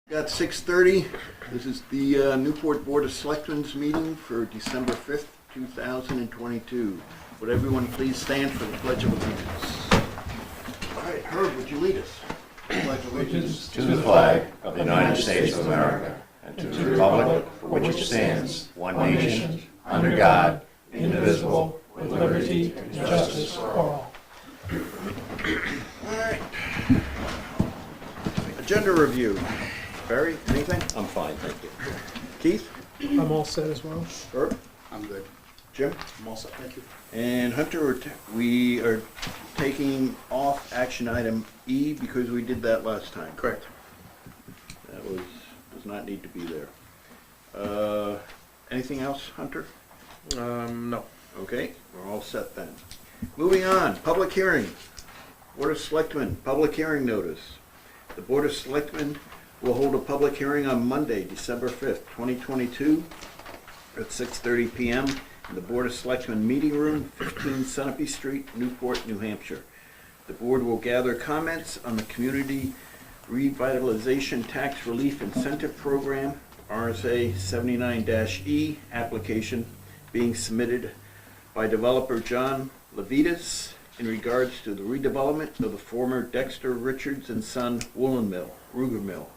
Got 6:30. This is the Newport Board of Selectmen's meeting for December 5th, 2022. Would everyone please stand for the Pledge of Allegiance? All right, Herb, would you lead us? Pledge allegiance to the flag of the United States of America and to the republic for which it stands, one nation, under God, indivisible, with liberty and justice for all. All right. Agenda review. Barry, anything? I'm fine, thank you. Keith? I'm all set as well. Herb? I'm good. Jim? I'm all set, thank you. And Hunter, we are taking off action item E because we did that last time. Correct. That does not need to be there. Anything else, Hunter? No. Okay, we're all set then. Moving on, public hearing. Board of Selectmen, public hearing notice. The Board of Selectmen will hold a public hearing on Monday, December 5th, 2022 at 6:30 p.m. in the Board of Selectmen Meeting Room, 15 Sunapee Street, Newport, New Hampshire. The board will gather comments on the Community Revitalization Tax Relief Incentive Program, RSA 79-E application being submitted by developer John Levitas in regards to the redevelopment of the former Dexter Richards and Son Woolen Mill, Ruger Mill,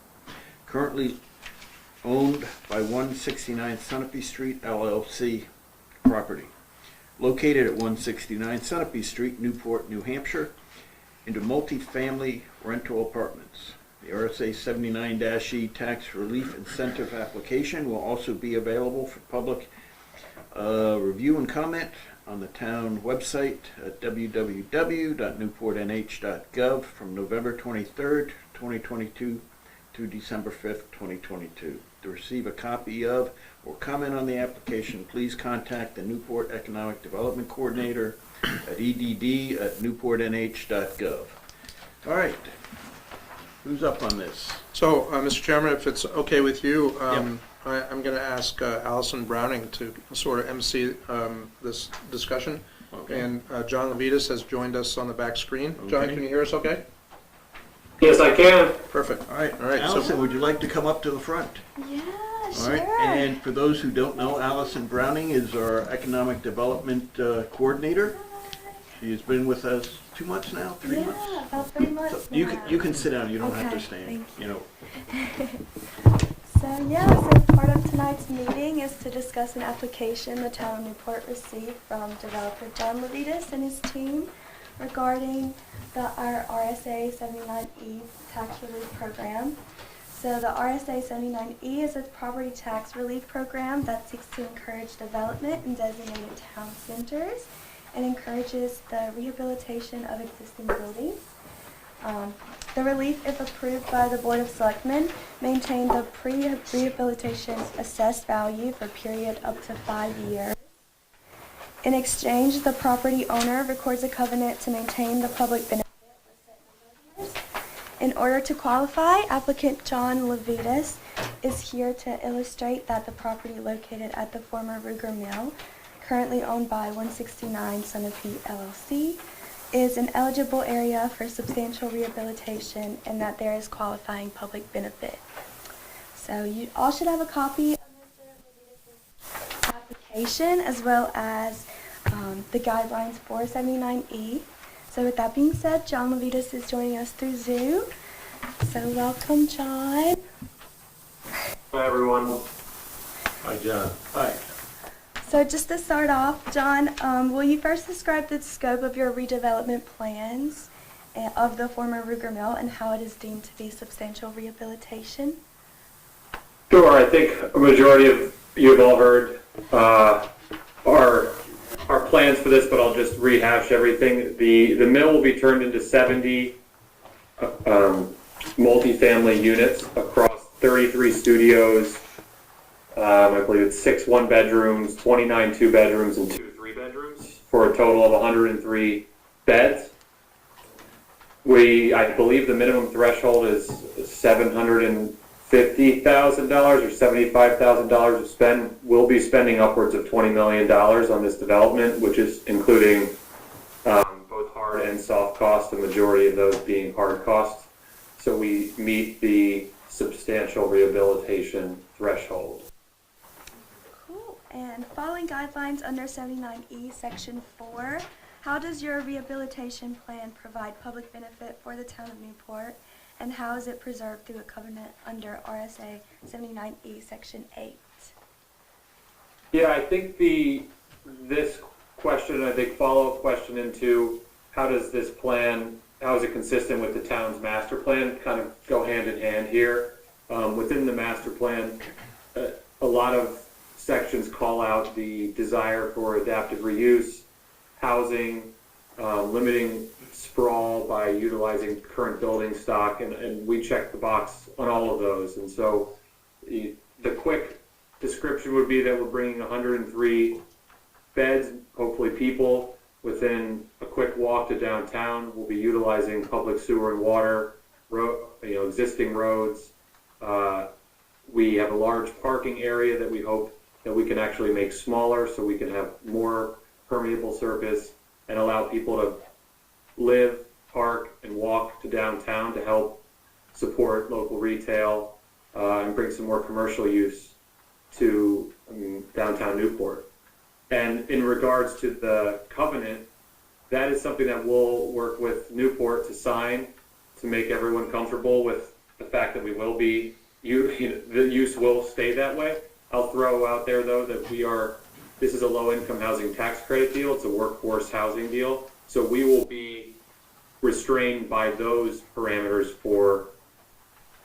currently owned by 169 Sunapee Street LLC property, located at 169 Sunapee Street, Newport, New Hampshire, into multi-family rental apartments. The RSA 79-E tax relief incentive application will also be available for public review and comment on the town website at www.newportnh.gov from November 23rd, 2022 to December 5th, 2022. To receive a copy of or comment on the application, please contact the Newport Economic Development Coordinator at edd@newportnh.gov. All right. Who's up on this? So, Mr. Chairman, if it's okay with you, Yep. I'm going to ask Allison Browning to sort of MC this discussion. Okay. And John Levitas has joined us on the back screen. John, Okay. can you hear us okay? Yes, I can. Perfect. All right. All right, so- Allison, would you like to come up to the front? Yeah, All sure. right. And for those who don't know, Allison Browning is our Economic Development Coordinator. She has been with us 2 months now, 3 months? Yeah, about 3 months So now. you can sit down. You don't have to Okay, stand. thank You know. So part of tonight's meeting is to discuss an application the town of Newport received from developer John Levitas and his team regarding our RSA 79E tax relief program. So the RSA 79E is a property tax relief program that seeks to encourage development in designated town centers and encourages the rehabilitation of existing buildings. The relief, if approved by the Board of Selectmen, maintain the pre-rehabilitation's assessed value for a period up to 5 years. In exchange, the property owner records a covenant to maintain the public benefit for a set number of years. In order to qualify, applicant John Levitas is here to illustrate that the property located at the former Ruger Mill, currently owned by 169 Sunapee LLC, is an eligible area for substantial rehabilitation and that there is qualifying public benefit. So you all should have a copy of Mr. Levitas' application as well as the guidelines for 79E. So with that being said, John Levitas is joining us through Zoom. So welcome, John. Hi, everyone. Hi, John. Hi. So just to start off, John, will you first describe the scope of your redevelopment plans of the former Ruger Mill and how it is deemed to be substantial rehabilitation? Sure. I think a majority of you have all heard our plans for this, but I'll just rehash everything. The mill will be turned into 70 multifamily units across 33 studios. I believe it's 6 one-bedrooms, 29 two-bedrooms, and 2 three-bedrooms for a total of 103 beds. I believe the minimum threshold is $750,000 or $75,000 to spend. We'll be spending upwards of $20 million on this development, which is including both hard and soft costs, the majority of those being hard costs. So we meet the substantial rehabilitation threshold. Cool. And following guidelines under 79E, Section 4, how does your rehabilitation plan provide public benefit for the town of Newport, and how is it preserved through a covenant under RSA 79E, Section 8? Yeah, I think this question, I think follow-up question into how does this plan, how is it consistent with the town's master plan, kind of go hand in hand here. Within the master plan, a lot of sections call out the desire for adaptive reuse, housing, limiting sprawl by utilizing current building stock, and we check the box on all of those. And so the quick description would be that we're bringing 103 beds, hopefully people, within a quick walk to downtown. We'll be utilizing public sewer and water, existing roads. We have a large parking area that we hope that we can actually make smaller so we can have more permeable surface and allow people to live, park, and walk to downtown to help support local retail and bring some more commercial use to downtown Newport. And in regards to the covenant, that is something that we'll work with Newport to sign to make everyone comfortable with the fact that we will be, the use will stay that way. I'll throw out there though that this is a low-income housing tax credit deal. It's a workforce housing deal. So we will be restrained by those parameters for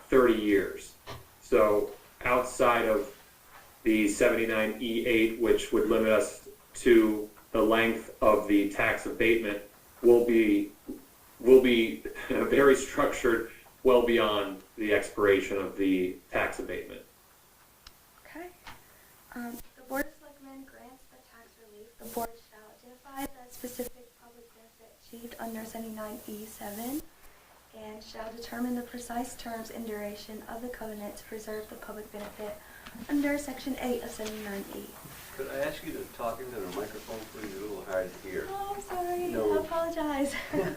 30 years. So outside of the 79E8, which would limit us to the length of the tax abatement, will be very structured well beyond the expiration of the tax abatement. Okay. The Board of Selectmen grants the tax relief. The board shall identify the specific public benefit achieved under 79E7 and shall determine the precise terms and duration of the covenant to preserve the public benefit under Section 8 of 79E. Could I ask you to talk into the microphone, please? It's a little hard to hear. Oh, I'm sorry. No. I apologize. When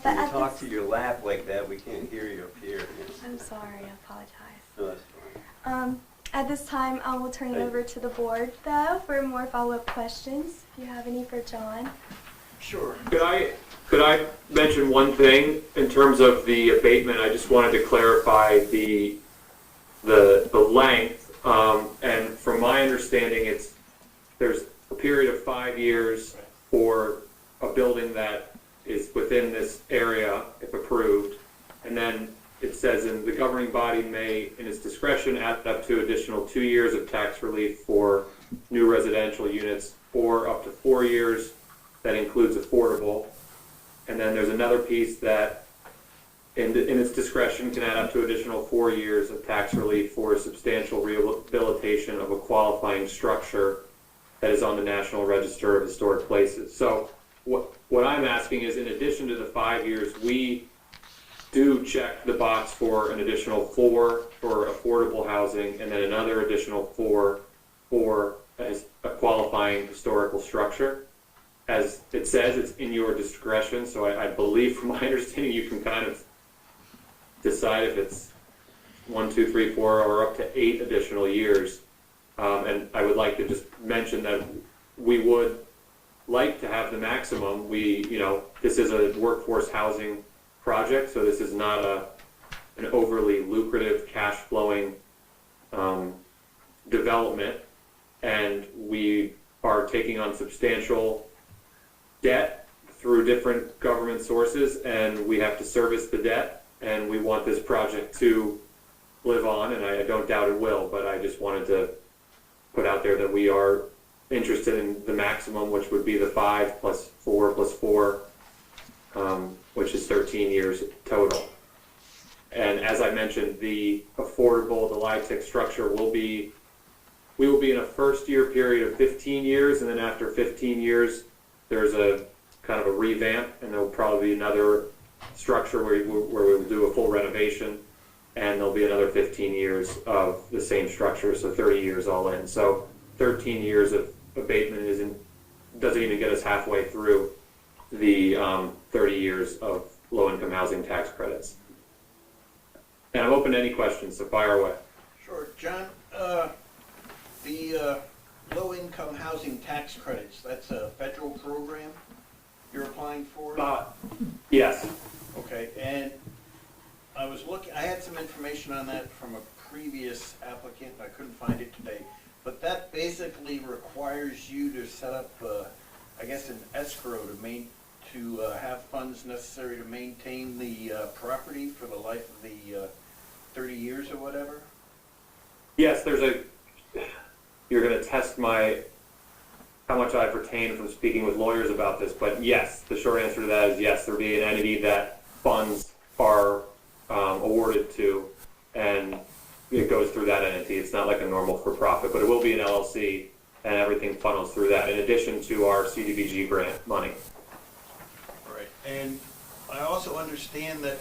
but you at talk this, to your lap like that, we can't hear you up here. I'm sorry. I apologize. No, that's fine. At this time, I will turn it over to the board, though, for more follow-up questions. If you have any for John. Sure. Could I mention one thing in terms of the abatement? I just wanted to clarify the length. And from my understanding, there's a period of 5 years for a building that is within this area, if approved, and then it says in the governing body may, in its discretion, add up to additional 2 years of tax relief for new residential units, or up to 4 years that includes affordable. And then there's another piece that in its discretion can add up to additional 4 years of tax relief for substantial rehabilitation of a qualifying structure that is on the National Register of Historic Places. So what I'm asking is, in addition to the 5 years, we do check the box for an additional 4 for affordable housing, and then another additional 4 for a qualifying historical structure. As it says, it's in your discretion, so I believe, from my understanding, you can kind of decide if it's 1, 2, 3, 4, or up to 8 additional years. And I would like to just mention that we would like to have the maximum. This is a workforce housing project, so this is not an overly lucrative cash flowing development, and we are taking on substantial debt through different government sources, and we have to service the debt, and we want this project to live on, and I don't doubt it will, but I just wanted to put out there that we are interested in the maximum, which would be the 5 plus 4 plus 4, which is 13 years total. And as I mentioned, the affordable, the LIHTC structure we will be in a first year period of 15 years, and then after 15 years, there's a kind of a revamp, and there'll probably be another structure where we'll do a full renovation, and there'll be another 15 years of the same structure, so 30 years all in. So 13 years of abatement doesn't even get us halfway through the 30 years of low-income housing tax credits. And I'm open to any questions, so fire away. Sure, John, the low-income housing tax credits, that's a federal program you're applying for? Yes. Okay, and I was looking, I had some information on that from a previous applicant, and I couldn't find it today. But that basically requires you to set up, I guess, an escrow to have funds necessary to maintain the property for the life of the 30 years or whatever? Yes, you're going to test how much I've retained from speaking with lawyers about this, but yes, the short answer to that is yes, there'll be an entity that funds are awarded to, and it goes through that entity. It's not like a normal for-profit, but it will be an LLC, and everything funnels through that, in addition to our CDBG grant money. Right, and I also understand that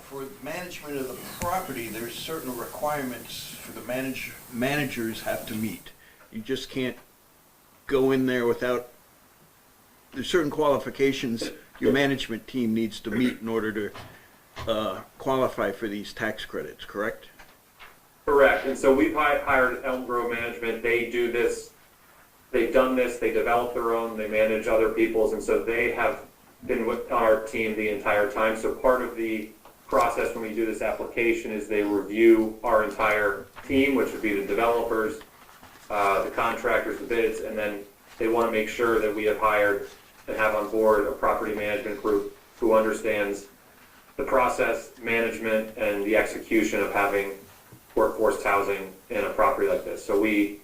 for management of the property, there's certain requirements for the managers have to meet. You just can't go in there without, there's certain qualifications your management team needs to meet in order to qualify for these tax credits, correct? Correct, and so we've hired Elm Grove Management. They do this, they've done this, they develop their own, they manage other people's, and so they have been with our team the entire time. So part of the process when we do this application is they review our entire team, which would be the developers, the contractors, the bids, and then they want to make sure that we have hired and have on board a property management group who understands the process, management, and the execution of having workforce housing in a property like this. So we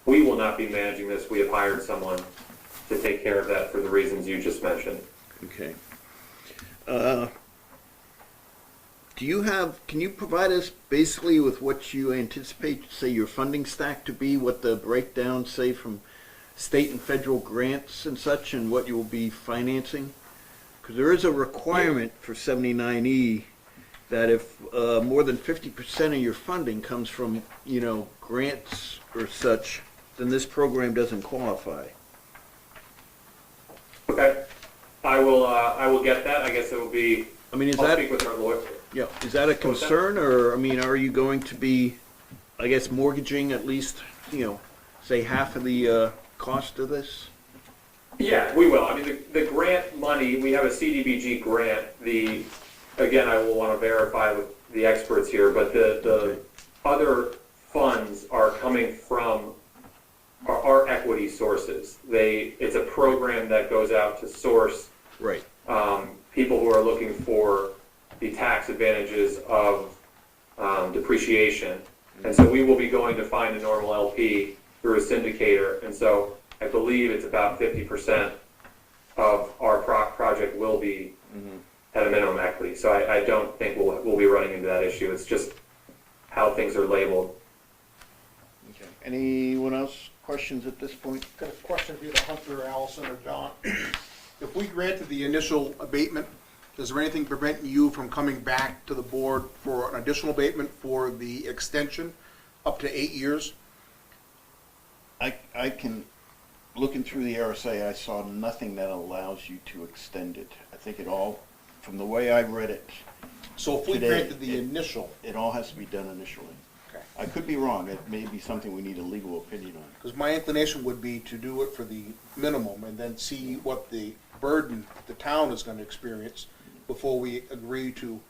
will not be managing this. We have hired someone to take care of that for the reasons you just mentioned. Okay. Can you provide us basically with what you anticipate, say, your funding stack to be, what the breakdown, say, from state and federal grants and such, and what you will be financing? Because there is a requirement for 79E that if more than 50% of your funding comes from, grants or such, then this program doesn't qualify. Okay, I will get that. I guess it will be. I mean, I'll speak with our lawyer. Yeah, is that a concern, or, are you going to be, I guess, mortgaging at least, say half of the cost of this? Yeah, we will. I mean, the grant money, we have a CDBG grant. Again, I will want to verify with the experts here, but the other funds are coming from our equity sources. It's a program that goes out to source Right. People who are looking for the tax advantages of depreciation. And so we will be going to find a normal LP through a syndicator. And so I believe it's about 50% of our project will be at a minimum equity. So I don't think we'll be running into that issue. It's just how things are labeled. Okay. Anyone else questions at this point? Got a question for either Hunter, Allison, or John. If we granted the initial abatement, is there anything preventing you from coming back to the board for an additional abatement for the extension up to 8 years? I can, looking through the RSA, I saw nothing that allows you to extend it. I think it all, from the way I read it, So if we today, granted the initial, it all has to be done initially. okay. I could be wrong. It may be something we need a legal opinion on. Because my inclination would be to do it for the minimum and then see what the burden the town is going to experience before we agree to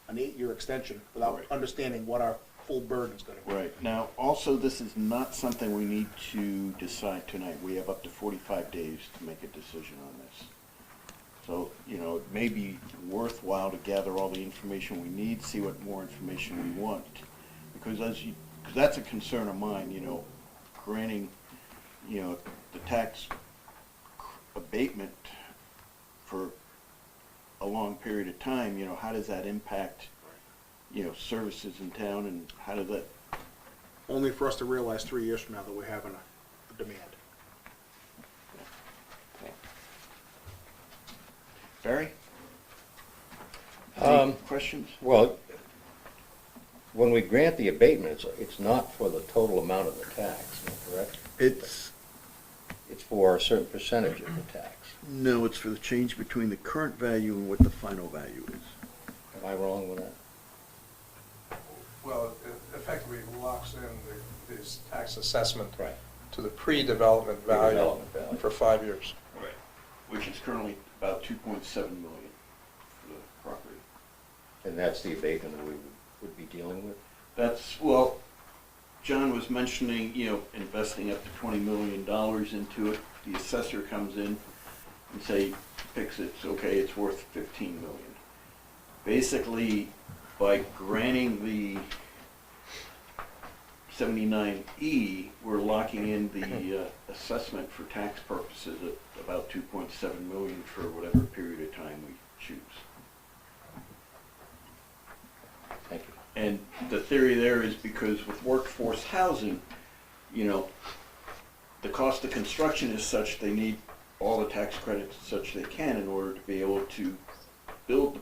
an 8-year extension without Right. understanding what our full burden is going to be. Right. Now, also, this is not something we need to decide tonight. We have up to 45 days to make a decision on this. So, it may be worthwhile to gather all the information we need, see what more information we want. Because that's a concern of mine, granting, the tax abatement for a long period of time, how does that impact, services in town, and how does that? Only for us to realize 3 years from now that we're having a demand. Barry? Any questions? Well, when we grant the abatement, it's not for the total amount of the tax, correct? It's, It's for a certain percentage of the tax. no, it's for the change between the current value and what the final value is. Am I wrong with that? Well, it effectively locks in this tax assessment Right. to the pre-development value Pre-development value. for 5 years. Right. Which is currently about 2.7 million for the property. And that's the abatement that we would be dealing with? That's, well, John was mentioning, investing up to $20 million into it. The assessor comes in and say, fix it, okay, it's worth 15 million. Basically, by granting the 79E, we're locking in the assessment for tax purposes at about 2.7 million for whatever period of time we choose. Thank you. And the theory there is because with workforce housing, the cost of construction is such they need all the tax credits such they can in order to be able to build the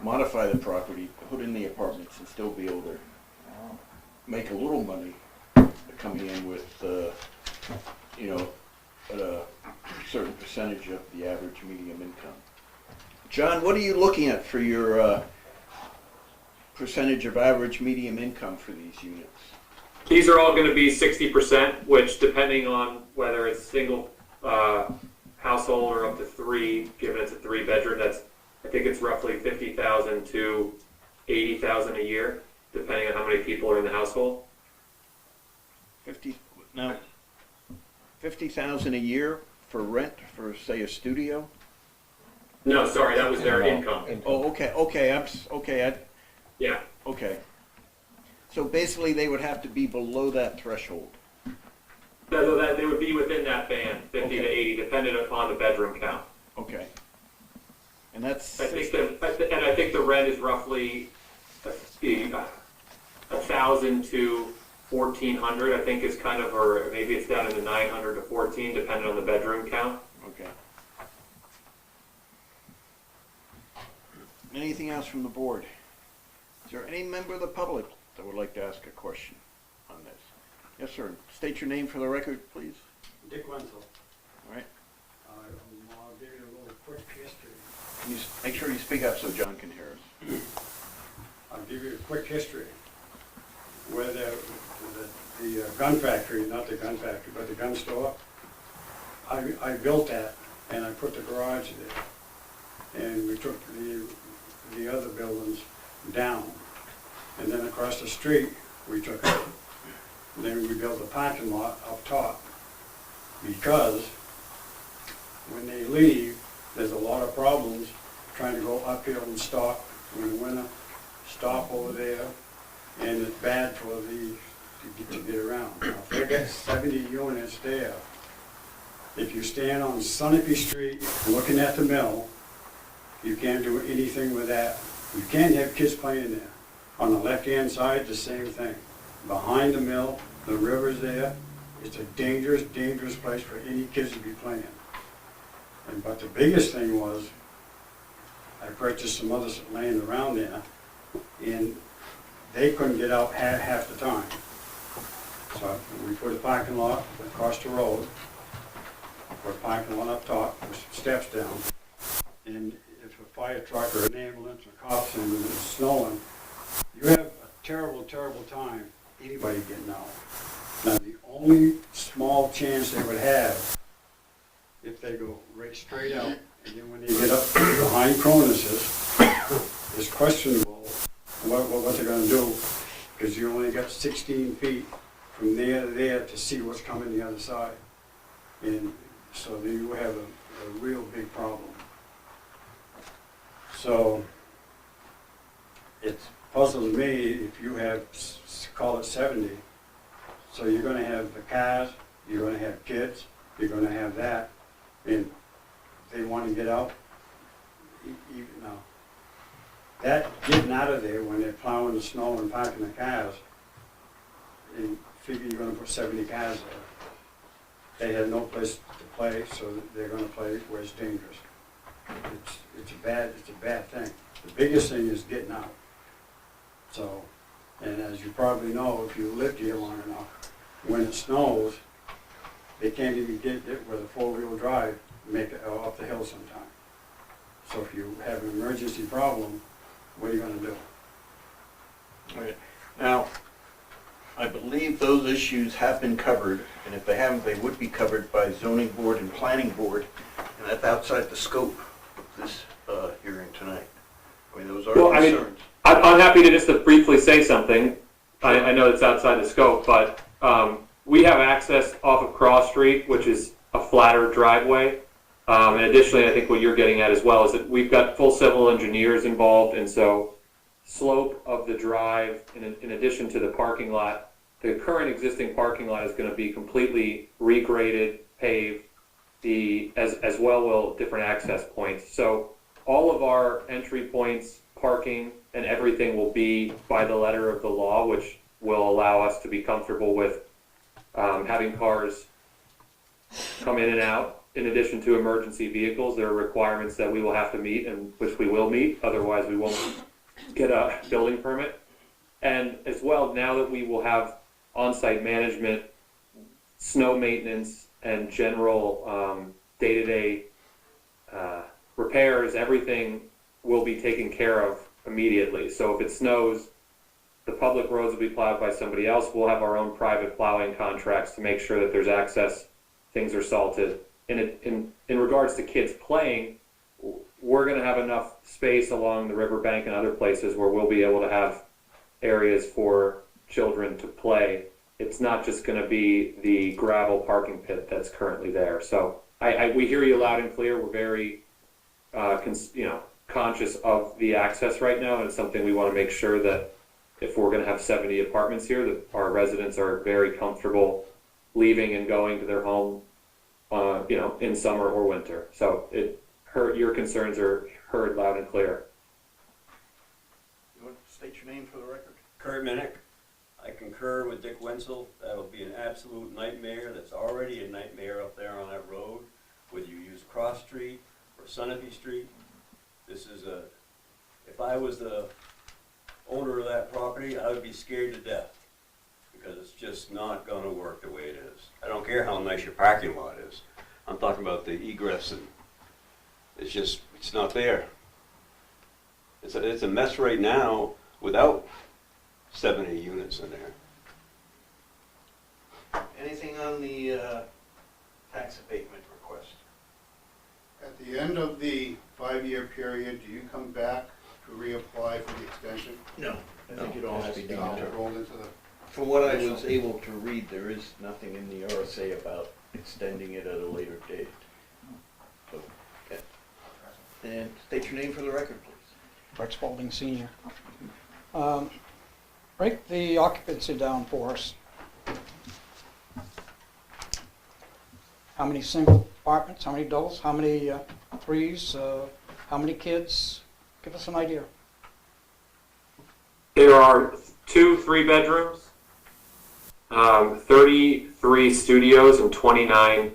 modify the property, put in the apartments, and still be able to make a little money coming in with, at a certain percentage of the average medium income. John, what are you looking at for your percentage of average medium income for these units? These are all going to be 60%, which depending on whether it's single household or up to 3, given it's a 3-bedroom, I think it's roughly 50,000 to 80,000 a year, depending on how many people are in the household. 50,000 a year for rent for, say, a studio? No, sorry, that was their income. Oh, okay, Yeah. okay. So basically, they would have to be below that threshold. So they would be within that band, 50 to Okay. 80, depending upon the bedroom count. Okay. And that's. I think the rent is roughly 1,000 to 1,400. I think is kind of, or maybe it's down in the 900 to 14, depending on the bedroom count. Okay. Anything else from the board? Is there any member of the public that would like to ask a question on this? Yes, sir. State your name for the record, please. Dick Wenzel. All right. I'll give you a little quick history. Can you make sure you speak up so John can hear us? I'll give you a quick history. Where the gun factory, not the gun factory, but the gun store, I built that and I put the garage there. And we took the other buildings down. And then across the street, we took it. And then we built a parking lot up top. Because when they leave, there's a lot of problems trying to go uphill and stop. In the winter, stop over there, and it's bad for to get around. Now, if they got 70 units there, if you stand on Sunapee Street looking at the mill, you can't do anything with that. You can't have kids playing there. On the left-hand side, the same thing. Behind the mill, the river's there. It's a dangerous, dangerous place for any kids to be playing. But the biggest thing was, I purchased some other land around there, and they couldn't get out half the time. So we put a parking lot across the road, put a parking lot up top with some steps down, and if a fire truck or an ambulance or cops and it's snowing, you have a terrible, terrible time anybody getting out. Now the only small chance they would have if they go right straight out, and then when they get up behind Cronus's, it's questionable what they're gonna do, because you only got 16 feet from there to there to see what's coming the other side. And so you have a real big problem. So it puzzles me if you have, call it 70, so you're gonna have the cars, you're gonna have kids, you're gonna have that, and they want to get out, even now. That getting out of there when they're plowing the snow and parking the cars, and figure you're gonna put 70 cars there. They have no place to play, so they're gonna play where it's dangerous. It's a bad thing. The biggest thing is getting out. So, and as you probably know, if you lived here long enough, when it snows, they can't even get it with a 4-wheel drive, make it up the hill sometime. So if you have an emergency problem, what are you gonna do? All right. Now, I believe those issues have been covered, and if they haven't, they would be covered by zoning board and planning board, and that's outside the scope of this hearing tonight. I mean, those are Well, I mean, concerns. I'm happy to just to briefly say something. I know it's outside the scope, but we have access off of Cross Street, which is a flatter driveway. And additionally, I think what you're getting at as well is that we've got full civil engineers involved, and so slope of the drive, in addition to the parking lot, the current existing parking lot is going to be completely regraded, paved, as well will different access points. So all of our entry points, parking, and everything will be by the letter of the law, which will allow us to be comfortable with having cars come in and out. In addition to emergency vehicles, there are requirements that we will have to meet, and which we will meet, otherwise we won't get a building permit. And as well, now that we will have on-site management, snow maintenance, and general day-to-day repairs, everything will be taken care of immediately. So if it snows, the public roads will be plowed by somebody else. We'll have our own private plowing contracts to make sure that there's access, things are salted. In regards to kids playing, we're going to have enough space along the riverbank and other places where we'll be able to have areas for children to play. It's not just going to be the gravel parking pit that's currently there. So we hear you loud and clear. We're very conscious of the access right now, and it's something we want to make sure that if we're going to have 70 apartments here, that our residents are very comfortable leaving and going to their home, in summer or winter. So your concerns are heard loud and clear. You want to state your name for the record? Kurt Minnick. I concur with Dick Wenzel. That'll be an absolute nightmare. That's already a nightmare up there on that road, whether you use Cross Street or Sunapee Street. This is if I was the owner of that property, I would be scared to death because it's just not gonna work the way it is. I don't care how nice your parking lot is. I'm talking about the egress, and it's not there. It's a mess right now without 70 units in there. Anything on the tax abatement request? At the end of the 5-year period, do you come back to reapply for the extension? No. I think it all has to be done. Rolled into the. From what I was able to read, there is nothing in the RSA about extending it at a later date. So, okay. And state your name for the record, please. Bart Spalding Senior. Break the occupancy down for us. How many single apartments, how many doubles, how many threes, how many kids? Give us an idea. There are 2 3-bedrooms, 33 studios, and 29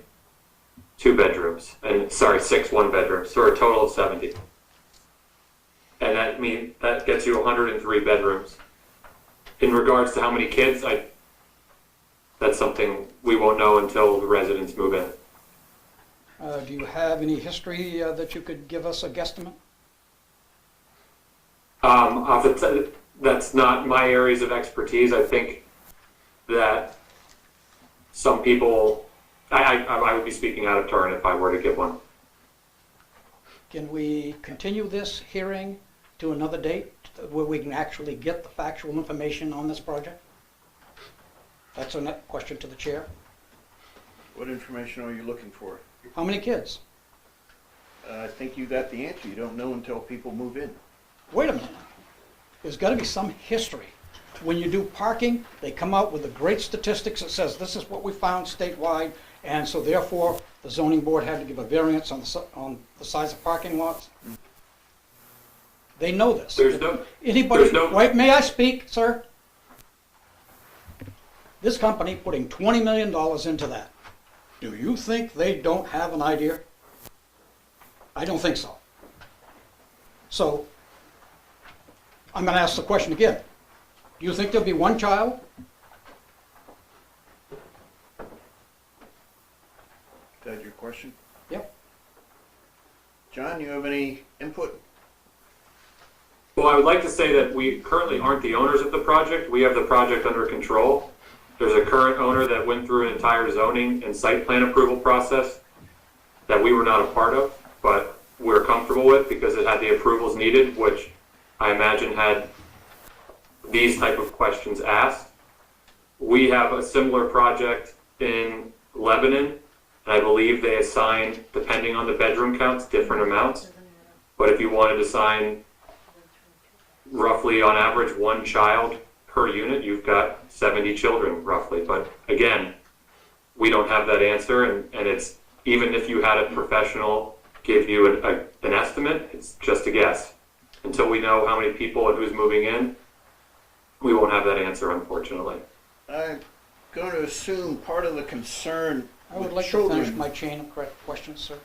2-bedrooms. And 6 1-bedrooms, so a total of 70. And that gets you 103 bedrooms. In regards to how many kids, that's something we won't know until the residents move in. Do you have any history that you could give us a guesstimate? That's not my areas of expertise. I think that some people, I would be speaking out of turn if I were to give one. Can we continue this hearing to another date where we can actually get the factual information on this project? That's a question to the chair. What information are you looking for? How many kids? I think you got the answer. You don't know until people move in. Wait a minute. There's got to be some history. When you do parking, they come out with the great statistics that says this is what we found statewide, and so therefore the zoning board had to give a variance on the size of parking lots. They know this. Wait, may I speak, sir? This company putting $20 million into that. Do you think they don't have an idea? I don't think so. So, I'm going to ask the question again. Do you think there'll be one child? Is that your question? Yep. John, you have any input? Well, I would like to say that we currently aren't the owners of the project. We have the project under control. There's a current owner that went through an entire zoning and site plan approval process that we were not a part of, but we're comfortable with because it had the approvals needed, which I imagine had these type of questions asked. We have a similar project in Lebanon, and I believe they assign, depending on the bedroom counts, different amounts. But if you wanted to assign roughly on average one child per unit, you've got 70 children roughly. But again, we don't have that answer, and it's, even if you had a professional give you an estimate, it's just a guess. Until we know how many people and who's moving in, we won't have that answer, unfortunately. I'm going to assume part of the concern I would with like to children. finish my chain of correct questions, sir.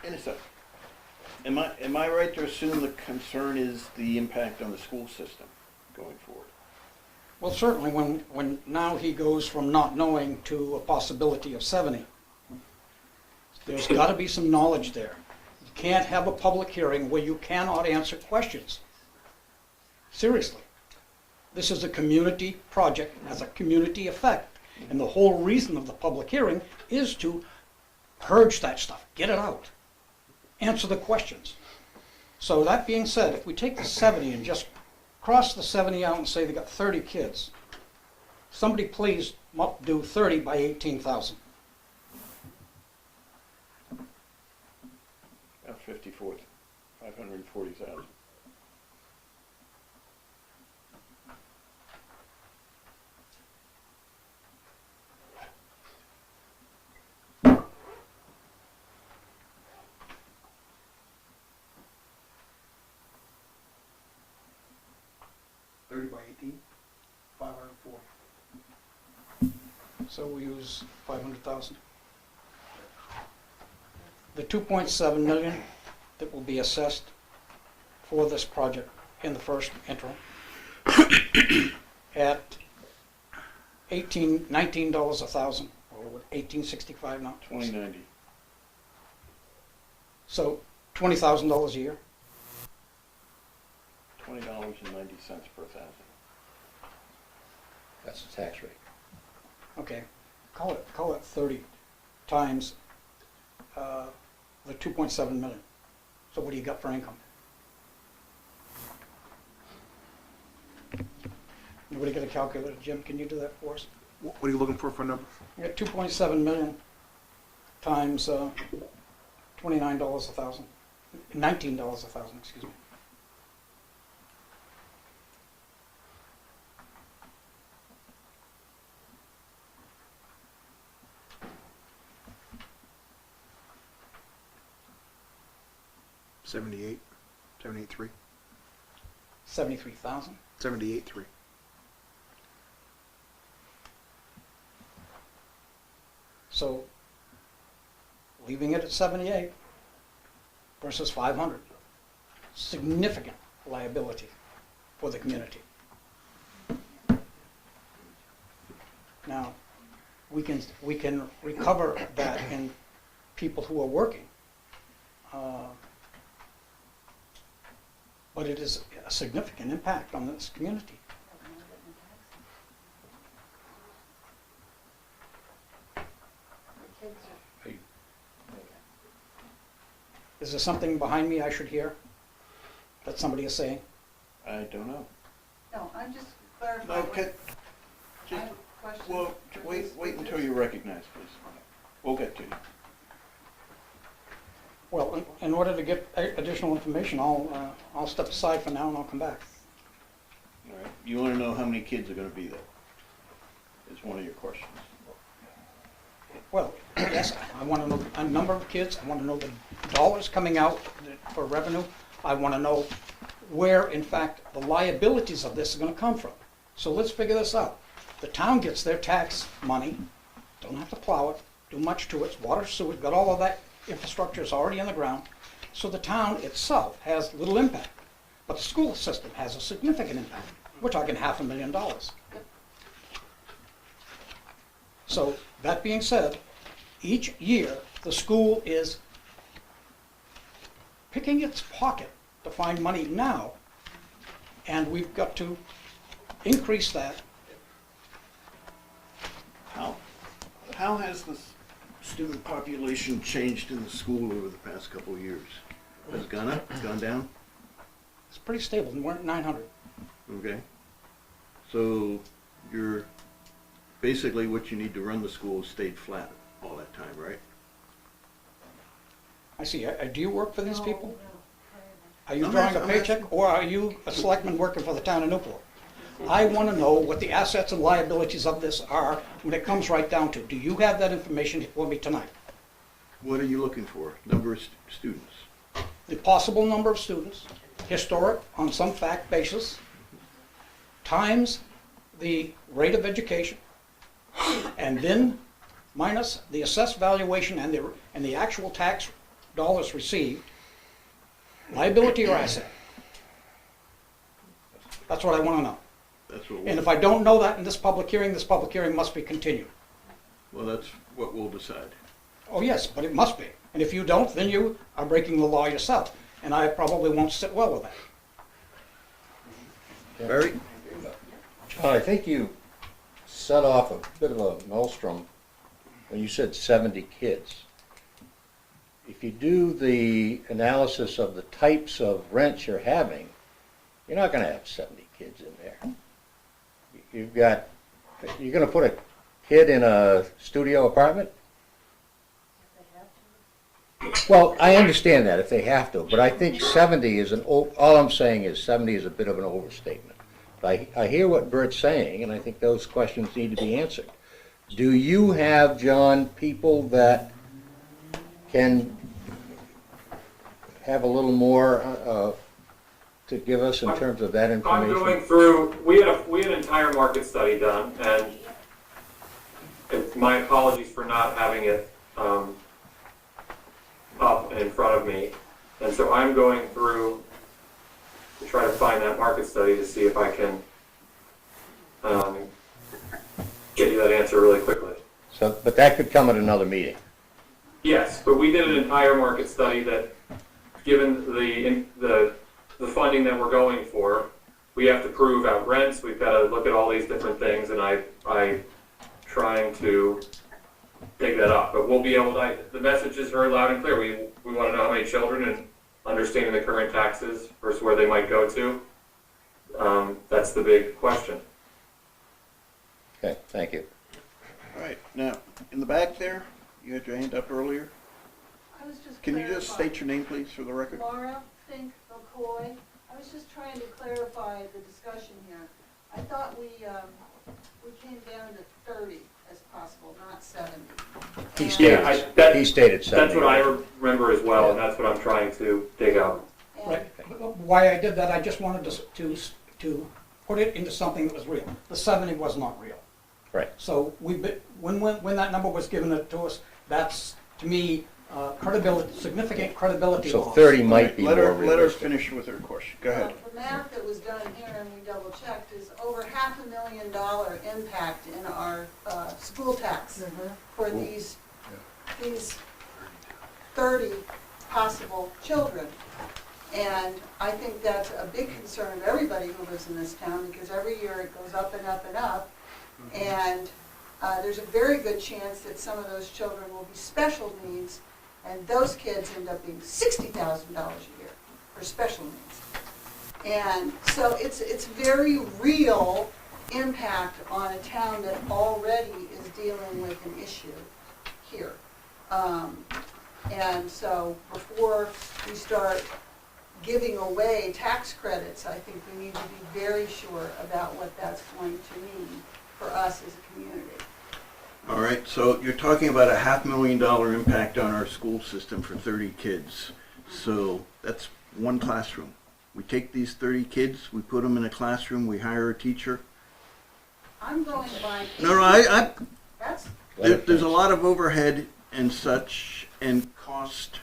In a second. Am I right to assume the concern is the impact on the school system going forward? Well, certainly when now he goes from not knowing to a possibility of 70, there's got to be some knowledge there. You can't have a public hearing where you cannot answer questions. Seriously. This is a community project, has a community effect. And the whole reason of the public hearing is to purge that stuff, get it out, answer the questions. So that being said, if we take the 70 and just cross the 70 out and say they got 30 kids, somebody please do 30 by 18,000. About 540,000. By 18, 540. So we use 500,000. The 2.7 million that will be assessed for this project in the first interim at $19 a thousand, or $18.65 now. 2090. So $20,000 a year. $20.90 per thousand. That's the tax rate. Okay, call it 30 times the 2.7 million. So what do you got for income? Anybody get a calculator? Jim, can you do that for us? What are you looking for a number? You got 2.7 million times $29 a thousand, $19 a thousand, excuse me. $78,300. 73,000. $78,300. So leaving it at 78 versus 500, significant liability for the community. Now, we can recover that in people who are working, but it is a significant impact on this community. Is there something behind me I should hear that somebody is saying? I don't know. No, I'm just clarifying. No, I just, have a question. well, wait until you're recognized, please. We'll get to you. Well, in order to get additional information, I'll step aside for now and I'll come back. All right. You want to know how many kids are going to be there? Is one of your questions. Well, yes, I want to know a number of kids. I want to know the dollars coming out for revenue. I want to know where, in fact, the liabilities of this are going to come from. So let's figure this out. The town gets their tax money, don't have to plow it, do much to it. It's water, sewer, got all of that infrastructure is already in the ground. So the town itself has little impact. But the school system has a significant impact. We're talking $500,000. So that being said, each year the school is picking its pocket to find money now and we've got to increase that. How has the student population changed in the school over the past couple of years? Has it gone up, gone down? It's pretty stable, we're at 900. Okay. So you're, basically what you need to run the school has stayed flat all that time, right? I see. Do you work for these people? Are you I'm drawing a asking- paycheck, or are you a selectman working for the town of Newport? I want to know what the assets and liabilities of this are when it comes right down to. Do you have that information for me tonight? What are you looking for? Number of students? The possible number of students, historic on some fact basis, times the rate of education, and then minus the assessed valuation and the actual tax dollars received, liability or asset. That's what I want to know. That's what And if I don't know that in this public hearing must be continued. well, that's what we'll decide. Oh, yes, but it must be. And if you don't, then you are breaking the law yourself. And I probably won't sit well with that. Barry? John, I think you set off a bit of a maelstrom when you said 70 kids. If you do the analysis of the types of rents you're having, you're not going to have 70 kids in there. You're going to put a kid in a studio apartment? Well, I understand that if they have to, but I think 70 is all I'm saying is 70 is a bit of an overstatement. I hear what Bert's saying, and I think those questions need to be answered. Do you have, John, people that can have a little more to give us in terms of that I'm information? going through, we had an entire market study done, and my apologies for not having it up in front of me. And so I'm going through to try to find that market study to see if I can get you that answer really quickly. So, but that could come at another meeting. Yes, but we did an entire market study that, given the funding that we're going for, we have to prove out rents, we've got to look at all these different things, and I'm trying to dig that up. But we'll be able to, the message is very loud and clear. We want to know how many children and understanding the current taxes versus where they might go to. That's the big question. Okay, thank you. All right, now, in the back there, you had your hand up earlier. I was just Can you just clarifying. state your name, please, for the record? Laura Fink McCoy. I was just trying to clarify the discussion here. I thought we came down to 30 as possible, not 70. He And- stated, he stated 70. That's what I remember as well, and that's what I'm trying to dig out. and- Right. Why I did that, I just wanted to put it into something that was real. The 70 was not real. Right. So when that number was given to us, that's, to me, credibility, significant credibility So loss. 30 might be more Let her realistic. finish with her question. Go ahead. The math that was done here, and we double checked, is over $500,000 impact in our school tax for these 30 possible children. And I think that's a big concern of everybody who lives in this town, because every year it goes up and up and up. And there's a very good chance that some of those children will be special needs, and those kids end up being $60,000 a year for special needs. And so it's very real impact on a town that already is dealing with an issue here. And so before we start giving away tax credits, I think we need to be very sure about what that's going to mean for us as a community. All right, so you're talking about a $500,000 impact on our school system for 30 kids. So that's one classroom. We take these 30 kids, we put them in a classroom, we hire a teacher. I'm going by. No, That's, there's a lot of overhead and such and cost,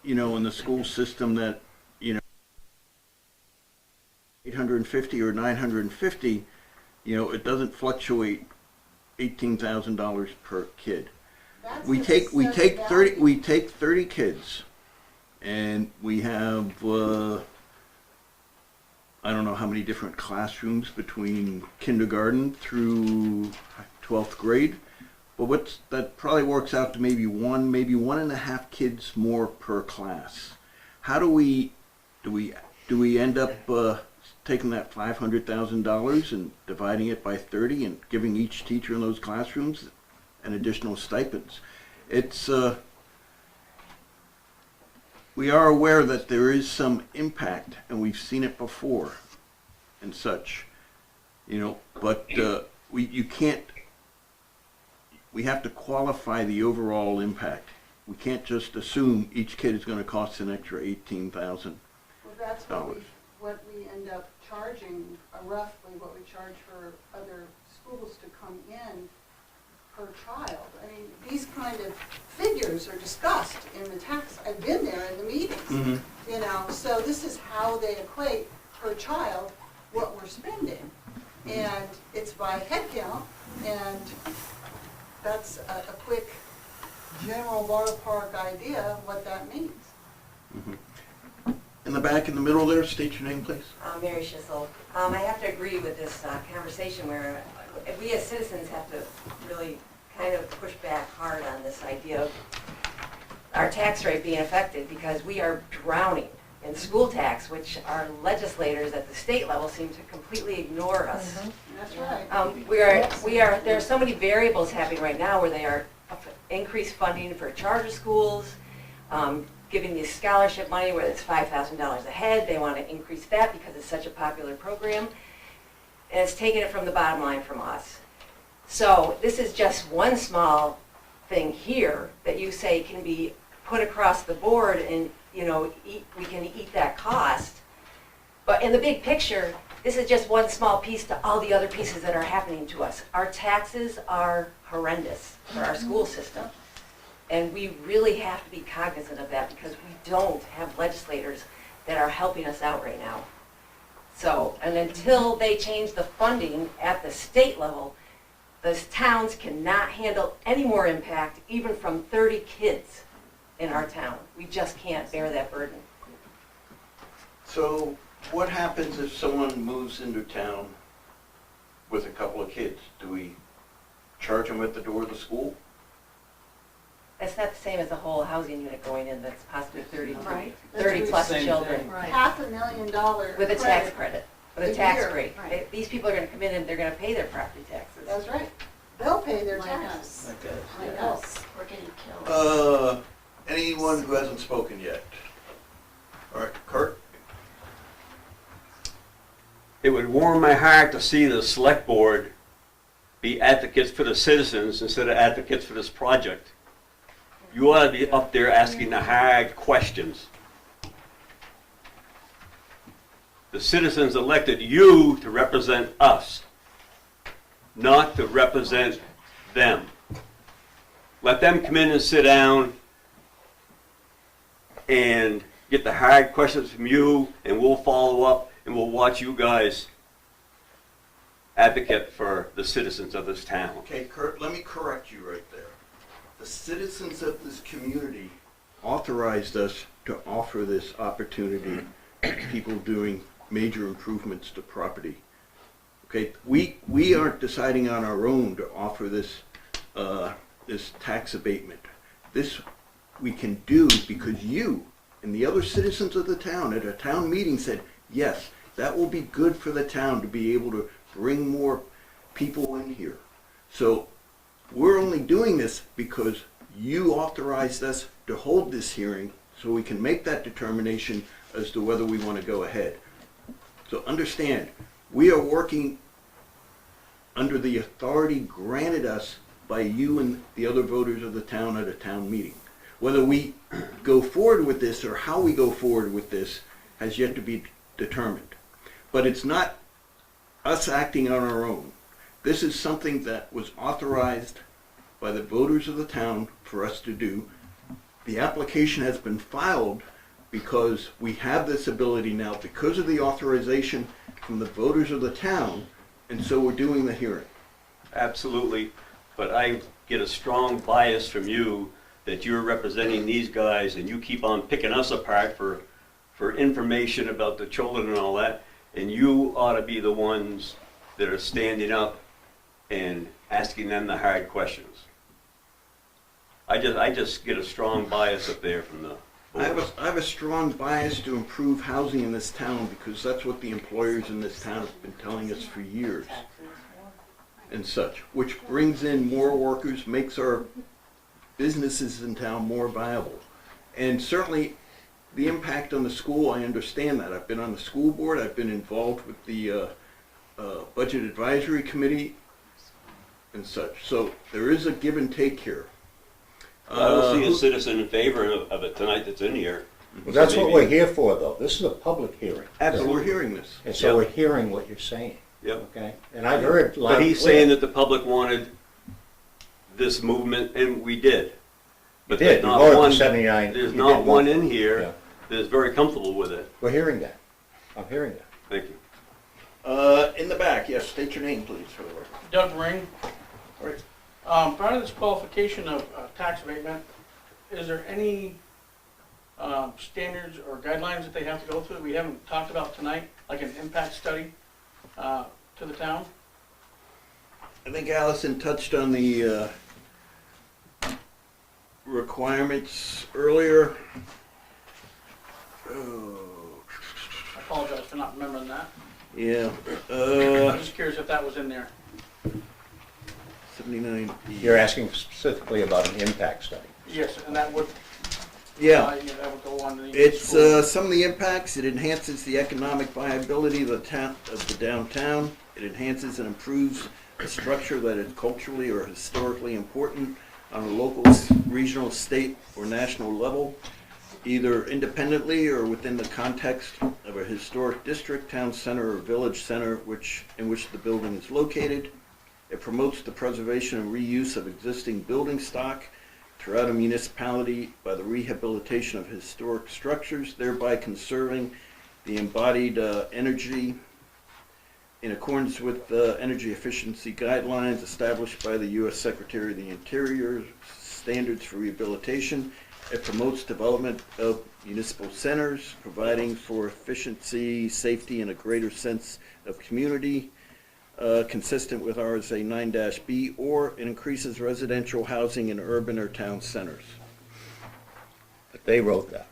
in the school system that, 850 or 950, it doesn't fluctuate $18,000 per kid. that's We the take assessed 30 value. we take 30 kids, and we have I don't know how many different classrooms between kindergarten through 12th grade. But that probably works out to maybe 1.5 kids more per class. How do we end up taking that $500,000 and dividing it by 30 and giving each teacher in those classrooms an additional stipends? It's we are aware that there is some impact, and we've seen it before and such, but we have to qualify the overall impact. We can't just assume each kid is going to cost an extra $18,000. Well, that's what we end up charging, roughly what we charge for other schools to come in per child. I mean, these kind of figures are discussed in the tax, I've been there in the meetings, so this is how they equate per child what we're spending. And it's by head count, and that's a quick general ballpark idea of what that means. In the back, in the middle there, state your name, please. Mary Schissel. I have to agree with this conversation where we as citizens have to really kind of push back hard on this idea of our tax rate being affected, because we are drowning in school tax, which our legislators at the state level seem to completely ignore us. That's right. There are so many variables happening right now where they are increased funding for charter schools, giving the scholarship money where it's $5,000 a head. They want to increase that because it's such a popular program. And it's taking it from the bottom line from us. So this is just one small thing here that you say can be put across the board, and we can eat that cost. But in the big picture, this is just one small piece to all the other pieces that are happening to us. Our taxes are horrendous for our school system. And we really have to be cognizant of that, because we don't have legislators that are helping us out right now. So, and until they change the funding at the state level, the towns cannot handle any more impact, even from 30 kids in our town. We just can't bear that burden. So what happens if someone moves into town with a couple of kids? Do we charge them at the door of the school? That's not the same as a whole housing unit going in that's possibly 30 Right. 30 plus Same children. thing. Right. $500,000 With a tax credit, with a tax year. rate. Right. These people are going to come in and they're going to pay their property taxes. That's right. They'll pay their Like taxes. us. Okay. Like Us, we're getting killed. Anyone who hasn't spoken yet? All right, Kurt? It would warm my heart to see the select board be advocates for the citizens instead of advocates for this project. You ought to be up there asking the hard questions. The citizens elected you to represent us, not to represent them. Let them come in and sit down and get the hard questions from you, and we'll follow up, and we'll watch you guys advocate for the citizens of this town. Okay, Kurt, let me correct you right there. The citizens of this community authorized us to offer this opportunity to people doing major improvements to property. Okay, we aren't deciding on our own to offer this this tax abatement. This we can do because you and the other citizens of the town at a town meeting said, yes, that will be good for the town to be able to bring more people in here. So we're only doing this because you authorized us to hold this hearing so we can make that determination as to whether we want to go ahead. So understand, we are working under the authority granted us by you and the other voters of the town at a town meeting. Whether we go forward with this or how we go forward with this has yet to be determined. But it's not us acting on our own. This is something that was authorized by the voters of the town for us to do. The application has been filed because we have this ability now because of the authorization from the voters of the town, and so we're doing the hearing. Absolutely, but I get a strong bias from you that you're representing these guys and you keep on picking us apart for information about the children and all that. And you ought to be the ones that are standing up and asking them the hard questions. I just get a strong bias up there from the I board. have a strong bias to improve housing in this town because that's what the employers in this town have been telling us for years and such, which brings in more workers, makes our businesses in town more viable. And certainly the impact on the school, I understand that. I've been on the school board, I've been involved with the budget advisory committee and such. So there is a give and take here. I don't see a citizen in favor of it tonight that's in here. Well, that's So what maybe- we're here for, though. This is a public hearing. Absolutely, we're hearing this. And so we're hearing what you're saying, Yep. okay? And I've heard loud But and he's clear. saying that the public wanted this movement, and we did. But did. there's You not voted for one, 79. there's You not did one vote. in Yeah. here that's very comfortable with it. We're hearing that. I'm hearing that. Thank you. In the back, yes, state your name, please, for the record. Doug Ring. Right. Part of this qualification of tax abatement, is there any standards or guidelines that they have to go through that we haven't talked about tonight, like an impact study to the town? I think Allison touched on the requirements earlier. Oh, I apologize for not remembering that. yeah. I'm just curious if that was in there. 79. You're asking specifically about an impact study. Yes, and that would, Yeah. that would go on to the It's school. some of the impacts. It enhances the economic viability of the downtown. It enhances and improves a structure that is culturally or historically important on a local, regional, state, or national level, either independently or within the context of a historic district, town center, or village center in which the building is located. It promotes the preservation and reuse of existing building stock throughout a municipality by the rehabilitation of historic structures, thereby conserving the embodied energy in accordance with the energy efficiency guidelines established by the U.S. Secretary of the Interior, standards for rehabilitation. It promotes development of municipal centers, providing for efficiency, safety, and a greater sense of community, consistent with RSA 9-B, or it increases residential housing in urban or town centers. But they wrote that.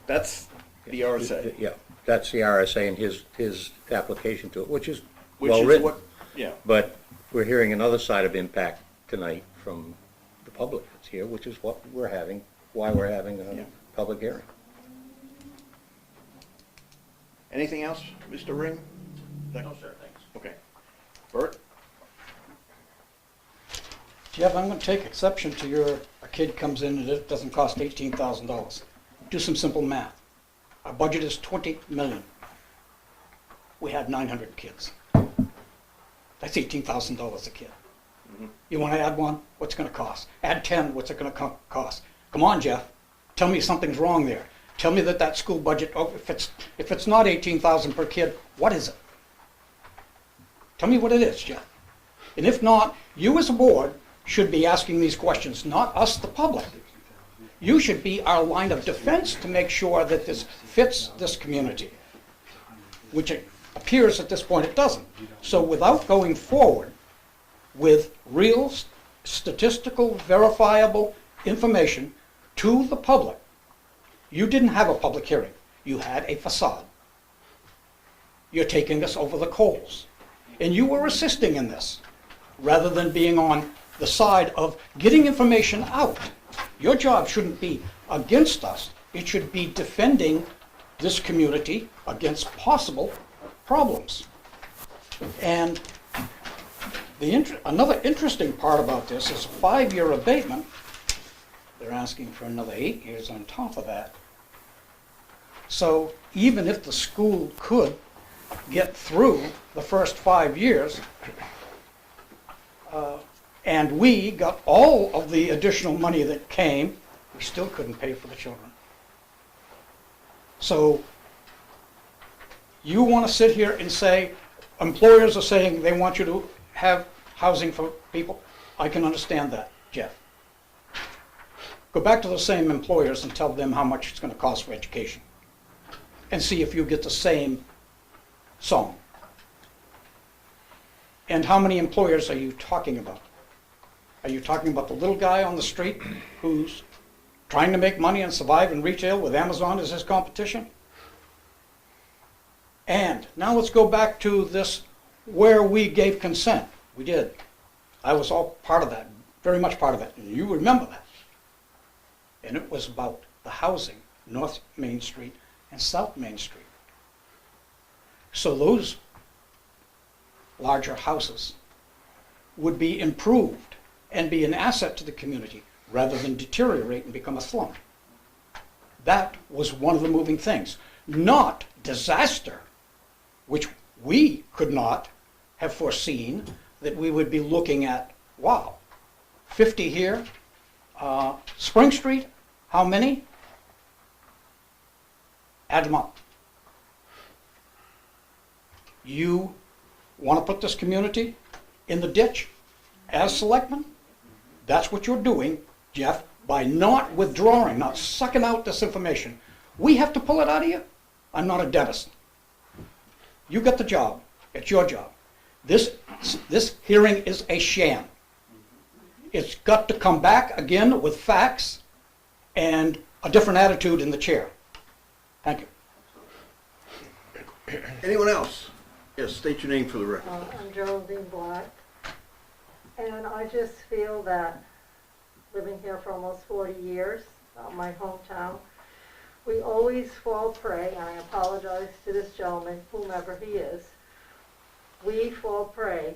That's the RSA. Yeah, that's the RSA and his application to it, which is Which well is written. what, yeah. But we're hearing another side of impact tonight from the public that's here, which is what we're having, why we're having a Yeah. public hearing. Anything else, Mr. Ring? No, sir, thanks. Okay. Bert? Jeff, I'm gonna take exception to a kid comes in and it doesn't cost $18,000. Do some simple math. Our budget is 20 million. We had 900 kids. That's $18,000 a kid. You wanna add one? What's it gonna cost? Add 10, what's it gonna cost? Come on, Jeff, tell me something's wrong there. Tell me that school budget, if it's not 18,000 per kid, what is it? Tell me what it is, Jeff. And if not, you as a board should be asking these questions, not us, the public. You should be our line of defense to make sure that this fits this community, which it appears at this point it doesn't. So without going forward with real statistical verifiable information to the public, you didn't have a public hearing. You had a facade. You're taking us over the coals. And you were assisting in this, rather than being on the side of getting information out. Your job shouldn't be against us. It should be defending this community against possible problems. And another interesting part about this is a 5-year abatement. They're asking for another 8 years on top of that. So even if the school could get through the first 5 years, and we got all of the additional money that came, we still couldn't pay for the children. So you want to sit here and say, employers are saying they want you to have housing for people? I can understand that, Jeff. Go back to the same employers and tell them how much it's going to cost for education, and see if you get the same song. And how many employers are you talking about? Are you talking about the little guy on the street who's trying to make money and survive in retail with Amazon as his competition? And now let's go back to this where we gave consent. We did. I was all part of that, very much part of it, and you remember that. And it was about the housing, North Main Street and South Main Street. So those larger houses would be improved and be an asset to the community rather than deteriorate and become a slum. That was one of the moving things. Not disaster, which we could not have foreseen that we would be looking at, wow, 50 here, Spring Street, how many? Add them up. You want to put this community in the ditch as selectmen? That's what you're doing, Jeff, by not withdrawing, not sucking out this information. We have to pull it out of you. I'm not a dentist. You got the job. It's your job. This hearing is a sham. It's got to come back again with facts and a different attitude in the chair. Thank you. Anyone else? Yes, state your name for the record. I'm Geraldine Black, and I just feel that living here for almost 40 years, my hometown, we always fall prey, and I apologize to this gentleman, whomever he is, we fall prey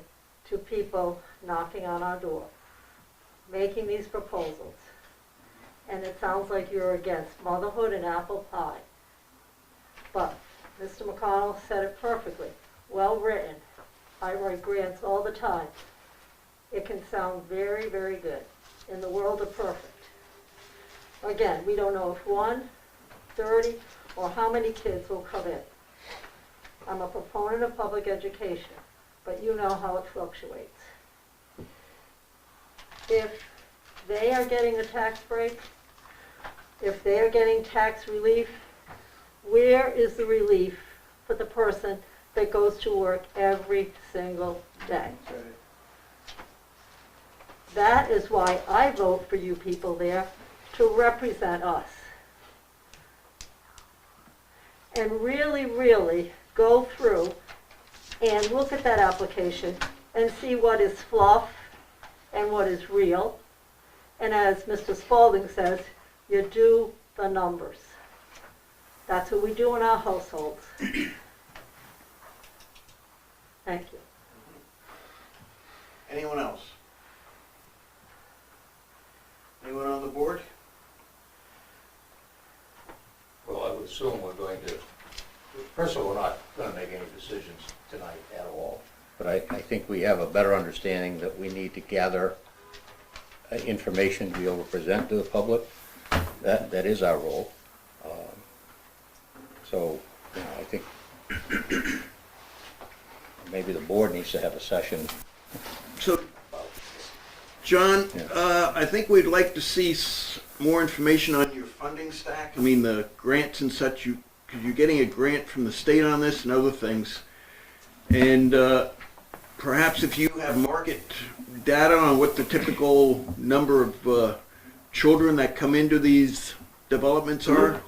to people knocking on our door, making these proposals. And it sounds like you're against motherhood and apple pie. But Mr. McConnell said it perfectly. Well written. I write grants all the time. It can sound very, very good in the world of perfect. Again, we don't know if 1, 30, or how many kids will come in. I'm a proponent of public education, but you know how it fluctuates. If they are getting a tax break, if they are getting tax relief, where is the relief for the person that goes to work every single day? That is why I vote for you people there, to represent us. And really, really go through and look at that application and see what is fluff and what is real. And as Mr. Spalding says, you do the numbers. That's what we do in our households. Thank you. Anyone else? Anyone on the board? Well, I would assume we're going to, first of all, we're not going to make any decisions tonight at all. But I think we have a better understanding that we need to gather information to be able to present to the public. That is our role. So, you know, I think maybe the board needs to have a session. So, John, I think we'd like to see more information on your funding stack. I mean, the grants and such, because you're getting a grant from the state on this and other things. And perhaps if you have market data on what the typical number of children that come into these developments are,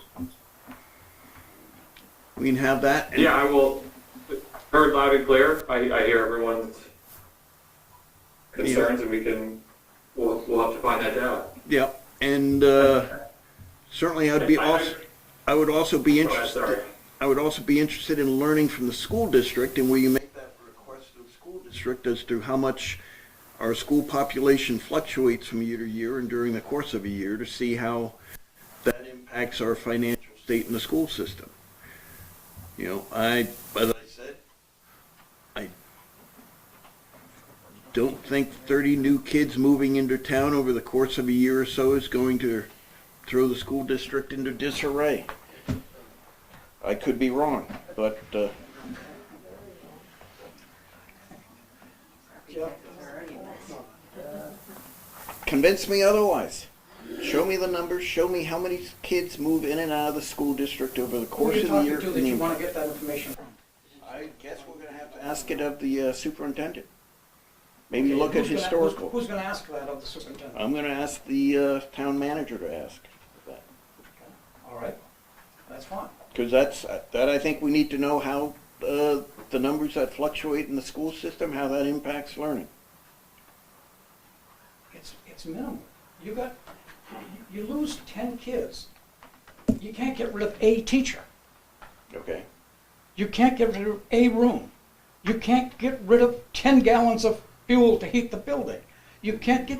we can have that. Yeah, I will. Heard loud and clear. I hear everyone's concerns, and we'll have to find that out. Yeah, and certainly I would also be interested. I would also be interested in learning from the school district, and will you make that request to the school district as to how much our school population fluctuates from year to year and during the course of a year, to see how that impacts our financial state in the school system. You know, as I said, I don't think 30 new kids moving into town over the course of a year or so is going to throw the school district into disarray. I could be wrong, but convince me otherwise. Show me the numbers. Show me how many kids move in and out of the school district over the course of the year. Who are you talking to that you want to get that information from? I guess ask it of the superintendent. Maybe Okay, look at who's gonna- historical. Who's gonna ask that of the superintendent? I'm gonna ask the town manager to ask that. All right, that's fine. Because that I think we need to know how the numbers that fluctuate in the school system, how that impacts learning. It's minimal. You lose 10 kids. You can't get rid of a teacher. Okay? You can't get rid of a room. You can't get rid of 10 gallons of fuel to heat the building. You can't get,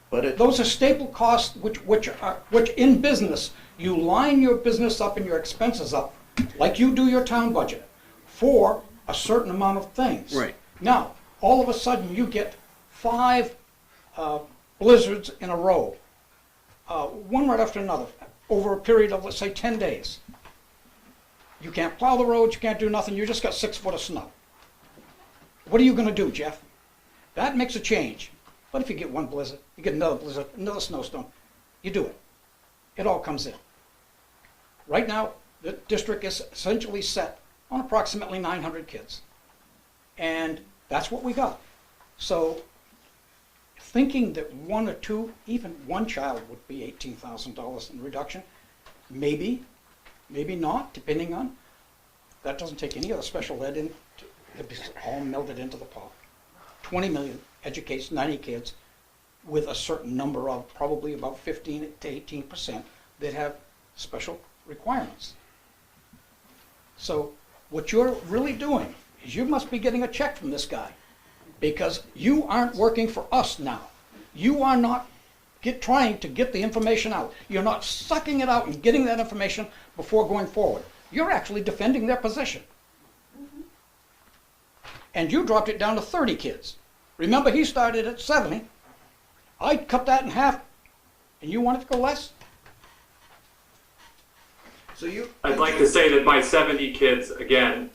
But those are staple costs which in business, you line your business up and your expenses up, like you do your town budget, for a certain amount of things. Right. Now, all of a sudden, you get 5 blizzards in a row, one right after another, over a period of, let's say, 10 days. You can't plow the roads, you can't do nothing, you just got 6 foot of snow. What are you gonna do, Jeff? That makes a change. But if you get one blizzard, you get another blizzard, another snowstorm, you do it. It all comes in. Right now, the district is essentially set on approximately 900 kids. And that's what we got. So thinking that 1 or 2, even 1 child would be $18,000 in reduction, maybe, maybe not, depending on, that doesn't take any of the special ed in, it's all melded into the pot. 20 million educates 90 kids with a certain number of, probably about 15 to 18% that have special requirements. So what you're really doing is you must be getting a check from this guy, because you aren't working for us now. You are not trying to get the information out. You're not sucking it out and getting that information before going forward. You're actually defending their position. And you dropped it down to 30 kids. Remember, he started at 70. I cut that in half, and you want it to go less? so I'd like to say that by 70 kids, again,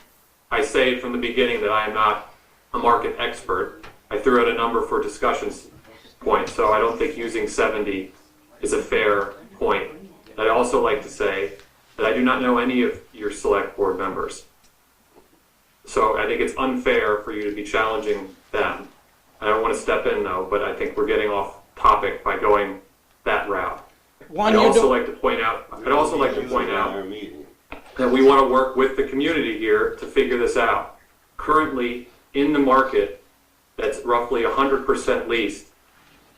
I say from the beginning that I am not a market expert. I threw out a number for discussion's point, so I don't think using 70 is a fair point. I'd also like to say that I do not know any of your select board members. So I think it's unfair for you to be challenging them. I don't want to step in though, but I think we're getting off topic by going that route. I'd also like to point out that we want to work with the community here to figure this out. Currently, in the market, that's roughly 100% leased.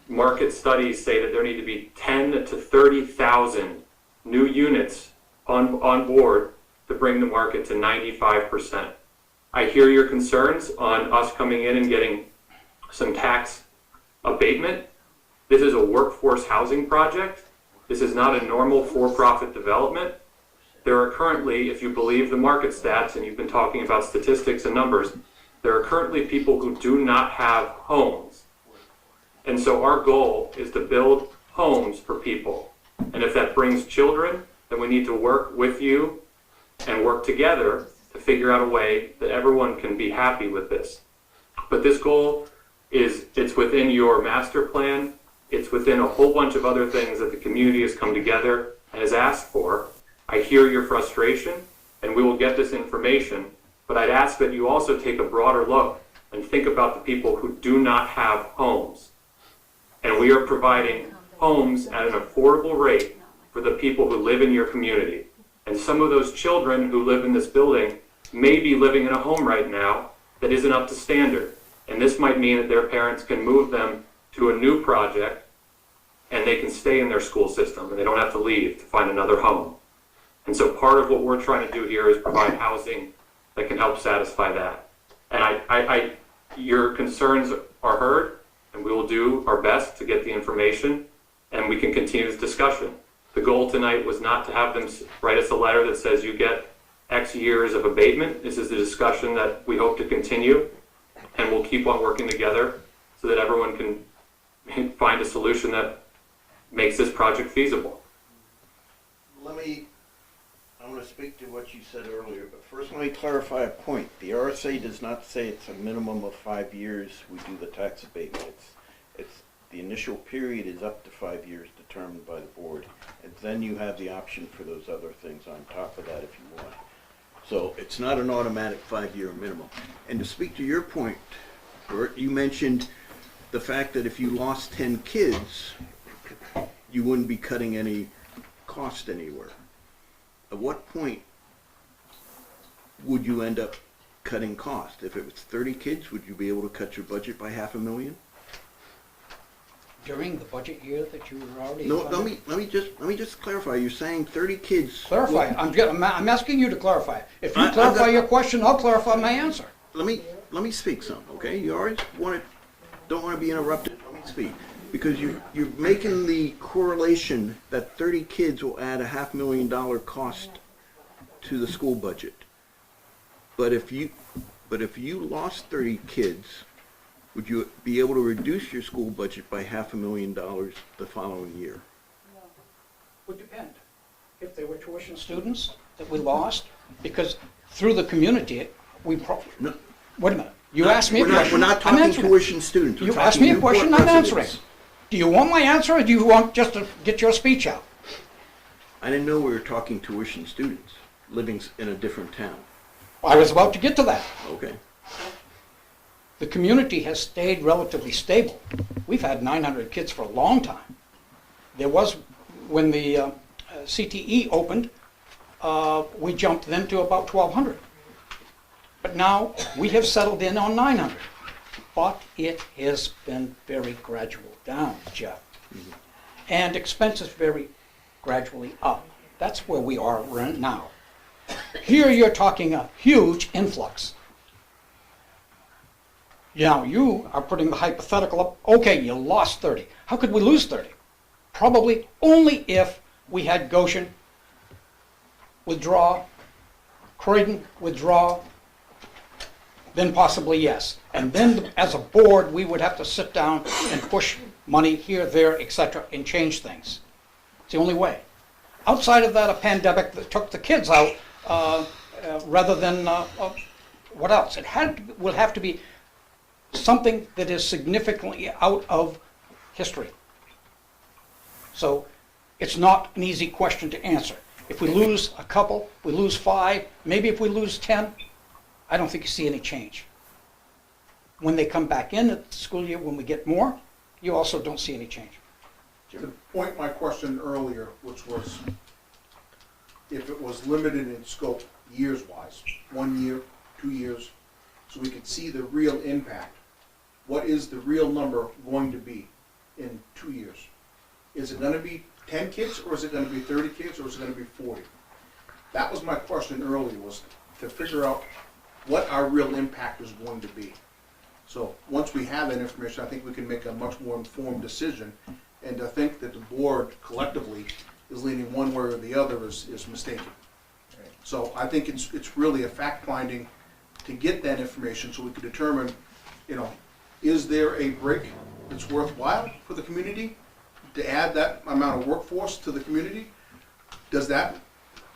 Market studies say that there need to be 10 to 30,000 new units on board to bring the market to 95%. I hear your concerns on us coming in and getting some tax abatement. This is a workforce housing project. This is not a normal for-profit development. There are currently, if you believe the market stats, and you've been talking about statistics and numbers, there are currently people who do not have homes. And so our goal is to build homes for people. And if that brings children, then we need to work with you and work together to figure out a way that everyone can be happy with this. But this goal it's within your master plan. It's within a whole bunch of other things that the community has come together and has asked for. I hear your frustration, and we will get this information, but I'd ask that you also take a broader look and think about the people who do not have homes. And we are providing homes at an affordable rate for the people who live in your community. And some of those children who live in this building may be living in a home right now that isn't up to standard. And this might mean that their parents can move them to a new project and they can stay in their school system and they don't have to leave to find another home. And so part of what we're trying to do here is provide housing that can help satisfy that. And your concerns are heard, and we will do our best to get the information, and we can continue this discussion. The goal tonight was not to have them write us a letter that says you get X years of abatement. This is the discussion that we hope to continue, and we'll keep on working together so that everyone can find a solution that makes this project feasible. I'm going to speak to what you said earlier, but first let me clarify a point. The RSA does not say it's a minimum of 5 years we do the tax abatement. It's the initial period is up to 5 years determined by the board, and then you have the option for those other things on top of that if you want. So it's not an automatic 5-year minimum. And to speak to your point, Bert, you mentioned the fact that if you lost 10 kids, you wouldn't be cutting any cost anywhere. At what point would you end up cutting cost? If it was 30 kids, would you be able to cut your budget by $500,000? During the budget year that you were already No, funded? let me just clarify. You're saying 30 kids. Clarify it. I'm asking you to clarify it. If you I've clarify got- your question, I'll clarify my answer. Let me speak some, okay? You always don't want to be interrupted. Let me speak. Because you're making the correlation that 30 kids will add a $500,000 cost to the school budget. But if you lost 30 kids, would you be able to reduce your school budget by $500,000 the following year? Would depend. If they were tuition students that we lost, because through the community, No, wait a minute. You asked me a question. We're not I'm talking answering it. tuition students. We're You talking asked me a Newport question, I'm residents. answering. Do you want my answer, or do you want just to get your speech out? I didn't know we were talking tuition students living in a different town. I was about to get to that. Okay. The community has stayed relatively stable. We've had 900 kids for a long time. There was, when the CTE opened, we jumped then to about 1,200. But now we have settled in on 900. But it has been very gradual down, Jeff. And expenses very gradually up. That's where we are right now. Here you're talking a huge influx. Now you are putting the hypothetical up, okay, you lost 30. How could we lose 30? Probably only if we had Goshen withdraw, Croydon withdraw, then possibly yes. And then as a board, we would have to sit down and push money here, there, etc., and change things. It's the only way. Outside of that, a pandemic that took the kids out rather than what else? It will have to be something that is significantly out of history. So it's not an easy question to answer. If we lose a couple, we lose 5, maybe if we lose 10, I don't think you see any change. When they come back in at the school year, when we get more, you also don't see any change. To point my question earlier, which was if it was limited in scope years-wise, 1 year, 2 years, so we could see the real impact. What is the real number going to be in 2 years? Is it gonna be 10 kids, or is it gonna be 30 kids, or is it gonna be 40? That was my question earlier, was to figure out what our real impact is going to be. So once we have that information, I think we can make a much more informed decision. And to think that the board collectively is leaning one way or the other is mistaken. So I think it's really a fact finding to get that information so we can determine, is there a break that's worthwhile for the community to add that amount of workforce to the community? Does that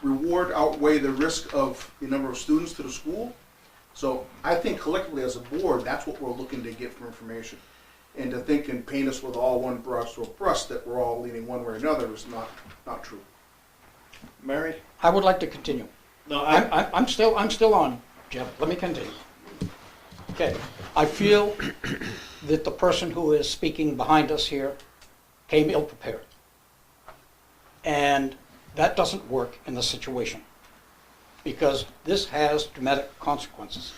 reward outweigh the risk of the number of students to the school? So I think collectively as a board, that's what we're looking to get for information. And to think and paint us with all one broad stroke brush that we're all leaning one way or another is not true. Mary? I would like to continue. No, I'm still on, Jeff. Let me continue. Okay. I feel that the person who is speaking behind us here came ill-prepared. And that doesn't work in this situation because this has dramatic consequences.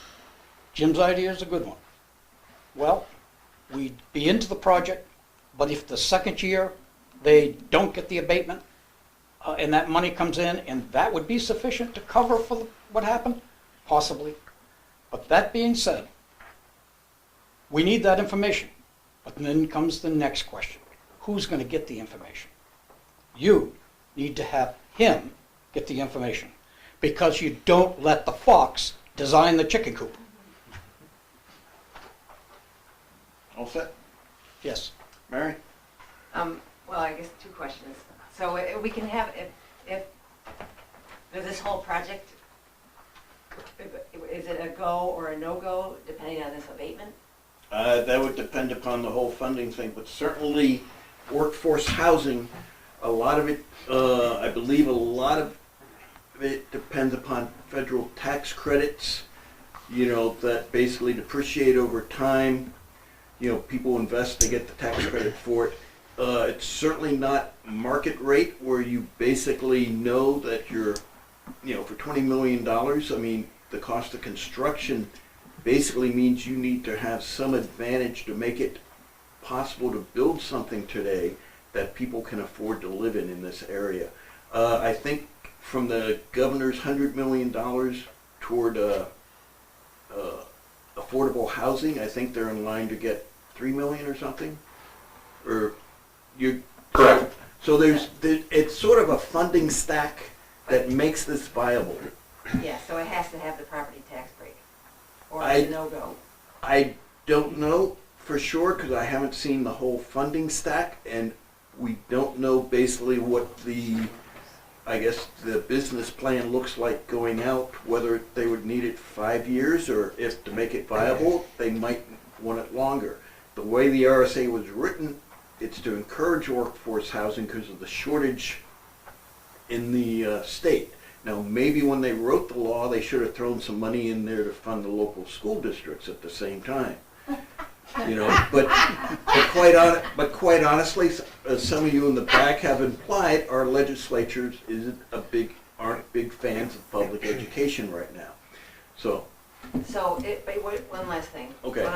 Jim's idea is a good one. Well, we'd be into the project, but if the second year they don't get the abatement and that money comes in, and that would be sufficient to cover for what happened? Possibly. But that being said, we need that information. But then comes the next question. Who's going to get the information? You need to have him get the information because you don't let the fox design the chicken coop. All set? Yes. Mary? Well, I guess 2 questions. So we can have, if this whole project, is it a go or a no-go depending on this abatement? That would depend upon the whole funding thing, but certainly workforce housing, a lot of it, I believe a lot of it depends upon federal tax credits, you know, that basically depreciate over time. You know, people invest, they get the tax credit for it. It's certainly not market rate where you basically know that you're, you know, for $20 million, I mean, the cost of construction basically means you need to have some advantage to make it possible to build something today that people can afford to live in this area. I think from the governor's $100 million toward affordable housing, I think they're in line to get 3 million or something. Or you Correct. So it's sort of a funding stack that makes this viable. Yeah, so it has to have the property tax break, or I- it's a no-go. I don't know for sure because I haven't seen the whole funding stack, and we don't know basically what the, I guess, the business plan looks like going out, whether they would need it 5 years or if to make it viable, they might want it longer. The way the RSA was written, it's to encourage workforce housing because of the shortage in the state. Now, maybe when they wrote the law, they should have thrown some money in there to fund the local school districts at the same time. You know, but quite honestly, as some of you in the back have implied, our legislatures aren't big fans of public education right now. So, So, but one last thing. Okay.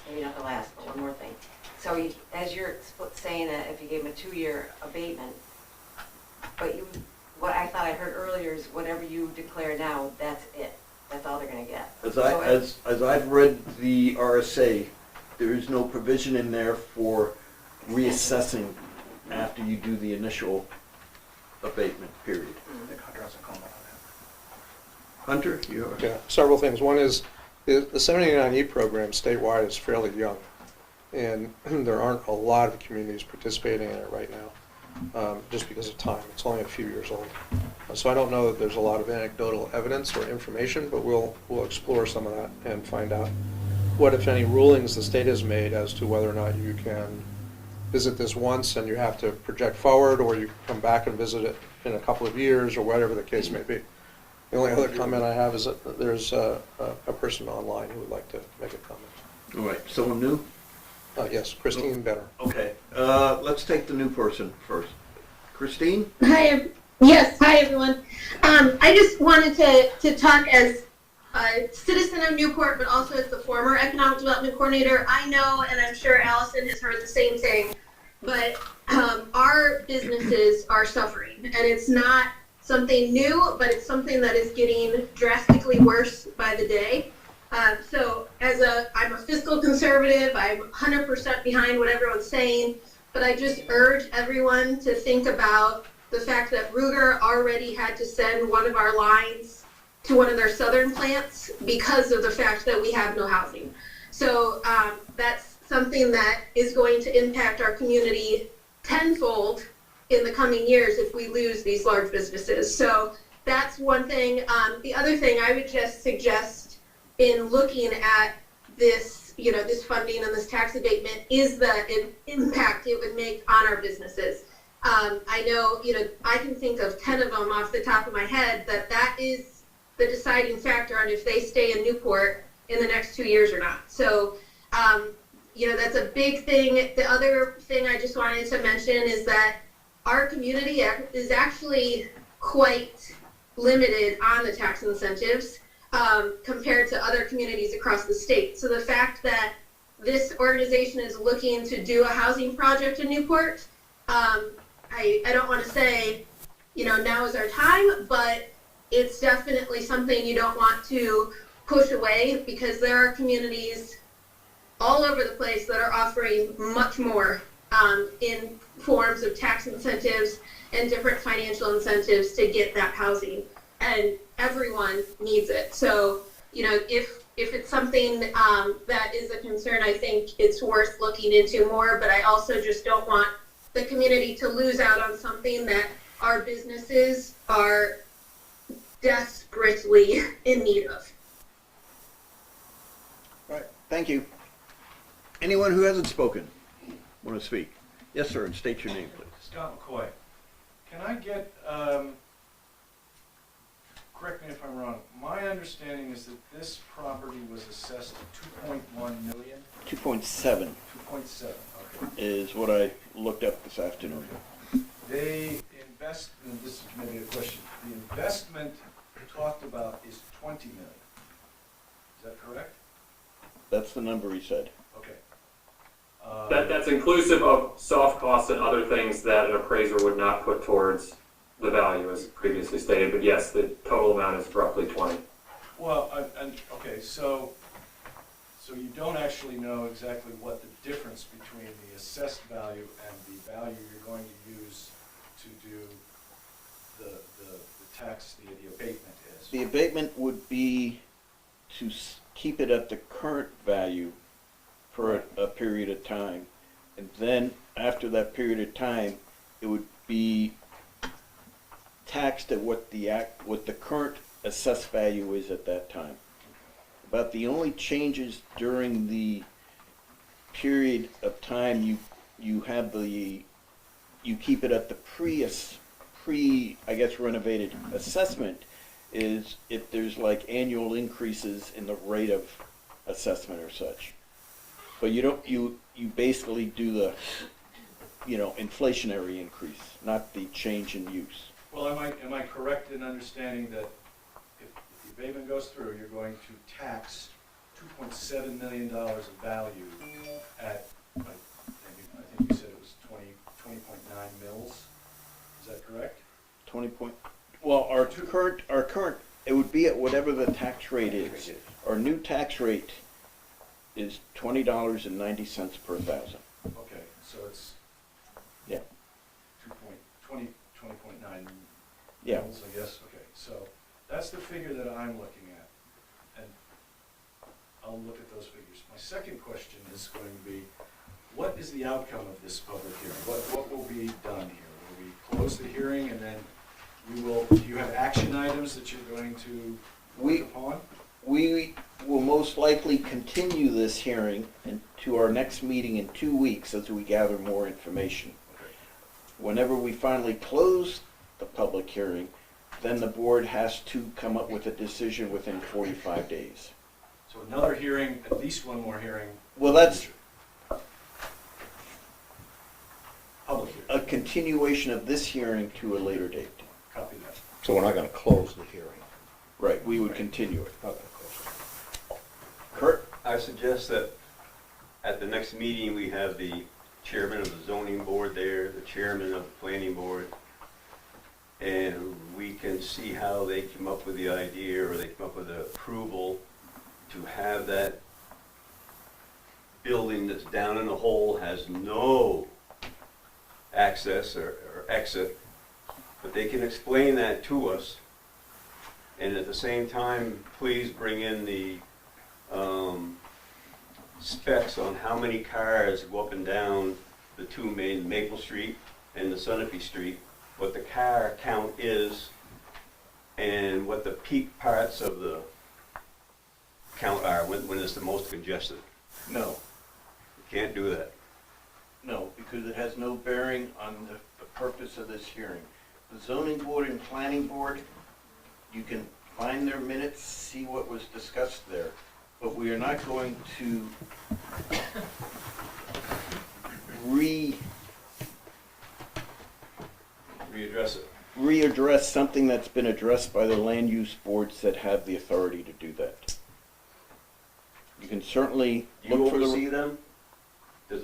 Maybe not the last, but one more thing. So as you're saying that if you gave them a 2-year abatement, but what I thought I heard earlier is whatever you declare now, that's it. That's all they're gonna get. as I've read the RSA, there is no provision in there for reassessing after you do the initial abatement period. Hunter, you Yeah, several things. One is the 79E program statewide is fairly young, and there aren't a lot of communities participating in it right now, just because of time. It's only a few years old. So I don't know that there's a lot of anecdotal evidence or information, but we'll explore some of that and find out what, if any, rulings the state has made as to whether or not you can visit this once and you have to project forward, or you come back and visit it in a couple of years, or whatever the case may be. The only other comment I have is that there's a person online who would like to make a comment. All right, someone new? Yes, Christine Benner. Okay, let's take the new person first. Christine? Hi, yes, hi everyone. I just wanted to talk as a citizen of Newport, but also as the former economic development coordinator. I know, and I'm sure Allison has heard the same thing, but our businesses are suffering, and it's not something new, but it's something that is getting drastically worse by the day. So I'm a fiscal conservative. I'm 100% behind what everyone's saying, but I just urge everyone to think about the fact that Ruger already had to send one of our lines to one of their southern plants because of the fact that we have no housing. So that's something that is going to impact our community tenfold in the coming years if we lose these large businesses. So that's one thing. The other thing I would just suggest in looking at this, this funding and this tax abatement is the impact it would make on our businesses. I know, I can think of 10 of them off the top of my head that is the deciding factor on if they stay in Newport in the next 2 years or not. So, that's a big thing. The other thing I just wanted to mention is that our community is actually quite limited on the tax incentives compared to other communities across the state. So the fact that this organization is looking to do a housing project in Newport, I don't want to say, now is our time, but it's definitely something you don't want to push away, because there are communities all over the place that are offering much more in forms of tax incentives and different financial incentives to get that housing, and everyone needs it. So, if it's something that is a concern, I think it's worth looking into more, but I also just don't want the community to lose out on something that our businesses are desperately in need of. Right, thank you. Anyone who hasn't spoken want to speak? Yes, sir, and state your name, please. Scott McCoy. Can I get correct me if I'm wrong, my understanding is that this property was assessed at 2.1 million? 2.7 2.7, okay. is what I looked up this afternoon. They invest, and this is maybe a question, the investment talked about is 20 million. Is that correct? That's the number he said. Okay. That's inclusive of soft costs and other things that an appraiser would not put towards the value as previously stated, but yes, the total amount is roughly 20. Well, okay, so you don't actually know exactly what the difference between the assessed value and the value you're going to use to do the tax, the abatement is. The abatement would be to keep it at the current value for a period of time. And then after that period of time, it would be taxed at what the current assessed value is at that time. About the only changes during the period of time you keep it at the I guess renovated assessment is if there's like annual increases in the rate of assessment or such. But you basically do the inflationary increase, not the change in use. Well, am I correct in understanding that if the abatement goes through, you're going to tax $2.7 million of value at, I think you said it was 20.9 mils? Is that correct? Well, our current, it would be at whatever the tax rate is. Our new tax rate is $20.90 per thousand. Okay, so it's Yeah. 20.9 Yeah. mils, I guess. Okay, so that's the figure that I'm looking at, and I'll look at those figures. My second question is going to be, what is the outcome of this public hearing? What will be done here? Will we close the hearing and then do you have action items that you're going to work upon? We will most likely continue this hearing to our next meeting in 2 weeks as we gather more information. Whenever we finally close the public hearing, then the board has to come up with a decision within 45 days. So another hearing, at least one more hearing. Well, that's public hearing. a continuation of this hearing to a later date. Copy that. So we're not gonna close the hearing. Right, we would continue it. Not gonna close Kurt? I suggest that at the next meeting, we have the chairman of the zoning board there, the chairman of the planning board, and we can see how they come up with the idea, or they come up with the approval to have that building that's down in the hole, has no access or exit, but they can explain that to us. And at the same time, please bring in the specs on how many cars go up and down the two main, Maple Street and the Sunapee Street, what the car count is, and what the peak parts of the count are, when it's the most congested. No. You can't do that. No, because it has no bearing on the purpose of this hearing. The zoning board and planning board, you can find their minutes, see what was discussed there, but we are not going to readdress something that's been addressed by the land use boards that have the authority to do that. You can certainly You look for oversee the... them? Does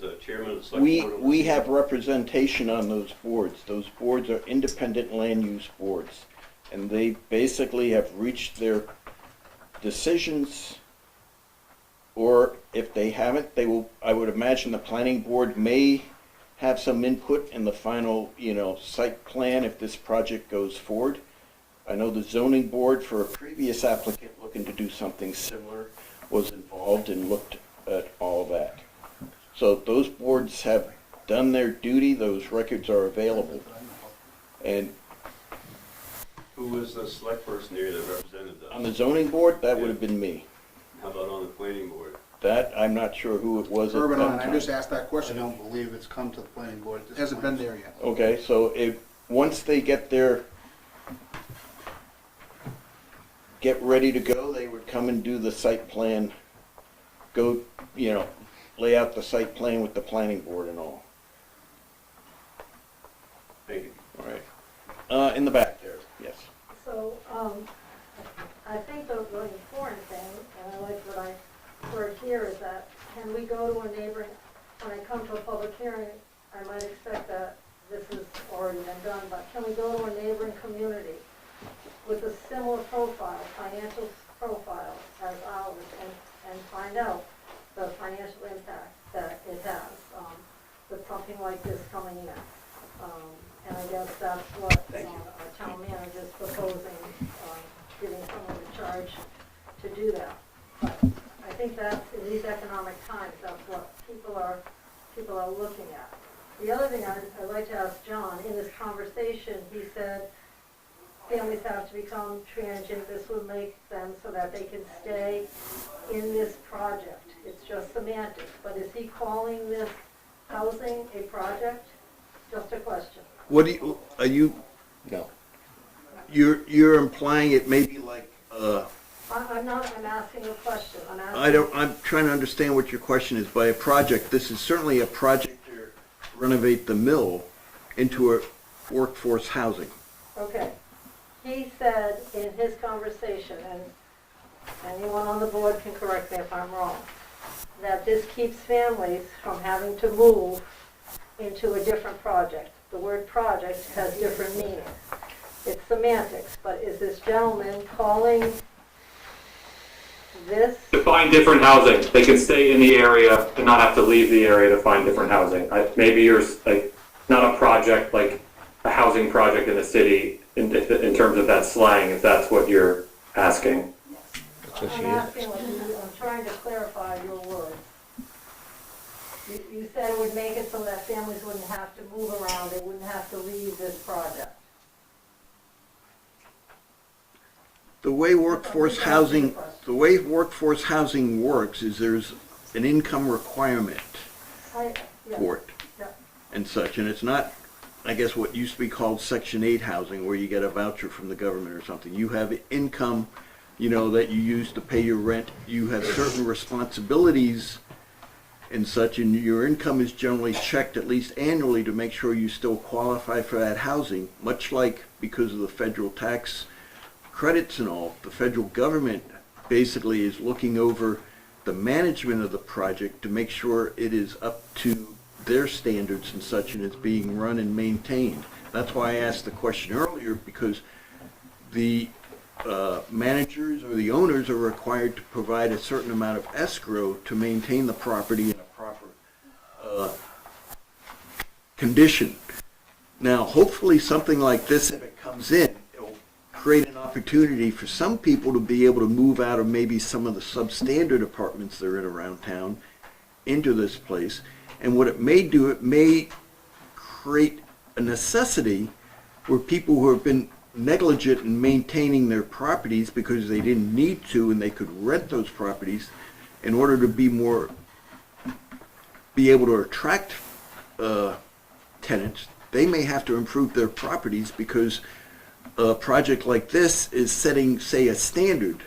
the chairman of the select board oversee We have them? representation on those boards. Those boards are independent land use boards. And they basically have reached their decisions, or if they haven't, I would imagine the planning board may have some input in the final, site plan if this project goes forward. I know the zoning board for a previous applicant looking to do something similar was involved and looked at all that. So those boards have done their duty, those records are available. And Who was the select person there that represented us? on the zoning board, that would have been me. How about on the planning board? That, I'm not sure who it was at Urban that on, I time. just asked that I question. don't believe it's come to the planning board at this Hasn't point. been there yet. Okay, so once they get their get ready to go, they would come and do the site plan, go, lay out the site plan with the planning board and all. Thank you. All right. In the back there, yes. So, I think the really important thing, and I like what I heard here, is that can we go to a neighboring, when I come to a public hearing, I might expect that this has already been done, but can we go to a neighboring community with a similar profile, financial profile as ours, and find out the financial impact that it has with something like this coming in? And I guess that's what our town manager is proposing, giving someone a charge to do that. But I think that's, in these economic times, that's what people are looking at. The other thing I'd like to ask John, in this conversation, he said families have to become transient. This would make them so that they can stay in this project. It's just semantics, but is he calling this housing a project? Just a question. What are you? No. You're implying it may be like. I'm asking a question. I'm trying to understand what your question is. By a project, this is certainly a project to renovate the mill into a workforce housing. Okay. He said in his conversation, and anyone on the board can correct me if I'm wrong, that this keeps families from having to move into a different project. The word project has different meanings. It's semantics, but is this gentleman calling this? To find different housing. They can stay in the area and not have to leave the area to find different housing. Maybe you're like, not a project like a housing project in the city in terms of that slang, if that's what you're asking. I'm asking what I'm trying to clarify your words. You said it would make it so that families wouldn't have to move around, they wouldn't have to leave this project. The way workforce housing works is there's an income requirement for it and such, and it's not, I guess, what used to be called Section 8 housing, where you get a voucher from the government or something. You have income, that you use to pay your rent. You have certain responsibilities and such, and your income is generally checked at least annually to make sure you still qualify for that housing, much like because of the federal tax credits and all, the federal government basically is looking over the management of the project to make sure it is up to their standards and such, and it's being run and maintained. That's why I asked the question earlier, because the managers or the owners are required to provide a certain amount of escrow to maintain the property in a proper condition. Now, hopefully something like this, if it comes in, it'll create an opportunity for some people to be able to move out of maybe some of the substandard apartments they're in around town into this place. And what it may do, it may create a necessity where people who have been negligent in maintaining their properties because they didn't need to, and they could rent those properties in order to be able to attract tenants. They may have to improve their properties because a project like this is setting, say, a standard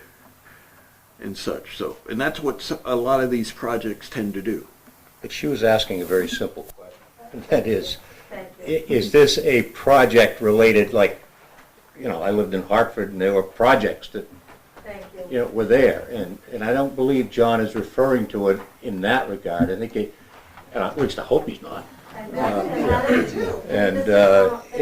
and such. So, and that's what a lot of these projects tend to do. But she was asking a very simple question, and that is this a project related, like, I lived in Hartford and there were projects that, were there. And I don't believe John is referring to it in that regard. I think at least I hope he's not.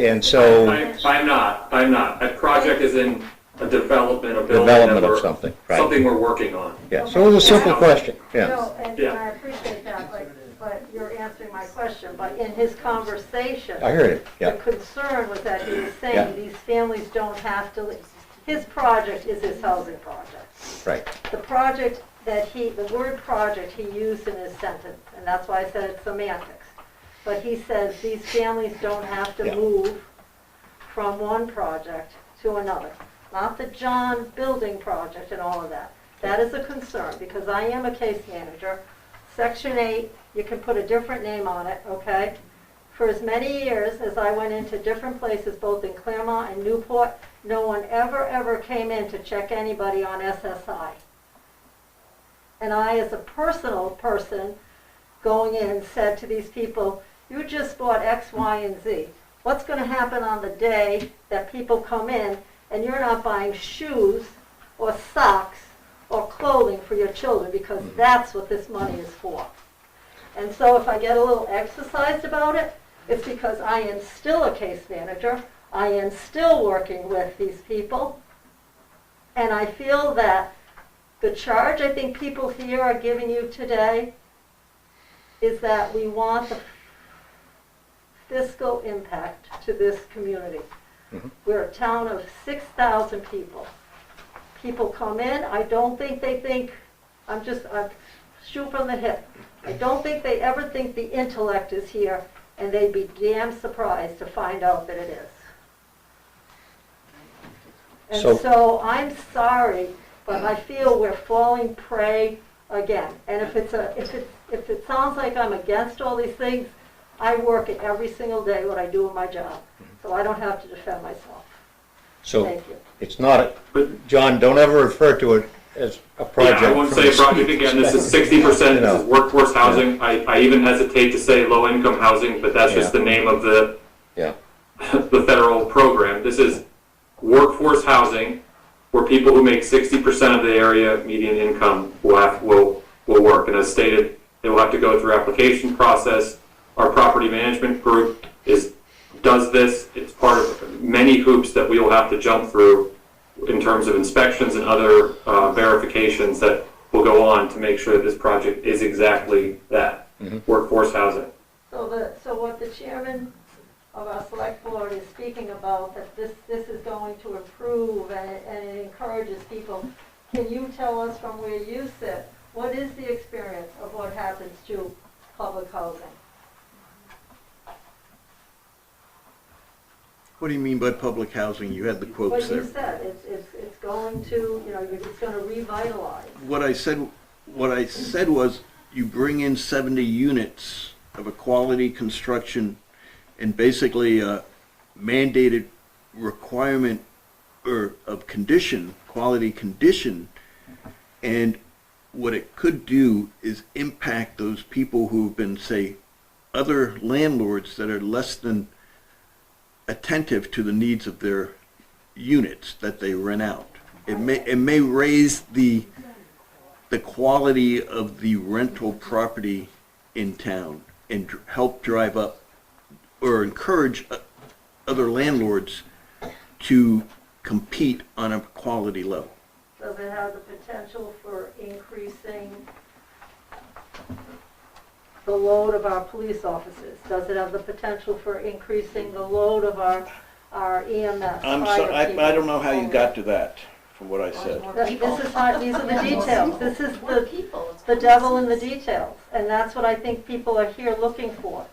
And so. I'm not. A project is in a development, a building. Development of something, right. Something we're working on. Yeah, so it was a simple question, yeah. No, and I appreciate that, but you're answering my question. But in his conversation, I heard it, yeah. The concern was that he was saying Yeah. these families don't have to leave. His project is his housing project. Right. The project the word project he used in his sentence, and that's why I said it's semantics. But he says these families don't have to move from one project to another. Not the John building project and all of that. That is a concern, because I am a case manager. Section 8, you can put a different name on it, okay? For as many years as I went into different places, both in Claremont and Newport, no one ever came in to check anybody on SSI. And I, as a personal person, going in said to these people, you just bought X, Y, and Z. What's going to happen on the day that people come in and you're not buying shoes or socks or clothing for your children, because that's what this money is for. And so if I get a little exercised about it, it's because I am still a case manager. I am still working with these people. And I feel that the charge I think people here are giving you today is that we want the fiscal impact to this community. We're a town of 6,000 people. People come in, I don't think they think, I'm shoot from the hip. I don't think they ever think the intellect is here, and they'd be damn surprised to find out that it is. And so I'm sorry, but I feel we're falling prey again. And if it sounds like I'm against all these things, I work it every single day what I do in my job, so I don't have to defend myself. So Thank you. it's not, John, don't ever refer to it as a project. Yeah, I won't say a project again. This is 60%. This is workforce housing. I even hesitate to say low-income housing, but that's just the name of the the federal program. This is workforce housing, where people who make 60% of the area median income will work. And as stated, they will have to go through application process. Our property management group does this. It's part of many hoops that we will have to jump through in terms of inspections and other verifications that will go on to make sure that this project is exactly that, workforce housing. So what the chairman of our select board is speaking about, that this is going to improve and it encourages people. Can you tell us from where you sit, what is the experience of what happens to public housing? What do you mean by public housing? You had the quotes there. What you said, it's going to, it's going to revitalize. What I said was, you bring in 70 units of a quality construction and basically a mandated requirement or of condition, quality condition, and what it could do is impact those people who've been, say, other landlords that are less than attentive to the needs of their units that they rent out. It may raise the quality of the rental property in town and help drive up or encourage other landlords to compete on a quality level. Does it have the potential for increasing the load of our police officers? Does it have the potential for increasing the load of our EMS? I don't know how you got to that from what I said. These are the details. This is the devil in the details. And that's what I think people are here looking for.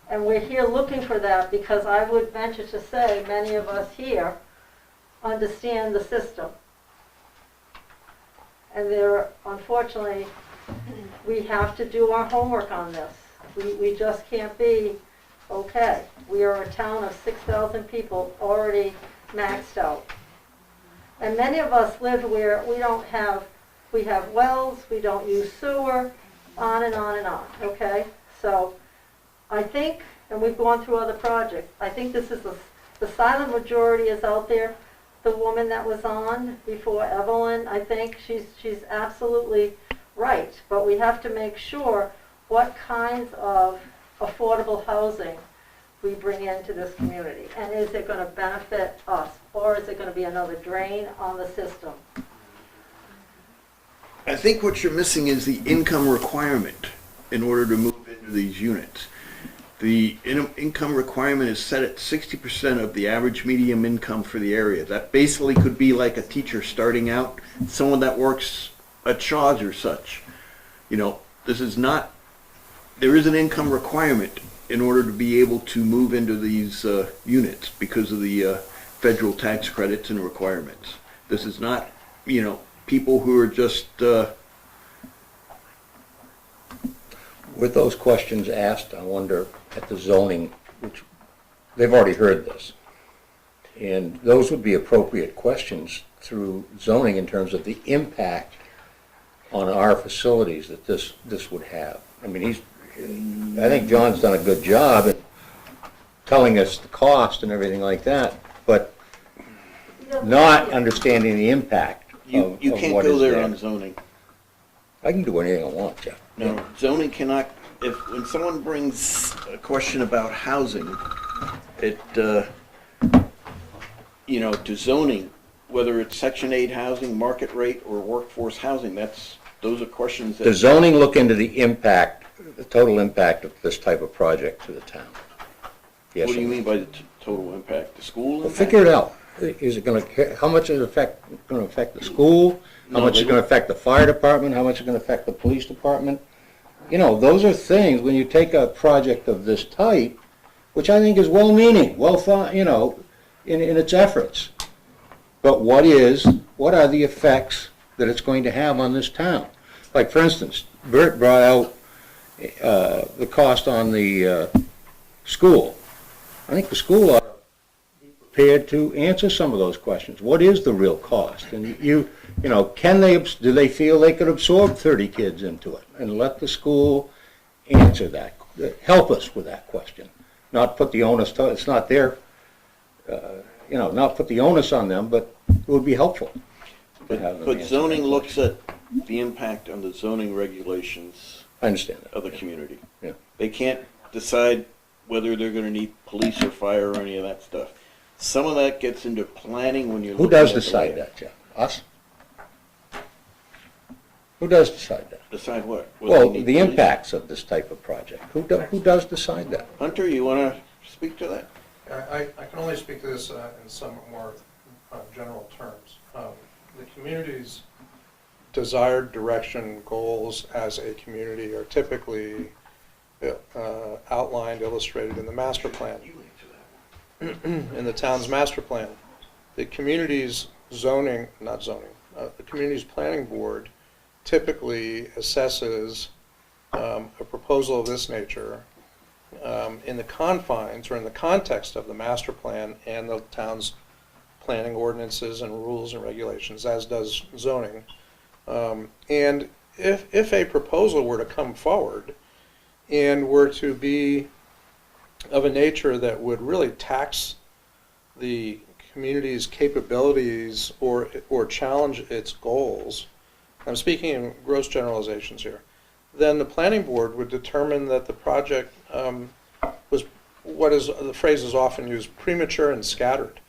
And we're here looking for that because I would venture to say many of us here understand the system. And unfortunately, we have to do our homework on this. We just can't be, okay, we are a town of 6,000 people already maxed out. And many of us live where we have wells, we don't use sewer, on and on and on, okay? So I think, and we've gone through other projects, I think this is the silent majority is out there. The woman that was on before, Evelyn, I think she's absolutely right. But we have to make sure what kinds of affordable housing we bring into this community. And is it going to benefit us, or is it going to be another drain on the system? I think what you're missing is the income requirement in order to move into these units. The income requirement is set at 60% of the average median income for the area. That basically could be like a teacher starting out, someone that works at Shaw's or such. There is an income requirement in order to be able to move into these units because of the federal tax credits and requirements. This is not, people who are just With those questions asked, I wonder at the zoning, which they've already heard this. And those would be appropriate questions through zoning in terms of the impact on our facilities that this would have. I mean, I think John's done a good job at telling us the cost and everything like that, but not understanding the impact You of can't what go is there on zoning. I can do anything I want, Jeff. No, zoning cannot, when someone brings a question about housing, to zoning, whether it's Section 8 housing, market rate, or workforce housing, those are questions that. Does zoning look into the impact, the total impact of this type of project to the town? Yes. What do you mean by the total impact? The school Well, impact? figure it out. Is it how much is it going to affect the school? How much is it going to affect the fire department? How much is it going to affect the police department? Those are things, when you take a project of this type, which I think is well-meaning, well thought, in its efforts. But what are the effects that it's going to have on this town? Like, for instance, Bert brought out the cost on the school. I think the school ought to be prepared to answer some of those questions. What is the real cost? And do they feel they could absorb 30 kids into it? And let the school answer that. Help us with that question. Not put the onus, it's not their, not put the onus on them, but it would be helpful. But zoning looks at the impact on the zoning regulations. I understand that. Of the community. Yeah. They can't decide whether they're gonna need police or fire or any of that stuff. Some of that gets into planning when you're Who looking does at the decide land. that, Jeff? Us? Who does decide that? Decide what? Whether Well, you need the police? impacts of this type of project. Who does decide that? Hunter, you wanna speak to that? I can only speak to this in some more general terms. The community's desired direction, goals as a community are typically outlined, illustrated in the master plan. In the town's master plan. The community's the community's planning board typically assesses a proposal of this nature in the confines or in the context of the master plan and the town's planning ordinances and rules and regulations, as does zoning. And if a proposal were to come forward and were to be of a nature that would really tax the community's capabilities or challenge its goals, I'm speaking in gross generalizations here, then the planning board would determine that the project was the phrase is often used, premature and scattered.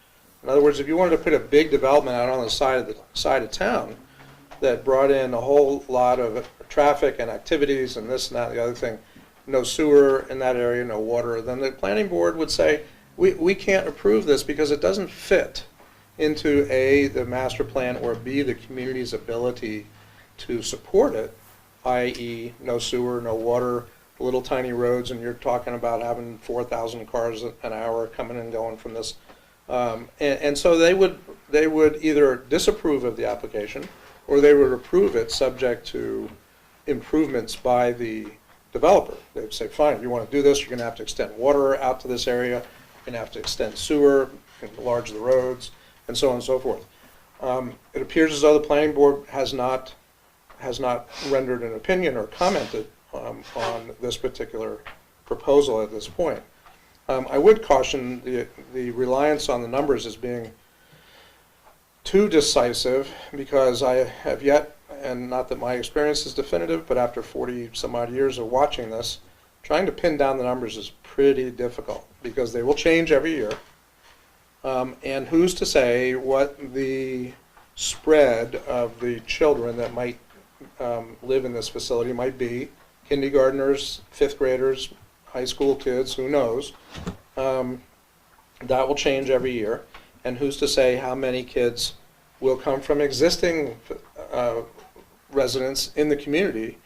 In other words, if you wanted to put a big development out on the side of town that brought in a whole lot of traffic and activities and this and that and the other thing, no sewer in that area, no water, then the planning board would say, we can't approve this because it doesn't fit into A, the master plan, or B, the community's ability to support it, i.e. no sewer, no water, little tiny roads, and you're talking about having 4,000 cars an hour coming and going from this. And so they would either disapprove of the application or they would approve it subject to improvements by the developer. They would say, fine, if you want to do this, you're going to have to extend water out to this area, you're going to have to extend sewer, enlarge the roads, and so on and so forth. It appears as though the planning board has not rendered an opinion or commented on this particular proposal at this point. I would caution the reliance on the numbers as being too decisive, because I have yet, and not that my experience is definitive, but after 40 some odd years of watching this, trying to pin down the numbers is pretty difficult because they will change every year. And who's to say what the spread of the children that might live in this facility might be? Kindergartners, fifth graders, high school kids, who knows? That will change every year. And who's to say how many kids will come from existing residents in the community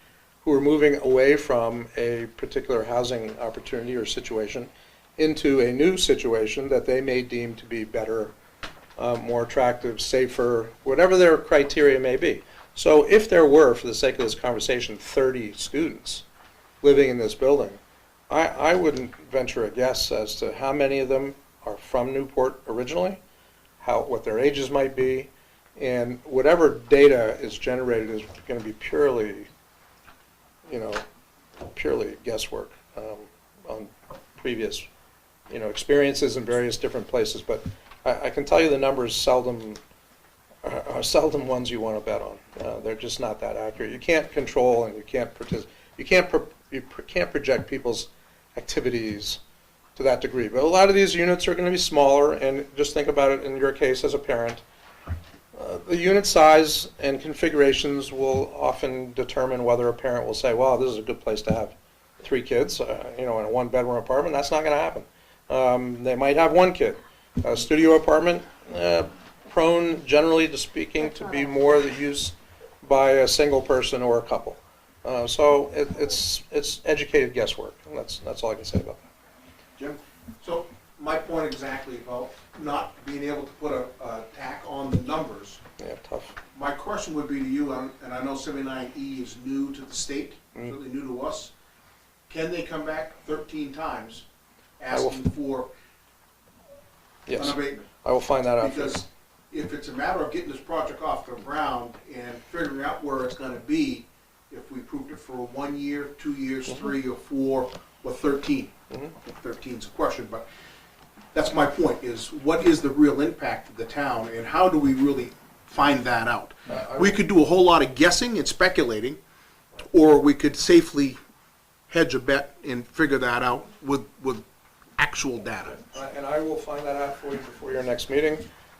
who are moving away from a particular housing opportunity or situation into a new situation that they may deem to be better, more attractive, safer, whatever their criteria may be. So if there were, for the sake of this conversation, 30 students living in this building, I wouldn't venture a guess as to how many of them are from Newport originally, what their ages might be, and whatever data is generated is going to be purely, purely guesswork on previous, experiences in various different places. But I can tell you the numbers are seldom ones you want to bet on. They're just not that accurate. You can't control and you can't project people's activities to that degree. But a lot of these units are going to be smaller, and just think about it in your case as a parent. The unit size and configurations will often determine whether a parent will say, well, this is a good place to have 3 kids, in a 1-bedroom apartment. That's not going to happen. They might have 1 kid. A studio apartment, prone, generally speaking, to be more the use by a single person or a couple. So it's educated guesswork, and that's all I can say about that. Jim? So my point exactly about not being able to put a tack on the numbers. Yeah, tough. My question would be to you, and I know 79E is new to the state, really new to us. Can they come back 13 times asking for an abatement? I will find that out. Because if it's a matter of getting this project off the ground and figuring out where it's going to be, if we proved it for 1 year, 2 years, 3 or 4, or 13. I think 13 is a question, but that's my point, is what is the real impact of the town, and how do we really find that out? We could do a whole lot of guessing and speculating, or we could safely hedge a bet and figure that out with actual data. And I will find that out for you before your next meeting.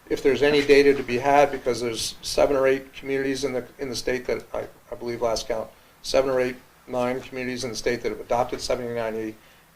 If there's any data to be had, because there's 7 or 8 communities in the state that I believe last count, 7 or 8, 9 communities in the state that have adopted 79E,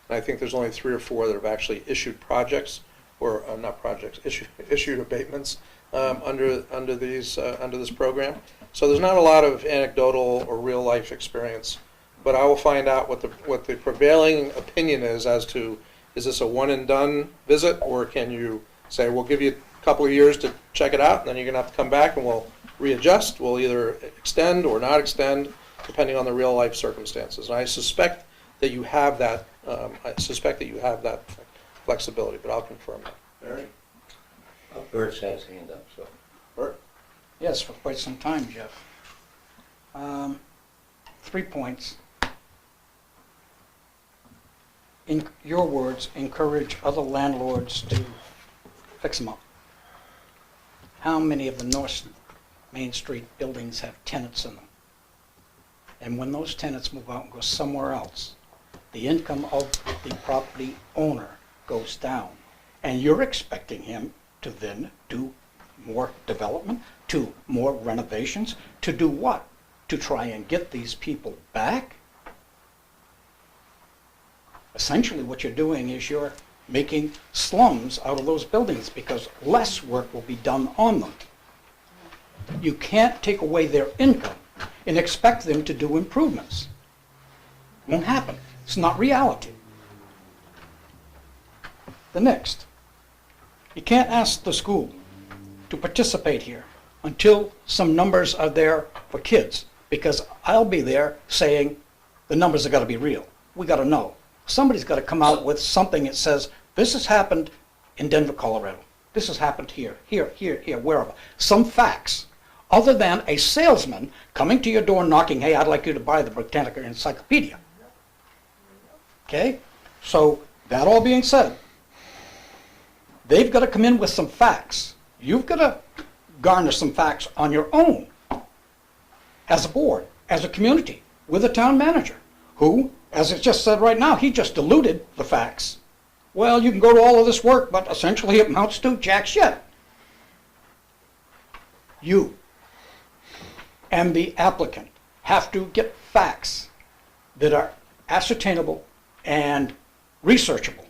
and I think there's only 3 or 4 that have actually issued projects, or not projects, issued abatements under this program. So there's not a lot of anecdotal or real life experience, but I will find out what the prevailing opinion is as to, is this a one and done visit, or can you say, we'll give you a couple of years to check it out, and then you're going to have to come back and we'll readjust. We'll either extend or not extend, depending on the real life circumstances. And I suspect that you have that. Flexibility, but I'll confirm that. Barry? Bert's has his hand up, so. Bert? Yes, for quite some time, Jeff. 3 points. In your words, encourage other landlords to fix them up. How many of the North Main Street buildings have tenants in them? And when those tenants move out and go somewhere else, the income of the property owner goes down. And you're expecting him to then do more development, to more renovations, to do what? To try and get these people back? Essentially what you're doing is you're making slums out of those buildings because less work will be done on them. You can't take away their income and expect them to do improvements. Won't happen. It's not reality. The next, you can't ask the school to participate here until some numbers are there for kids, because I'll be there saying the numbers have got to be real. We got to know. Somebody's got to come out with something that says this has happened in Denver, Colorado. This has happened here, wherever. Some facts, other than a salesman coming to your door knocking, hey, I'd like you to buy the Britannica Encyclopedia. Okay? So, that all being said, they've got to come in with some facts. You've got to garner some facts on your own as a board, as a community, with a town manager who, as it's just said right now, he just diluted the facts. Well, you can go to all of this work, but essentially it amounts to jack shit. You and the applicant have to get facts that are ascertainable and researchable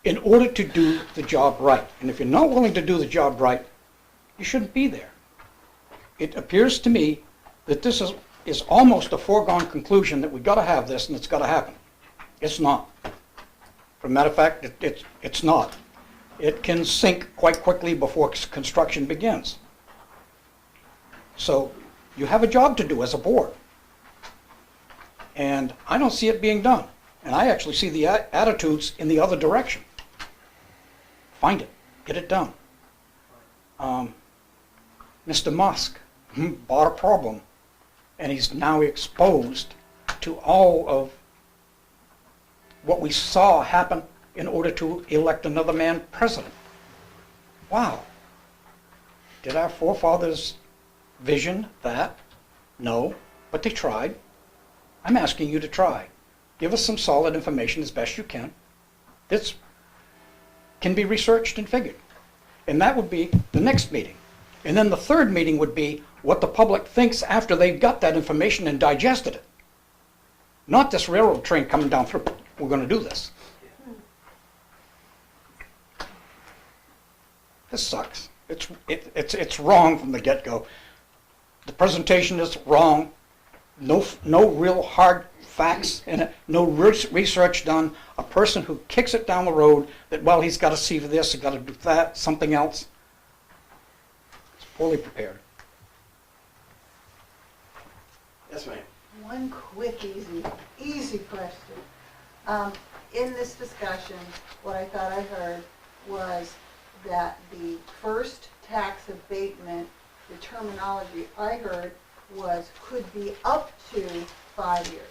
in order to do the job right. And if you're not willing to do the job right, you shouldn't be there. It appears to me that this is almost a foregone conclusion that we've got to have this and it's got to happen. It's not. For a matter of fact, it's not. It can sink quite quickly before construction begins. So you have a job to do as a board. And I don't see it being done. And I actually see the attitudes in the other direction. Find it. Get it done. Mr. Musk bought a problem, and he's now exposed to all of what we saw happen in order to elect another man president. Wow. Did our forefathers vision that? No, but they tried. I'm asking you to try. Give us some solid information as best you can. This can be researched and figured. And that would be the next meeting. And then the third meeting would be what the public thinks after they've got that information and digested it. Not this railroad train coming down through. We're going to do this. This sucks. It's wrong from the get-go. The presentation is wrong. No real hard facts in it. No research done. A person who kicks it down the road that, well, he's got to see this, he's got to do that, something else. It's poorly prepared. Yes, ma'am. One quick, easy question. In this discussion, what I thought I heard was that the first tax abatement, the terminology I heard was could be up to 5 years.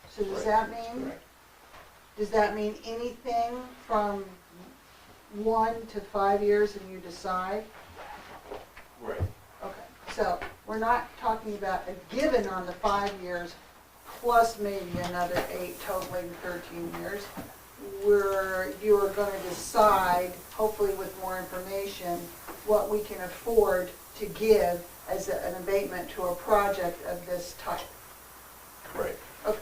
So does that mean, does that mean anything from 1 to 5 years and you decide? Right. Okay, so we're not talking about a given on the 5 years plus maybe another 8, totaling 13 years. You are going to decide, hopefully with more information, what we can afford to give as an abatement to a project of this type. Right. Okay,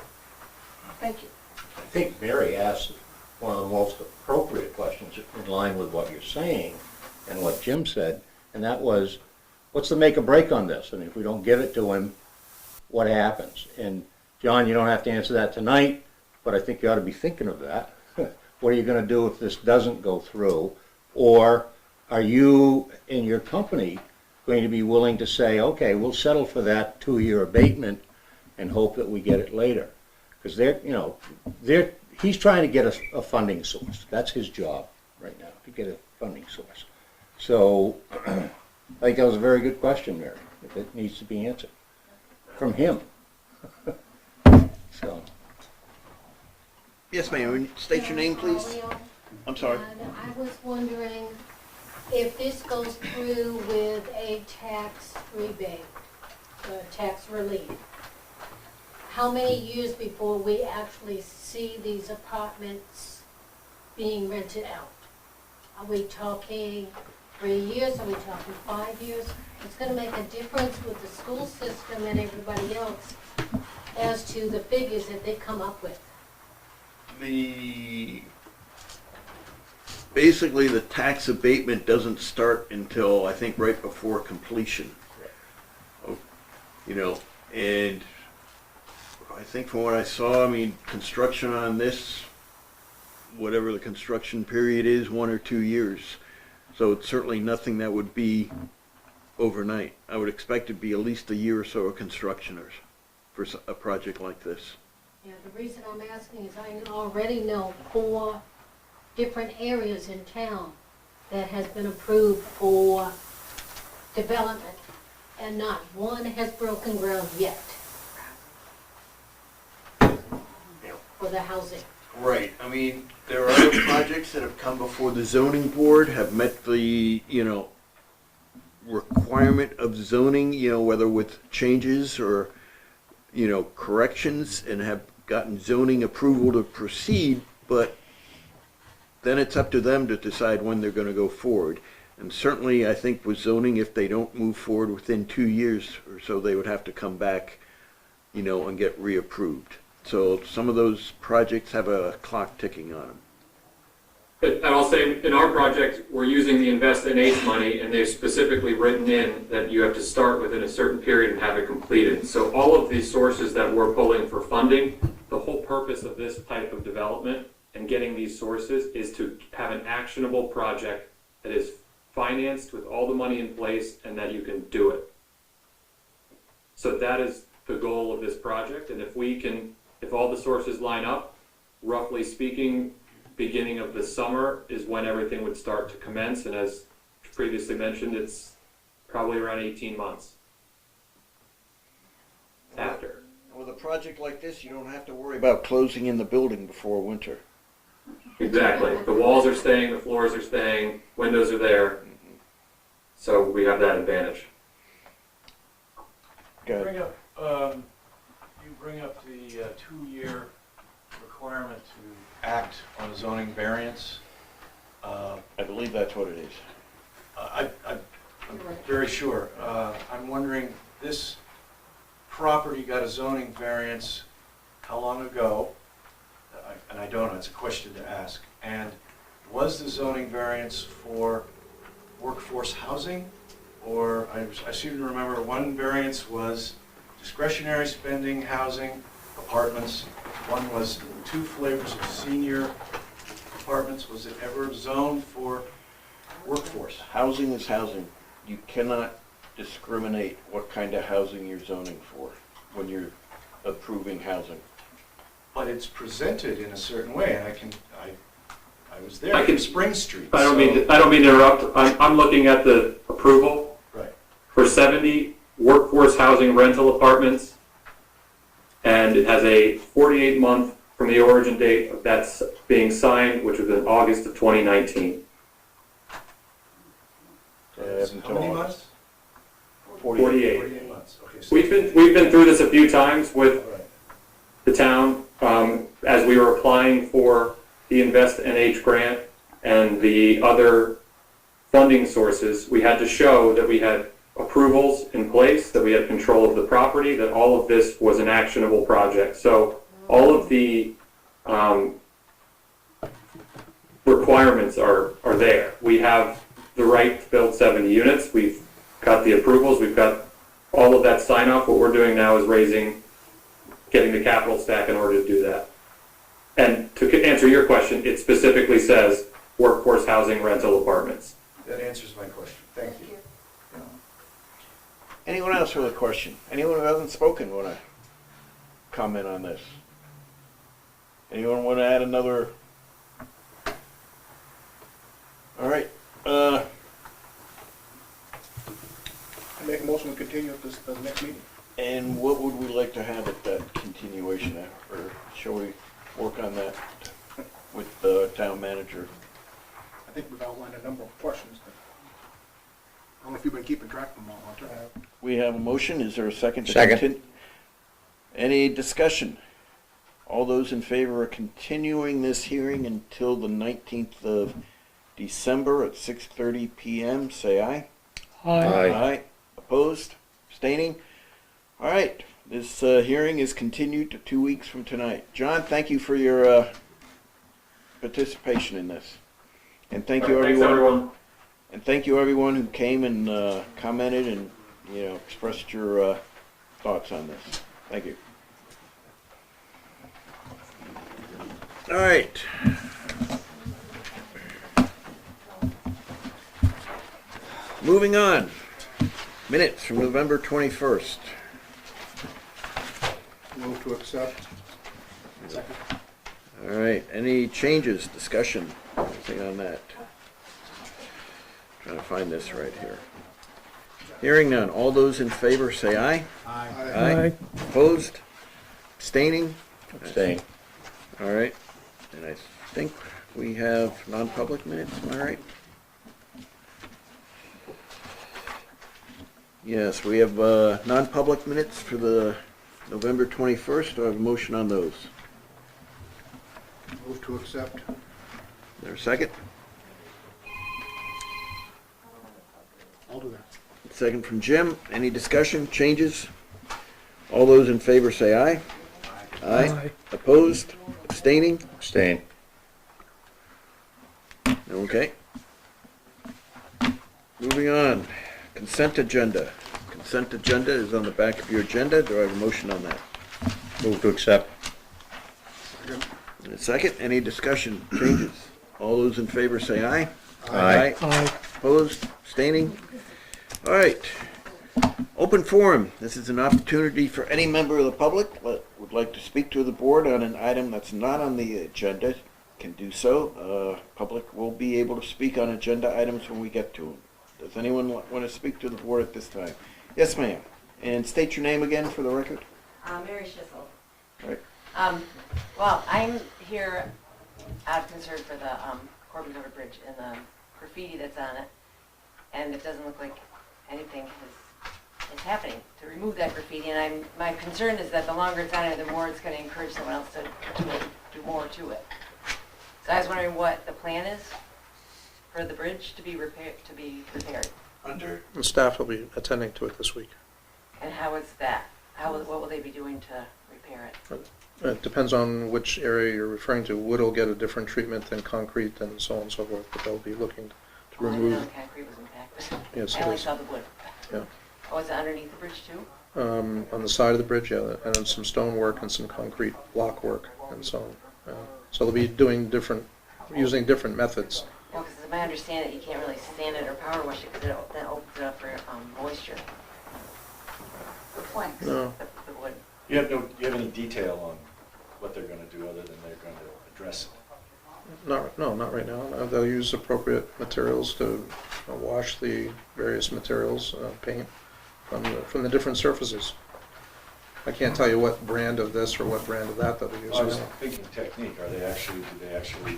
thank you. I think Mary asked one of the most appropriate questions in line with what you're saying and what Jim said, and that was, what's the make or break on this? And if we don't give it to him, what happens? And John, you don't have to answer that tonight, but I think you ought to be thinking of that. What are you going to do if this doesn't go through? Or are you and your company going to be willing to say, okay, we'll settle for that 2-year abatement and hope that we get it later? Because he's trying to get a funding source. That's his job right now, to get a funding source. So I think that was a very good question, Mary. It needs to be answered from him. So. Yes, ma'am. State your name, please. I'm sorry. I was wondering if this goes through with a tax rebate, tax relief. How many years before we actually see these apartments being rented out? Are we talking 3 years? Are we talking 5 years? It's going to make a difference with the school system and everybody else as to the figures that they come up with. Basically the tax abatement doesn't start until, I think, right before completion. And I think from what I saw, construction on this, whatever the construction period is, 1 or 2 years. So it's certainly nothing that would be overnight. I would expect it to be at least a year or so of construction for a project like this. Yeah, the reason I'm asking is I already know 4 different areas in town that has been approved for development, and not one has broken ground yet for the housing. Right. There are other projects that have come before the zoning board, have met the, requirement of zoning, whether with changes or, corrections, and have gotten zoning approval to proceed, but then it's up to them to decide when they're going to go forward. And certainly, I think with zoning, if they don't move forward within 2 years or so, they would have to come back, and get reapproved. So some of those projects have a clock ticking on them. And I'll say, in our project, we're using the Invest in ACE money, and they've specifically written in that you have to start within a certain period and have it completed. So all of these sources that we're pulling for funding, the whole purpose of this type of development and getting these sources is to have an actionable project that is financed with all the money in place and that you can do it. So that is the goal of this project. And if all the sources line up, roughly speaking, beginning of the summer is when everything would start to commence. And as previously mentioned, it's probably around 18 months after. With a project like this, you don't have to worry about closing in the building before winter. Exactly. The walls are staying, the floors are staying, windows are there. So we have that advantage. Good. You bring up the 2-year requirement to act on a zoning variance. I believe that's what it is. I'm very sure. I'm wondering, this property got a zoning variance how long ago? And I don't know, it's a question to ask. And was the zoning variance for workforce housing? Or I seem to remember one variance was discretionary spending, housing, apartments. One was 2 flavors of senior apartments. Was it ever zoned for workforce? Housing is housing. You cannot discriminate what kind of housing you're zoning for when you're approving housing. But it's presented in a certain way, and I was there. I can- Spring Street. I don't mean to interrupt. I'm looking at the approval Right. for 70 workforce housing rental apartments, and it has a 48-month from the origin date of that's being signed, which was in August of 2019. How many months? 48. 48 months. Okay. So We've been through this a few times with Right. the town as we were applying for the Invest NH grant and the other funding sources. We had to show that we had approvals in place, that we had control of the property, that all of this was an actionable project. So all of the requirements are there. We have the right to build 70 units. We've got the approvals. We've got all of that sign off. What we're doing now is getting the capital stack in order to do that. And to answer your question, it specifically says workforce housing rental apartments. That answers my question. Thank you. Anyone else with a question? Anyone who hasn't spoken want to comment on this? Anyone want to add another? All right. I make a motion to continue at the next meeting. And what would we like to have at that continuation, or shall we work on that with the town manager? I think we've outlined a number of questions. I don't know if you've been keeping track of them all, Hunter. We have a motion. Is there a second? Second. Any discussion? All those in favor of continuing this hearing until the 19th of December at 6:30 p.m., say aye. Aye. Aye. Opposed? Abstaining? All right. This hearing is continued to 2 weeks from tonight. John, thank you for your participation in this. And thank you, Thanks, everyone. And thank you, everyone who came and commented and, expressed your thoughts on this. Thank you. All right. Moving on. Minutes from November 21st. Move to accept. Second. All right. Any changes, discussion, anything on that? Trying to find this right here. Hearing none. All those in favor say aye. Aye. Aye. Opposed? Abstaining? Abstain. All right. And I think we have non-public minutes, am I right? Yes, we have non-public minutes for the November 21st. Do I have a motion on those? Move to accept. Is there a second? I'll do that. Second from Jim. Any discussion, changes? All those in favor say aye. Aye. Opposed? Abstaining? Abstain. Okay. Moving on. Consent agenda. Consent agenda is on the back of your agenda. Do I have a motion on that? Move to accept. And a second. Any discussion, changes? All those in favor say aye. Aye. Opposed? Abstaining? All right. Open Open forum. This is an opportunity for any member of the public that would like to speak to the board on an item that's not on the agenda can do so. Public will be able to speak on agenda items when we get to them. Does anyone want to speak to the board at this time? Yes, ma'am. And state your name again for the record. Mary Schissel. Right. Well, I'm here out of concern for the Corbin Covered Bridge and the graffiti that's on it. And it doesn't look like anything is happening to remove that graffiti. And my concern is that the longer it's on it, the more it's going to encourage someone else to do more to it. So I was wondering what the plan is for the bridge to be repaired. And staff will be attending to it this week. And how is that? What will they be doing to repair it? It depends on which area you're referring to. Wood will get a different treatment than concrete and so on and so forth, but they'll be looking to I remove. didn't know the concrete was impacted. Yes, I it only is. saw the wood. Yeah. Oh, is it underneath the bridge too? On the side of the bridge, yeah, and then some stone work and some concrete block work and so on. So they'll be doing using different methods. Well, because it's my understanding that you can't really sand it or power wash it because that opens it up for moisture. The planks. No. The wood. You have any detail on what they're going to do other than they're going to address it? Not right now. They'll use appropriate materials to wash the various materials, paint from the different surfaces. I can't tell you what brand of this or what brand of that they'll be using. I was thinking technique. Are they actually going to be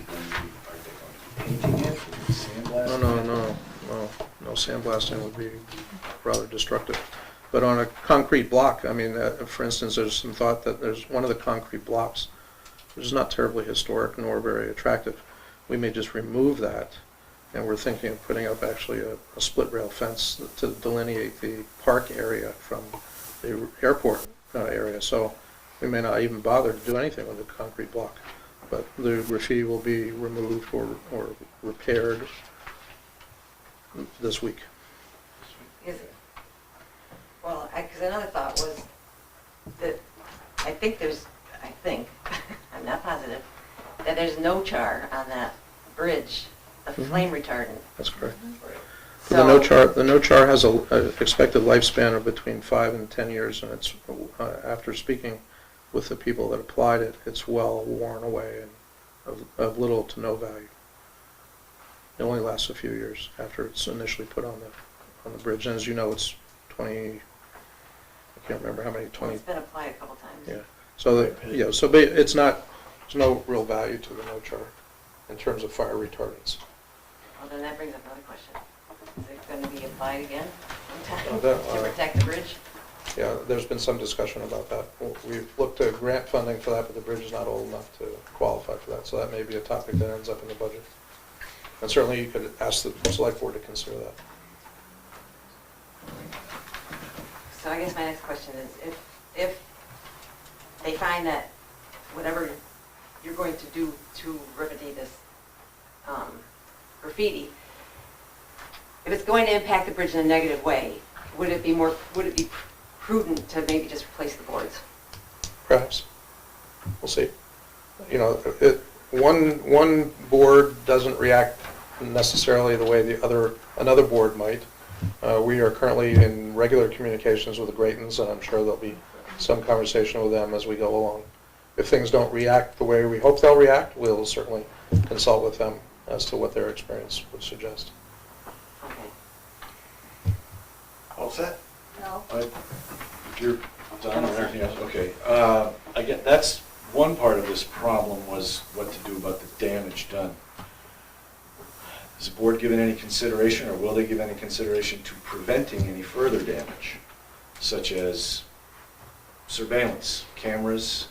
painting it? Will they sandblasting it? No, sandblasting would be rather destructive. But on a concrete block, I mean, for instance, there's some thought that there's one of the concrete blocks, which is not terribly historic nor very attractive. We may just remove that, and we're thinking of putting up actually a split rail fence to delineate the park area from the airport area. So we may not even bother to do anything with the concrete block, but the graffiti will be removed or repaired this week. Well, because another thought was that I think, I'm not positive, that there's no char on that bridge, the flame retardant. That's correct. So, The no char has a expected lifespan of between 5 and 10 years, and it's after speaking with the people that applied it, it's well worn away and of little to no value. It only lasts a few years after it's initially put on the bridge, and as you know, it's 20. I can't remember how many. 20. It's been applied a couple times. Yeah. So it's not. There's no real value to the no char in terms of fire retardants. Well, then that brings up another question. Is it going to be applied again Oh, to protect the bridge? Yeah, there's been some discussion about that. We've looked at grant funding for that, but the bridge is not old enough to qualify for that, so that may be a topic that ends up in the budget. And certainly you could ask the select board to consider that. So I guess my next question is, if they find that whatever you're going to do to remedy this graffiti, if it's going to impact the bridge in a negative way, would it be prudent to maybe just replace the boards? Perhaps. We'll see. You know, one board doesn't react necessarily the way another board might. We are currently in regular communications with the Greatons, and I'm sure there'll be some conversation with them as we go along. If things don't react the way we hope they'll react, we'll certainly consult with them as to what their experience would suggest. Okay. All set? No. If you're done or anything else, okay. Again, that's one part of this problem, was what to do about the damage done. Has the board given any consideration, or will they give any consideration to preventing any further damage, such as surveillance, cameras?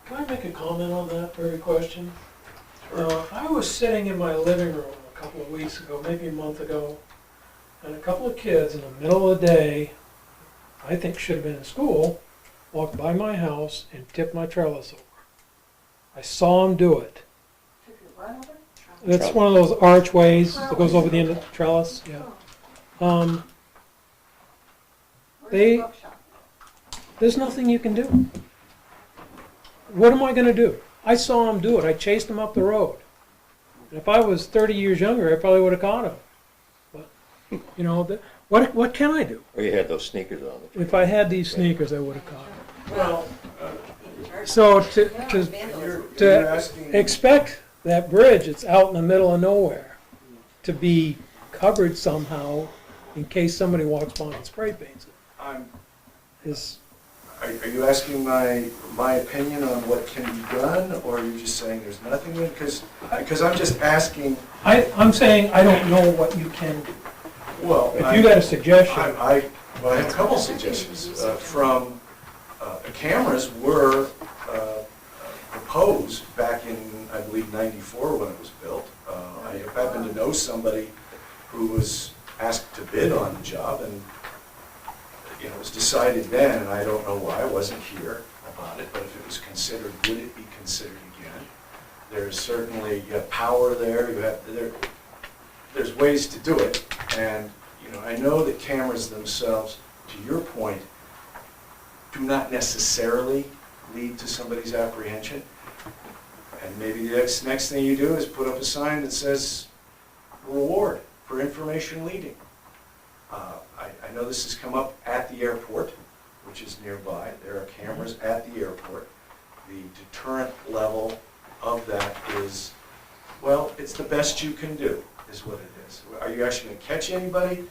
Can I make a comment on that very question? I was sitting in my living room a couple of weeks ago, maybe a month ago, and a couple of kids in the middle of the day, I think should have been in school, walked by my house and tipped my trellis over. I saw them do it. It's one of those archways that goes over the end of the trellis. Yeah. There's nothing you can do. What am I going to do? I saw them do it. I chased them up the road. And if I was 30 years younger, I probably would have caught them. But, you know, What can I do? Or you had those sneakers on. If I had these sneakers, I would have caught them. Well, So You're to asking, expect that bridge, it's out in the middle of nowhere, to be covered somehow in case somebody walks by and spray paints it, is, are you asking my opinion on what can be done, or are you just saying there's nothing? Because I'm just asking, I'm saying I don't know what you can do. well. If you got a suggestion. I have a couple suggestions. Cameras were proposed back in, I believe, '94 when it was built. I happen to know somebody who was asked to bid on the job, and it was decided then, and I don't know why, I wasn't here about it, but if it was considered, would it be considered again? There's certainly, you have power there, there's ways to do it, and I know that cameras themselves, to your point, do not necessarily lead to somebody's apprehension. And maybe the next thing you do is put up a sign that says reward for information leading. I know this has come up at the airport, which is nearby. There are cameras at the airport. The deterrent level of that is, well, it's the best you can do, is what it is. Are you actually going to catch anybody?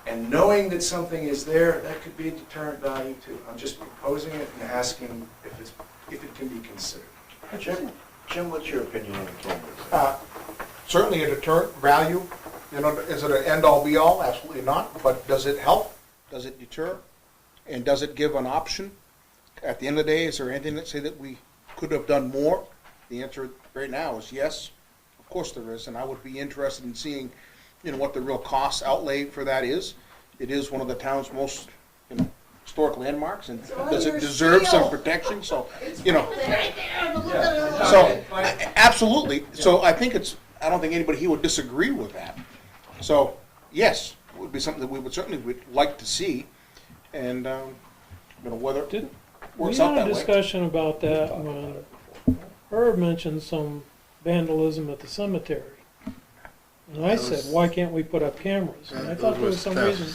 And knowing that something is there, that could be a deterrent value too. I'm just proposing it and asking if it can be considered. Jim, what's your opinion on the cameras? Certainly a deterrent value. Is it an end-all be-all? Absolutely not. But does it help? Does it deter? And does it give an option? At the end of the day, is there anything that say that we could have done more? The answer right now is yes. Of course there is, and I would be interested in seeing, what the real cost outlay for that is. It is one of the town's most, historic landmarks, and does it deserve some protection? So, absolutely. So I don't think anybody here would disagree with that. So, yes, it would be something that we would certainly like to see, and, whether it works out that way. We had a discussion about that when Herb mentioned some vandalism at the cemetery. And I said, why can't we put up cameras? And I thought there was some reason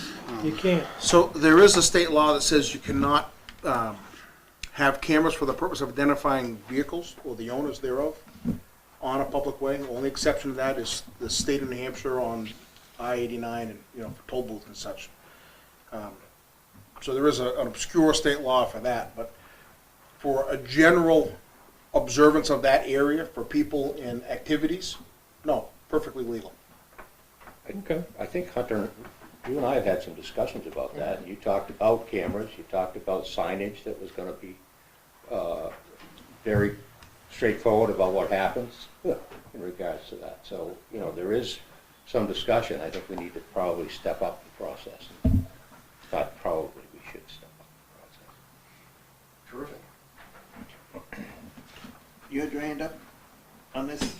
you can't. So there is a state law that says you cannot have cameras for the purpose of identifying vehicles or the owners thereof on a public way. The only exception to that is the state of New Hampshire on I-89 and, for toll booth and such. So there is an obscure state law for that, but for a general observance of that area for people in activities, no, perfectly legal. Okay. I think, Hunter, you and I have had some discussions about that, and you talked about cameras, you talked about signage that was going to be very straightforward about what happens in regards to that. So, there is some discussion. I think we need to probably step up the process. Not probably, we should step up the process. Terrific. You had your hand up on this?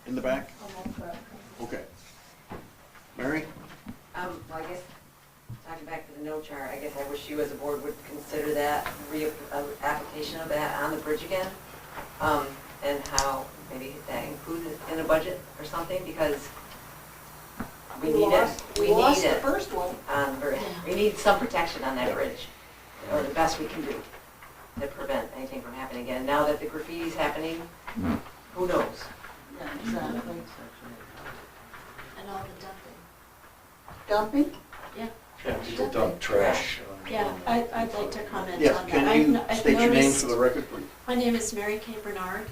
In the back? Okay. Mary? Well, I guess, talking back to the no chart, I guess I wish you as a board would consider that application of that on the bridge again. And how maybe that included in a budget or something, because we need it. We lost need the it first one. on the bridge. We need some protection on that bridge, or the best we can do to prevent anything from happening again. Now that the graffiti's happening, who knows? Yeah, exactly. And all the Dumping? Yeah. Yeah, people dump trash. Yeah, I'd like to comment on Yes, that. can you state your name for the record, please? My name is Mary Kay Bernard,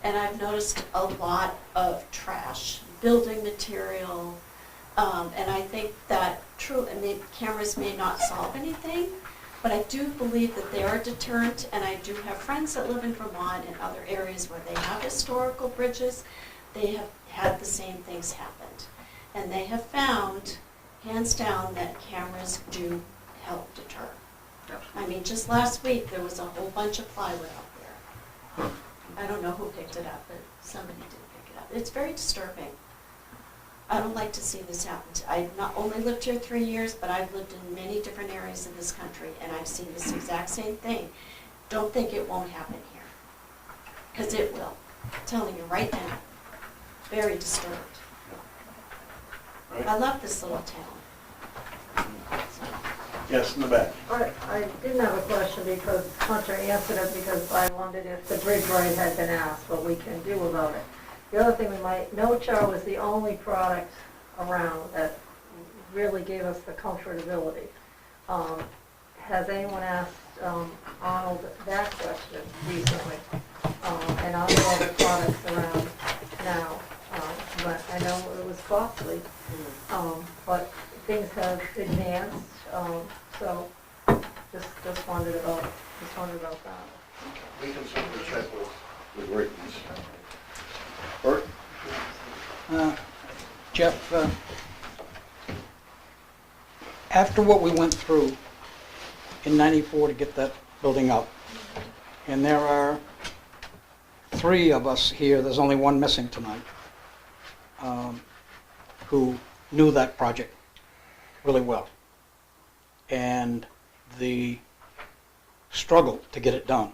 and I've noticed a lot of trash, building material, and I think that cameras may not solve anything, but I do believe that they are a deterrent, and I do have friends that live in Vermont and other areas where they have historical bridges. They have had the same things happened, and they have found, hands down, that cameras do help deter. I mean, just last week, there was a whole bunch of plywood out there. I don't know who picked it up, but somebody did pick it up. It's very disturbing. I don't like to see this happen. I've not only lived here 3 years, but I've lived in many different areas of this country, and I've seen this exact same thing. Don't think it won't happen here, because it will. I'm telling you right now. Very disturbed. I love this little town. Yes, in the back. I didn't have a question because Hunter answered it because I wondered if the bridge right had been asked, what we can do about it. The other thing we might, No-Char was the only product around that really gave us the comfortability. Has anyone asked Arnold that question recently? And are there other products around now? But I know it was costly, but things have advanced, so just wondered about that. We can certainly check with Rick. Bert? Jeff, after what we went through in '94 to get that building up, and there are 3 of us here, there's only one missing tonight, who knew that project really well. And the struggle to get it done.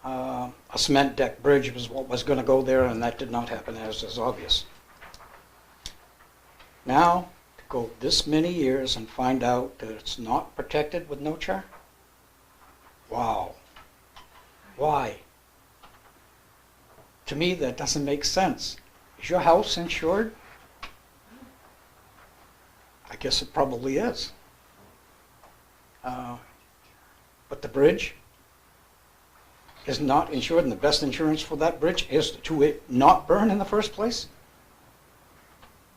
A cement deck bridge was what was going to go there, and that did not happen, as is obvious. Now, to go this many years and find out that it's not protected with No-Char? Wow. Why? To me, that doesn't make sense. Is your house insured? I guess it probably is. But the bridge is not insured, and the best insurance for that bridge is to it not burn in the first place.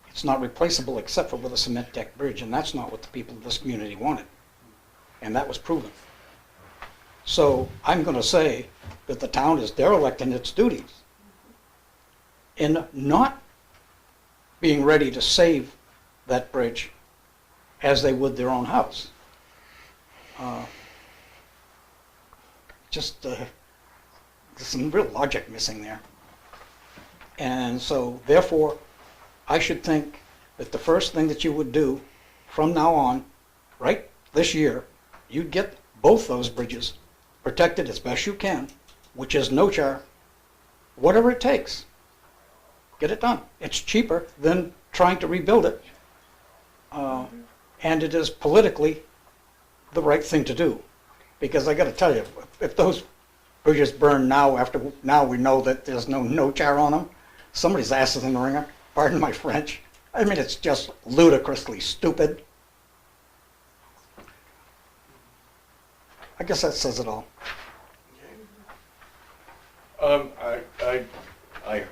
It's not replaceable except for with a cement deck bridge, and that's not what the people of this community wanted. And that was proven. So I'm going to say that the town is derelict in its duties in not being ready to save that bridge as they would their own house. There's some real logic missing there. And so, therefore, I should think that the first thing that you would do from now on, right this year, you'd get both those bridges protected as best you can, which is No-Char, whatever it takes. Get it done. It's cheaper than trying to rebuild it. And it is politically the right thing to do. Because I got to tell you, if those bridges burn now, now we know that there's No-Char on them, somebody's ass is in the ringer. Pardon my French. I mean, it's just ludicrously stupid. I guess that says it all. I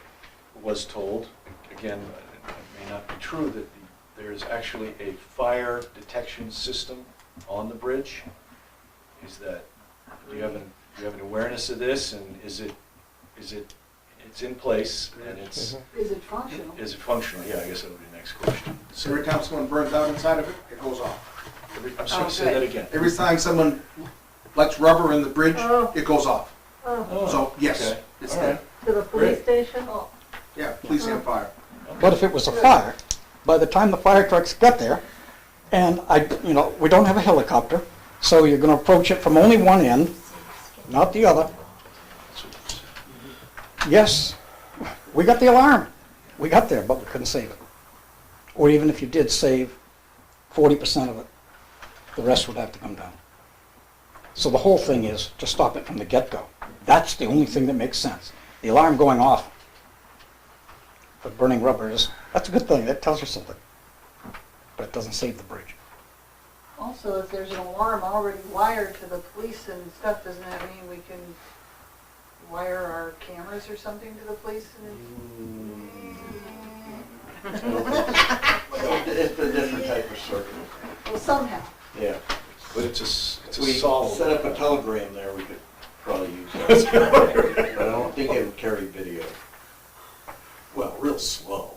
was told, again, it may not be true, that there is actually a fire detection system on the bridge. Is that, do you have an awareness of this, and it's in place, and it's... Is it functional? Is it functional? Yeah, I guess that would be the next question. So every time someone burns out inside of it, it goes off. I'm sorry, say that again. Every time someone lets rubber in the bridge, Oh. it goes off. Oh, So, yes, Okay. it's All there. right. to the police station? Yeah, police and fire. But if it was a fire, by the time the fire trucks got there, and we don't have a helicopter, so you're going to approach it from only one end, not the other. Yes, we got the alarm. We got there, but we couldn't save it. Or even if you did save 40% of it, the rest would have to come down. So the whole thing is to stop it from the get-go. That's the only thing that makes sense. The alarm going off for burning rubber that's a good thing. That tells you something. But it doesn't save the bridge. Also, if there's an alarm already wired to the police and stuff, doesn't that mean we can wire our cameras or something to the police? It's a different type of circuit. Well, somehow. Yeah. But it's a We solid. set up a telegram there, we could probably use that. I don't think it would carry video. Well, real slow.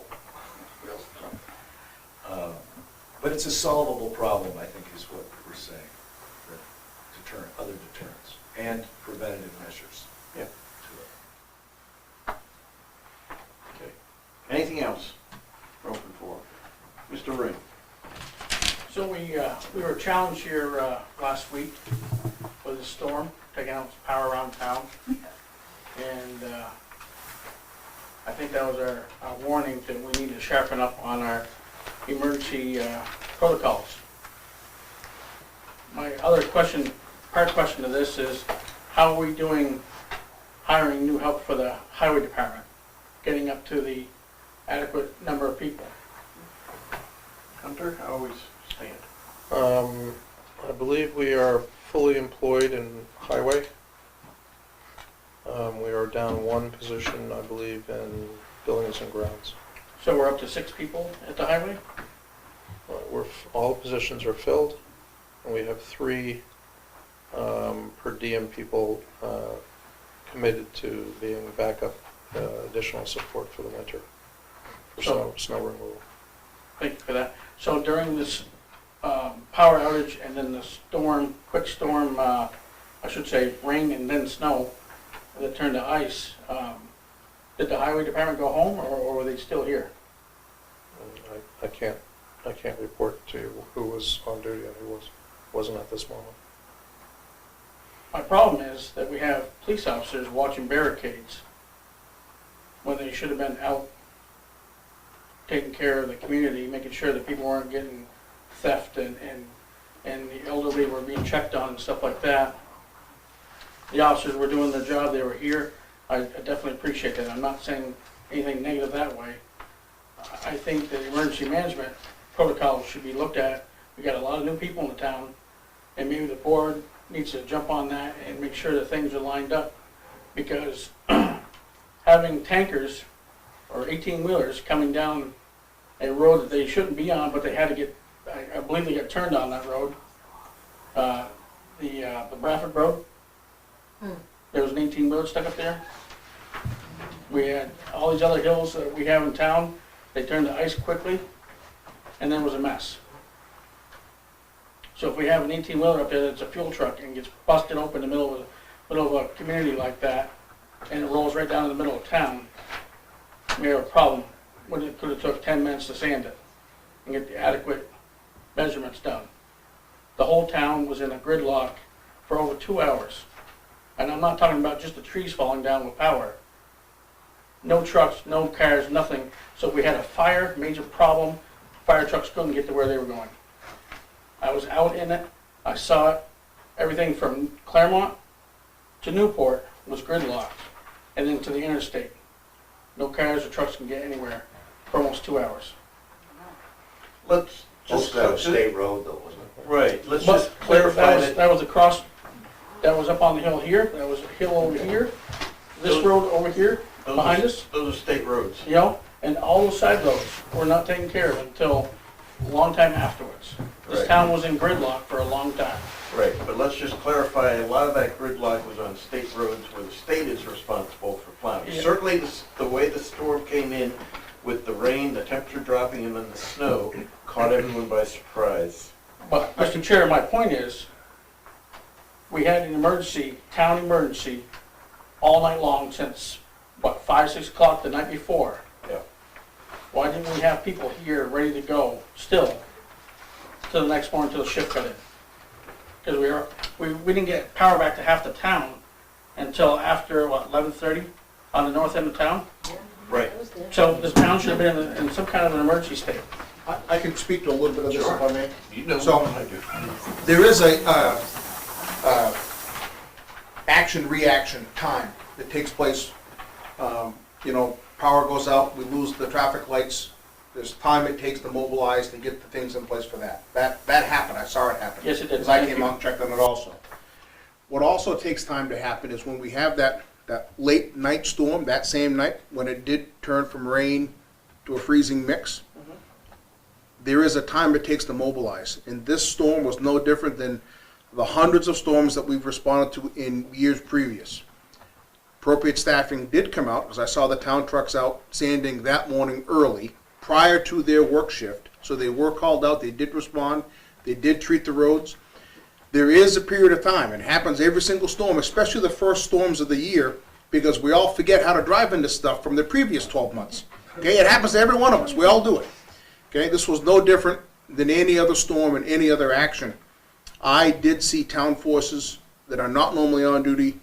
But it's a solvable problem, I think, is what we're saying. Other deterrents and preventative measures. Yeah. Okay. Anything else? Open floor. Mr. Ring. So we were challenged here last week with a storm, taking out power around town. And I think that was our warning that we need to sharpen up on our emergency protocols. My other question, part question to this is, how are we doing hiring new help for the highway department? Getting up to the adequate number of people? Hunter, how we stand? I believe we are fully employed in highway. We are down one position, I believe, in buildings and grounds. So we're up to 6 people at the highway? All positions are filled, and we have 3 per diem people committed to being backup additional support for the winter for snow removal. Thank you for that. So during this power outage and then the storm, quick storm, I should say rain and then snow that turned to ice, did the highway department go home or were they still here? I can't report to you who was on duty and who wasn't at this moment. My problem is that we have police officers watching barricades when they should have been out taking care of the community, making sure that people weren't getting theft and the elderly were being checked on and stuff like that. The officers were doing their job, they were here. I definitely appreciate that. I'm not saying anything negative that way. I think that emergency management protocols should be looked at. We got a lot of new people in the town, and maybe the board needs to jump on that and make sure that things are lined up. Because having tankers or 18-wheelers coming down a road that they shouldn't be on, but they had to get, I believe they got turned on that road, the Bradford Road. There was an 18-wheeler stuck up there. We had all these other hills that we have in town. They turned to ice quickly, and then it was a mess. So if we have an 18-wheeler up there that's a fuel truck and gets busted open in the middle of a community like that, and it rolls right down in the middle of town, we have a problem. When it could have took 10 minutes to sand it and get the adequate measurements done. The whole town was in a gridlock for over 2 hours. And I'm not talking about just the trees falling down with power. No trucks, no cars, nothing. So if we had a fire, major problem, fire trucks couldn't get to where they were going. I was out in it, I saw it. Everything from Claremont to Newport was gridlocked, and then to the interstate. No cars or trucks can get anywhere for almost 2 hours. Let's Most just, of that was state road though, wasn't it? right, let's But just clarify that. that was across, that was up on the hill here, that was a hill over here, this Those- road over here, those behind are- us, Those are state roads. you know, and all those side roads were not taken care of until a long time afterwards. This Right. town was in gridlock for a long time. Right, but let's just clarify, a lot of that gridlock was on state roads where the state is responsible for plowing. Yeah. Certainly, the way the storm came in with the rain, the temperature dropping, and then the snow caught everyone by surprise. But, Mr. Chair, my point is, we had an emergency, town emergency, all night long since, 5, 6 o'clock the night before. Yeah. Why didn't we have people here ready to go still till the next morning till the shift got in? Because we didn't get power back to half the town until after, 11:30 on the north end of town? Right. So this town should have been in some kind of an emergency state. I can speak to a little bit of this if I may. You know So- more than I do. There is a action-reaction time that takes place. Power goes out, we lose the traffic lights. There's time it takes to mobilize to get the things in place for that. That happened, I saw it happen. Yes, it did. Because I Thank came you. out and checked on it also. What also takes time to happen is when we have that late night storm, that same night, when it did turn from rain to a freezing mix, there is a time it takes to mobilize. And this storm was no different than the hundreds of storms that we've responded to in years previous. Appropriate staffing did come out, because I saw the town trucks out sanding that morning early, prior to their work shift. So they were called out, they did respond, they did treat the roads. There is a period of time, it happens every single storm, especially the first storms of the year, because we all forget how to drive into stuff from the previous 12 months. Okay, it happens to every one of us, we all do it. Okay, this was no different than any other storm and any other action. I did see town forces that are not normally on duty,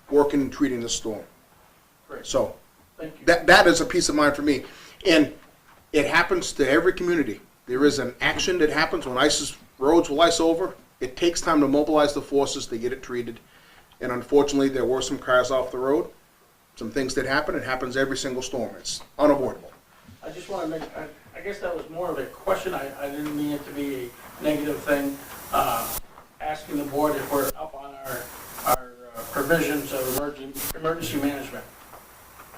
working and treating the storm. Great. So, Thank you. That is a peace of mind for me. And it happens to every community. There is an action that happens when roads will ice over. It takes time to mobilize the forces to get it treated. And unfortunately, there were some cars off the road. Some things that happen. It happens every single storm. It's unavoidable. I just want to make, I guess that was more of a question. I didn't mean it to be a negative thing. Asking the board if we're up on our provisions of emergency management.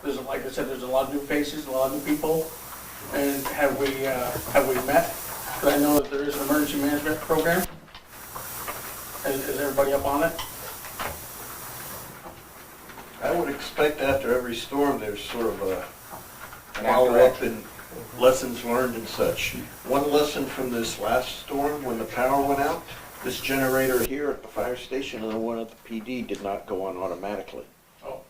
There's, like I said, there's a lot of new faces, a lot of new people. And have we met? Because I know that there is an emergency management program. Is everybody up on it? I would expect after every storm, there's sort of a follow-up and lessons learned and such. One lesson from this last storm, when the power went out, this generator here at the fire station and the one at the PD did not go on automatically. Oh.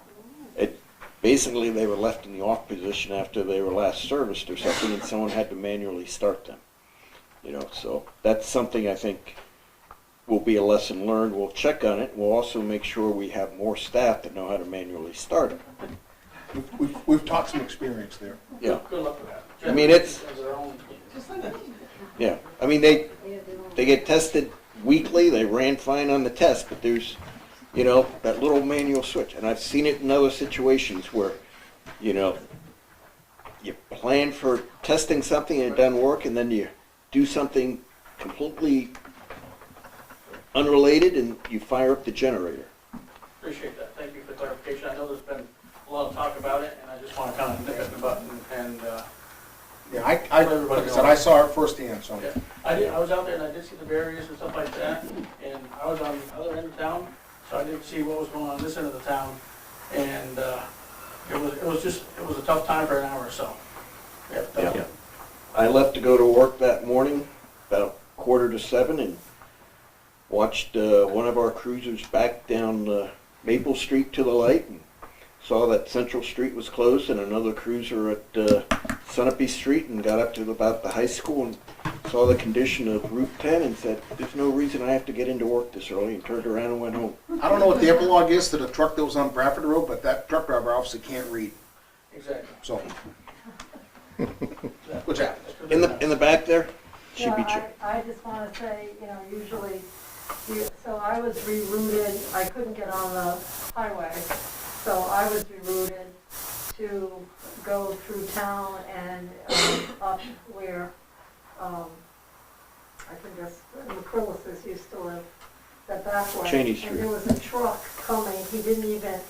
Basically, they were left in the off position after they were last serviced or something, and someone had to manually start them. So that's something I think will be a lesson learned. We'll check on it. We'll also make sure we have more staff that know how to manually start them. We've taught some experience there. Yeah. Good luck with that. I mean, it's, As their own- yeah. I mean, they get tested weekly. They ran fine on the test, but there's, that little manual switch. And I've seen it in other situations where, you plan for testing something and it doesn't work, and then you do something completely unrelated and you fire up the generator. Appreciate that. Thank you for the clarification. I know there's been a lot of talk about it, and I just want to kind of nip it in the bud and Yeah, like I said, I saw it firsthand, so. yeah. I was out there and I did see the barriers and stuff like that, and I was on the other end of town, so I didn't see what was going on this end of the town, and it was a tough time for an hour or so. Yeah. I left to go to work that morning about 6:45 and watched one of our cruisers back down Maple Street to the light and saw that Central Street was closed, and another cruiser at Sunapee Street, and got up to about the high school and saw the condition of Route 10 and said, there's no reason I have to get into work this early, and turned around and went home. I don't know what the epilogue is to the truck that was on Bradford Road, but that truck driver obviously can't read, Exactly. so. Which happens. In the back there, should be Yeah, I just want to say, usually, so I was rerouted, I couldn't get on the highway, so I was rerouted to go through town and up where, I think that's, McCrillis's used to live, that back way. Cheney Street. And there was a truck coming, he didn't even,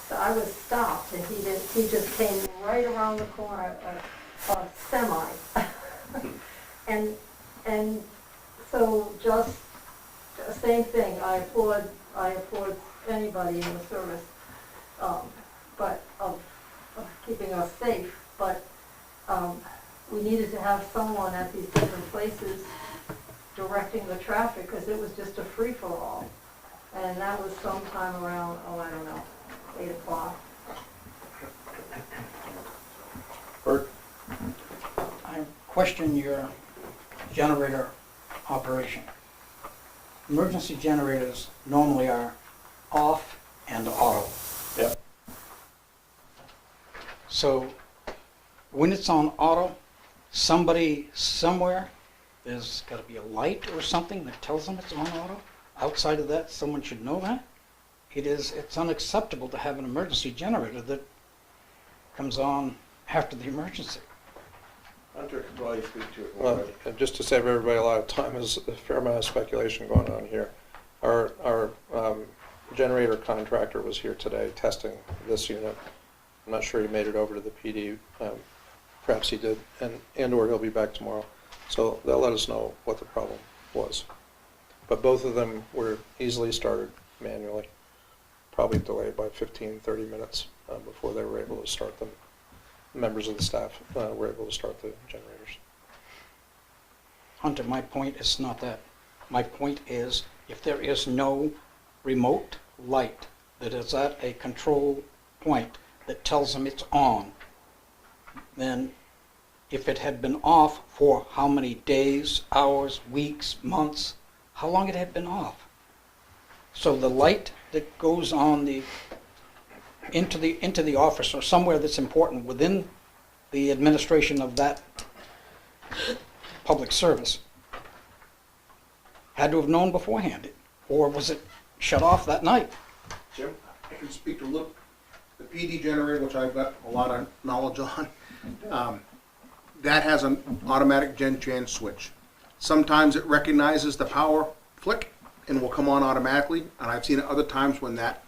so I was stopped, and he just came right around the corner, a semi. And so just, same thing, I applaud anybody in the service, but of keeping us safe, but we needed to have someone at these different places directing the traffic, because it was just a free-for-all. And that was sometime around, I don't know, 8 o'clock. Bert? I question your generator operation. Emergency generators normally are off and auto. Yep. So when it's on auto, somebody somewhere, there's got to be a light or something that tells them it's on auto. Outside of that, someone should know that. It's unacceptable to have an emergency generator that comes on after the emergency. Hunter could probably speak to it. Well, and just to save everybody a lot of time, there's a fair amount of speculation going on here. Our generator contractor was here today testing this unit. I'm not sure he made it over to the PD. Perhaps he did, and or he'll be back tomorrow. So they'll let us know what the problem was. But both of them were easily started manually, probably delayed by 15, 30 minutes before they were able to start them. Members of the staff were able to start the generators. Hunter, my point is not that. My point is, if there is no remote light that is at a control point that tells them it's on, then if it had been off for how many days, hours, weeks, months, how long it had been off? So the light that goes on the into the office or somewhere that's important within the administration of that public service had to have known beforehand, or was it shut off that night? Jim, I can speak to the PD generator, which I've got a lot of knowledge on. That has an automatic gen change switch. Sometimes it recognizes the power flick and will come on automatically, and I've seen it other times when that,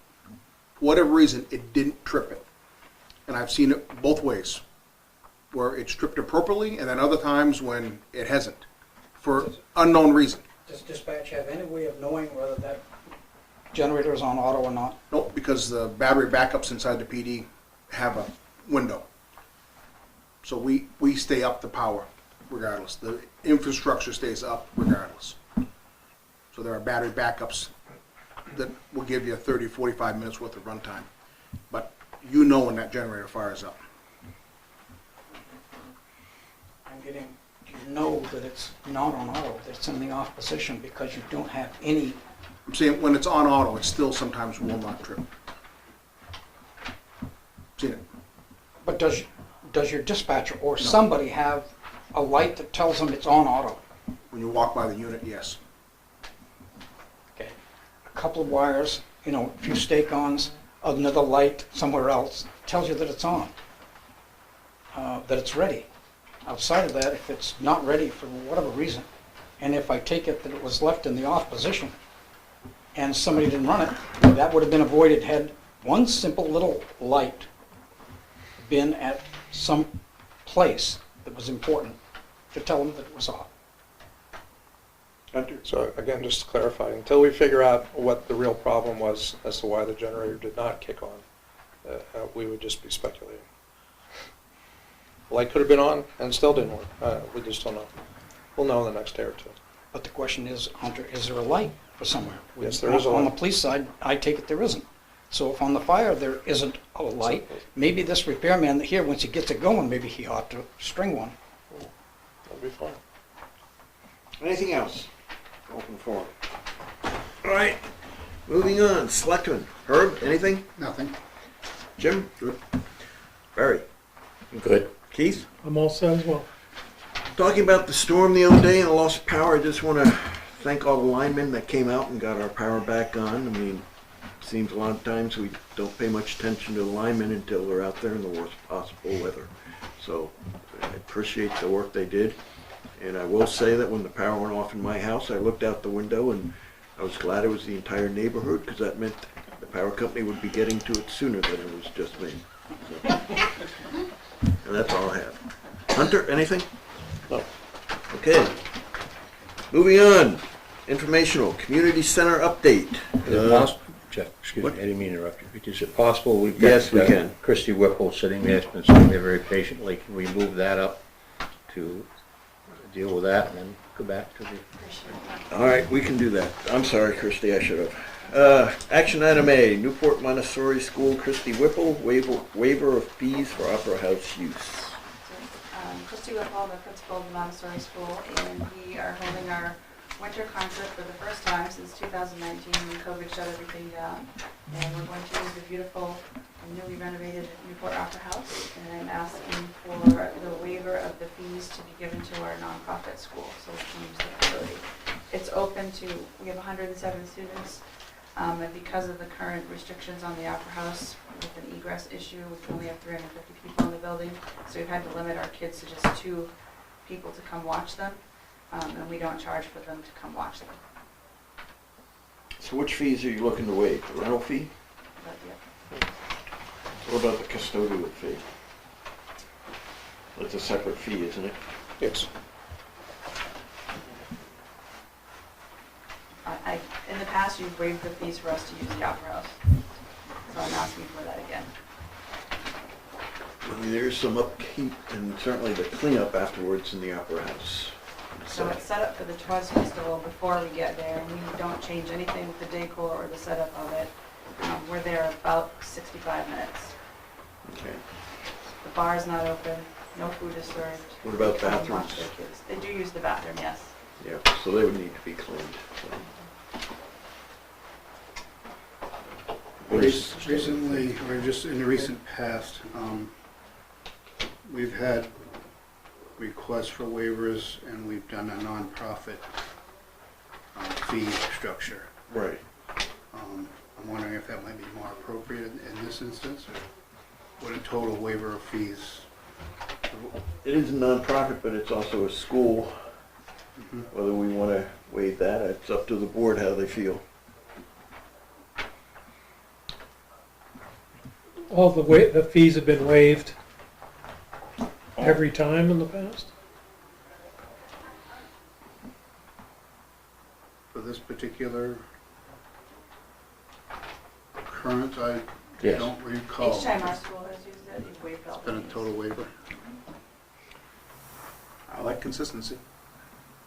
for whatever reason, it didn't trip it. And I've seen it both ways, where it's tripped appropriately, and then other times when it hasn't, for unknown reason. Does dispatch have any way of knowing whether that generator is on auto or not? Nope, because the battery backups inside the PD have a window. So we stay up the power regardless. The infrastructure stays up regardless. So there are battery backups that will give you 30, 45 minutes worth of runtime. But you know when that generator fires up. I'm getting, you know that it's not on auto, that it's in the off position because you don't have any. I'm saying when it's on auto, it still sometimes will not trip. Seen it. But does your dispatcher or somebody have a light that tells them it's on auto? When you walk by the unit, yes. Okay. A couple of wires, you know, a few stake-ons, another light somewhere else tells you that it's on, that it's ready. Outside of that, if it's not ready for whatever reason, and if I take it that it was left in the off position and somebody didn't run it, that would have been avoided had one simple little light been at some place that was important to tell them that it was off. So again, just to clarify, until we figure out what the real problem was as to why the generator did not kick on, we would just be speculating. The light could have been on and still didn't work. We just don't know. We'll know in the next day or two. But the question is, Hunter, is there a light for somewhere? Yes, there is a On light. the police side, I take it there isn't. So if on the fire there isn't a light, maybe this repairman here, once he gets it going, maybe he ought to string one. That'll be fine. Anything else? Open forum. All right, moving on. Selectmen. Herb, anything? Nothing. Jim? Good. Barry? Good. Keith? I'm all set as well. Talking about the storm the other day and the loss of power, I just want to thank all the linemen that came out and got our power back on. I mean, it seems a lot of times we don't pay much attention to the linemen until they're out there in the worst possible weather. So I appreciate the work they did. And I will say that when the power went off in my house, I looked out the window and I was glad it was the entire neighborhood because that meant the power company would be getting to it sooner than it was just me. So, and that's all I have. Hunter, anything? No. Okay. Moving on. Informational Community Center update. Is it possible, Jeff, excuse me, I didn't mean to interrupt you. Is it possible we've got Yes, we can. Christy Whipple sitting there, has been sitting there very patiently. Can we move that up to deal with that and then go back to the... All right, we can do that. I'm sorry, Christy, I should have. Action item A, Newport Montessori School, Christy Whipple, waiver of fees for Opera House use. Christy Whipple, the principal of the Montessori School, and we are holding our winter concert for the first time since 2019 when COVID shut everything down. And we're going to use the beautiful and newly renovated Newport Opera House, and I'm asking for the waiver of the fees to be given to our nonprofit school, so we can use the facility. It's open to, we have 107 students, and because of the current restrictions on the Opera House with an egress issue, we can only have 350 people in the building, so we've had to limit our kids to just 2 people to come watch them, and we don't charge for them to come watch them. So which fees are you looking to waive? The rental fee? But, yeah. What about the custodial fee? That's a separate fee, isn't it? Yes. In the past, you've waived the fees for us to use the Opera House, so I'm asking for that again. I mean, there's some upkeep and certainly the cleanup afterwards in the Opera House. So it's set up for the Twas Festival before we get there, and we don't change anything with the decor or the setup of it. We're there about 65 minutes. Okay. The bar's not open, no food is served. What about They come and watch bathrooms? their kids. They do use the bathroom, yes. Yeah, so they would need to be cleaned. So. Recently, or just in the recent past, we've had requests for waivers and we've done a nonprofit fee structure. Right. I'm wondering if that might be more appropriate in this instance, or what a total waiver of fees. It is a nonprofit, but it's also a school. Whether we want to waive that, it's up to the board how they feel. All the fees have been waived every time in the past? For this particular occurrence, I Yes. don't recall. Each time our school has used it, you've waived all It's been a fees. total waiver. I like consistency.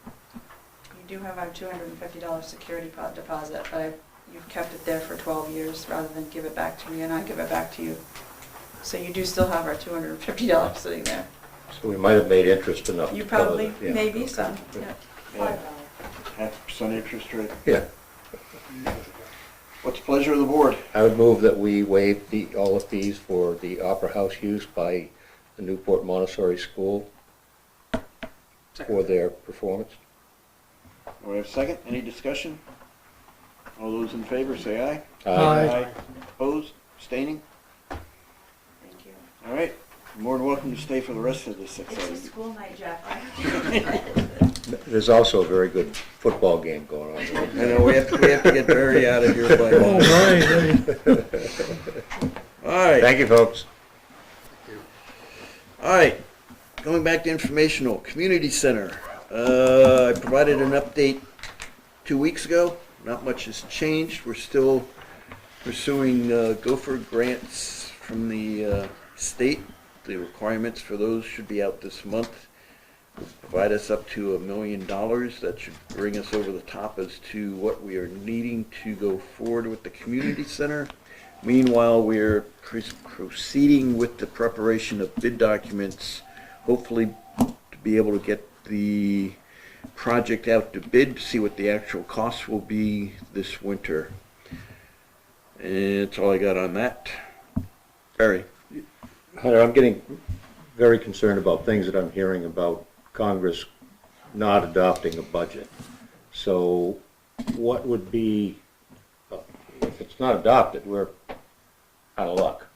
You do have our $250 security deposit, but you've kept it there for 12 years rather than give it back to me and I give it back to you. So you do still have our $250 sitting there. So we might have made interest enough. You to cover probably, that, yeah. maybe some, Okay. yeah. 0.5% interest rate. Yeah, What's the pleasure of the board? I would move that we waive all the fees for the Opera House use by the Newport Montessori School for their performance. Do we have a second? Any discussion? All those in favor say aye. Aye. Opposed? Abstaining? Thank you. All right. You're more than welcome to stay for the rest of this It's a exciting. school night, Jeff. There's also a very good football game going on. I know, we have to get Barry out of here by. Oh, right. All right. Thank you, folks. All right, going back to informational, community center. I provided an update 2 weeks ago. Not much has changed. We're still pursuing Gopher grants from the state. The requirements for those should be out this month. Provide us up to $1 million. That should bring us over the top as to what we are needing to go forward with the community center. Meanwhile, we're proceeding with the preparation of bid documents, hopefully to be able to get the project out to bid, to see what the actual costs will be this winter. And that's all I got on that. Barry? Hunter, I'm getting very concerned about things that I'm hearing about Congress not adopting a budget. So what would be, if it's not adopted, we're out of luck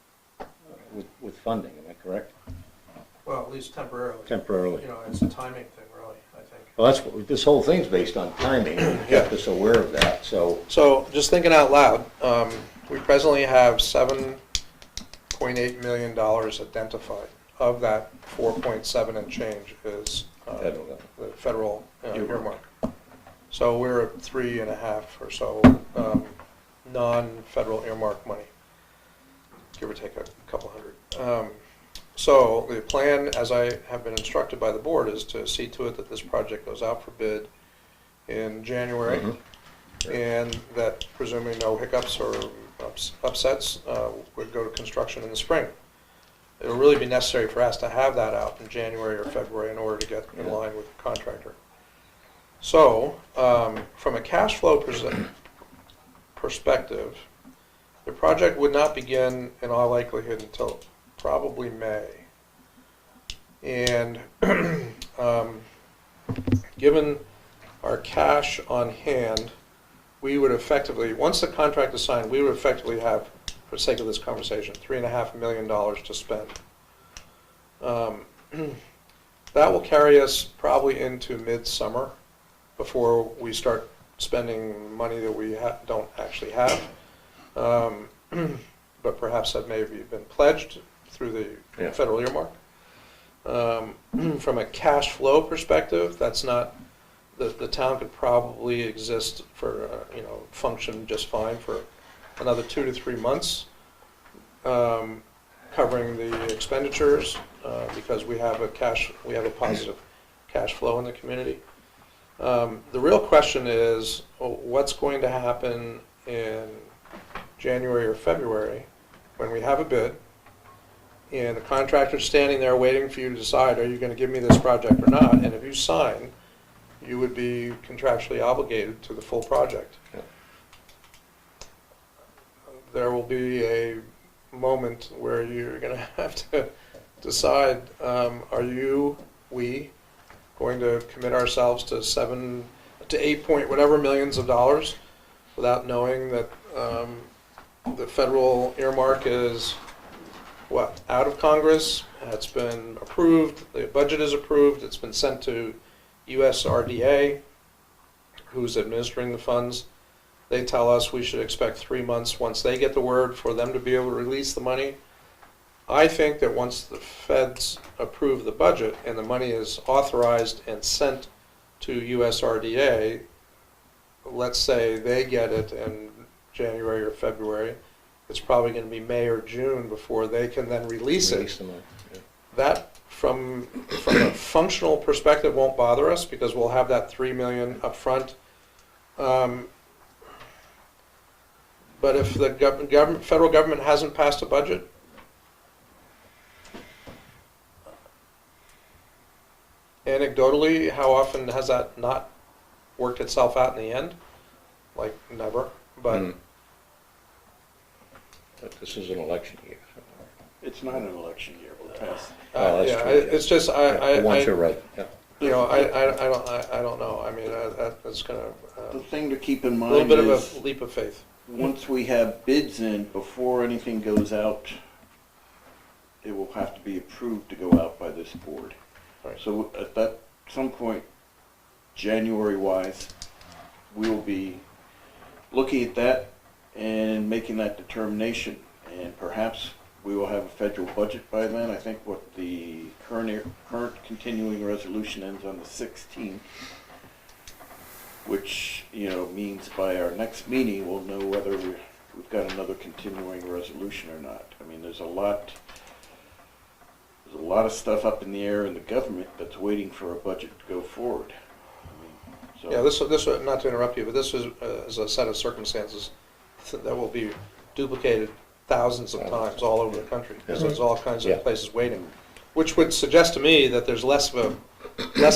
with funding, am I correct? Well, at least temporarily. Temporarily. You know, it's a timing thing, really, I think. Well, that's what, this whole thing's based on timing, and kept us aware of that, so. So, just thinking out loud, we presently have $7.8 million identified. Of that, 4.7 and change is Federal. the federal earmark. So we're at 3.5 or so non-federal earmark money, give or take a couple hundred. So the plan, as I have been instructed by the board, is to see to it that this project goes out for bid in January, and that presuming no hiccups or upsets, would go to construction in the spring. It will really be necessary for us to have that out in January or February in order to get in line with the contractor. So, from a cash flow perspective, the project would not begin in all likelihood until probably May. And given our cash on hand, we would effectively, once the contract is signed, we would effectively have, for the sake of this conversation, $3.5 million to spend. That will carry us probably into midsummer before we start spending money that we don't actually have, but perhaps that may have been pledged through the federal earmark. From a cash flow perspective, that's not, the town could probably exist for, function just fine for another 2 to 3 months, covering the expenditures, because we have a positive cash flow in the community. The real question is, what's going to happen in January or February when we have a bid and the contractor's standing there waiting for you to decide, are you going to give me this project or not? And if you sign, you would be contractually obligated to the full project. there will be a moment where you're going to have to decide, we going to commit ourselves to 7 to 8 point whatever millions of dollars without knowing that the federal earmark is out of Congress, it's been approved, the budget is approved, it's been sent to USRDA, who's administering the funds. They tell us we should expect 3 months once they get the word for them to be able to release the money. I think that once the feds approve the budget and the money is authorized and sent to USRDA, let's say they get it in January or February, it's probably going to be May or June before they can then release it. the money, yeah. That, from a functional perspective, won't bother us because we'll have that $3 million up front. But if the federal government hasn't passed a budget, anecdotally, how often has that not worked itself out in the end? Like never, but. But this is an election year. So. It's not an election year, we'll pass. Oh, that's Yeah, true. it's just, Once you're right, yeah. You know, I don't know. I mean, that's kind of The thing to keep in a little mind bit of is, a leap of faith. once we have bids in, before anything goes out, it will have to be approved to go out by this board. Right. So at that, some point, January-wise, we will be looking at that and making that determination. And perhaps we will have a federal budget by then. I think what the current continuing resolution ends on the 16th, which, you know, means by our next meeting, we'll know whether we've got another continuing resolution or not. I mean, there's a lot of stuff up in the air in the government that's waiting for a budget to go forward. I mean, so. Yeah, this not to interrupt you, but this is a set of circumstances that will be duplicated thousands of times all over the country. Because there's all kinds of places waiting, which would suggest to me that there's less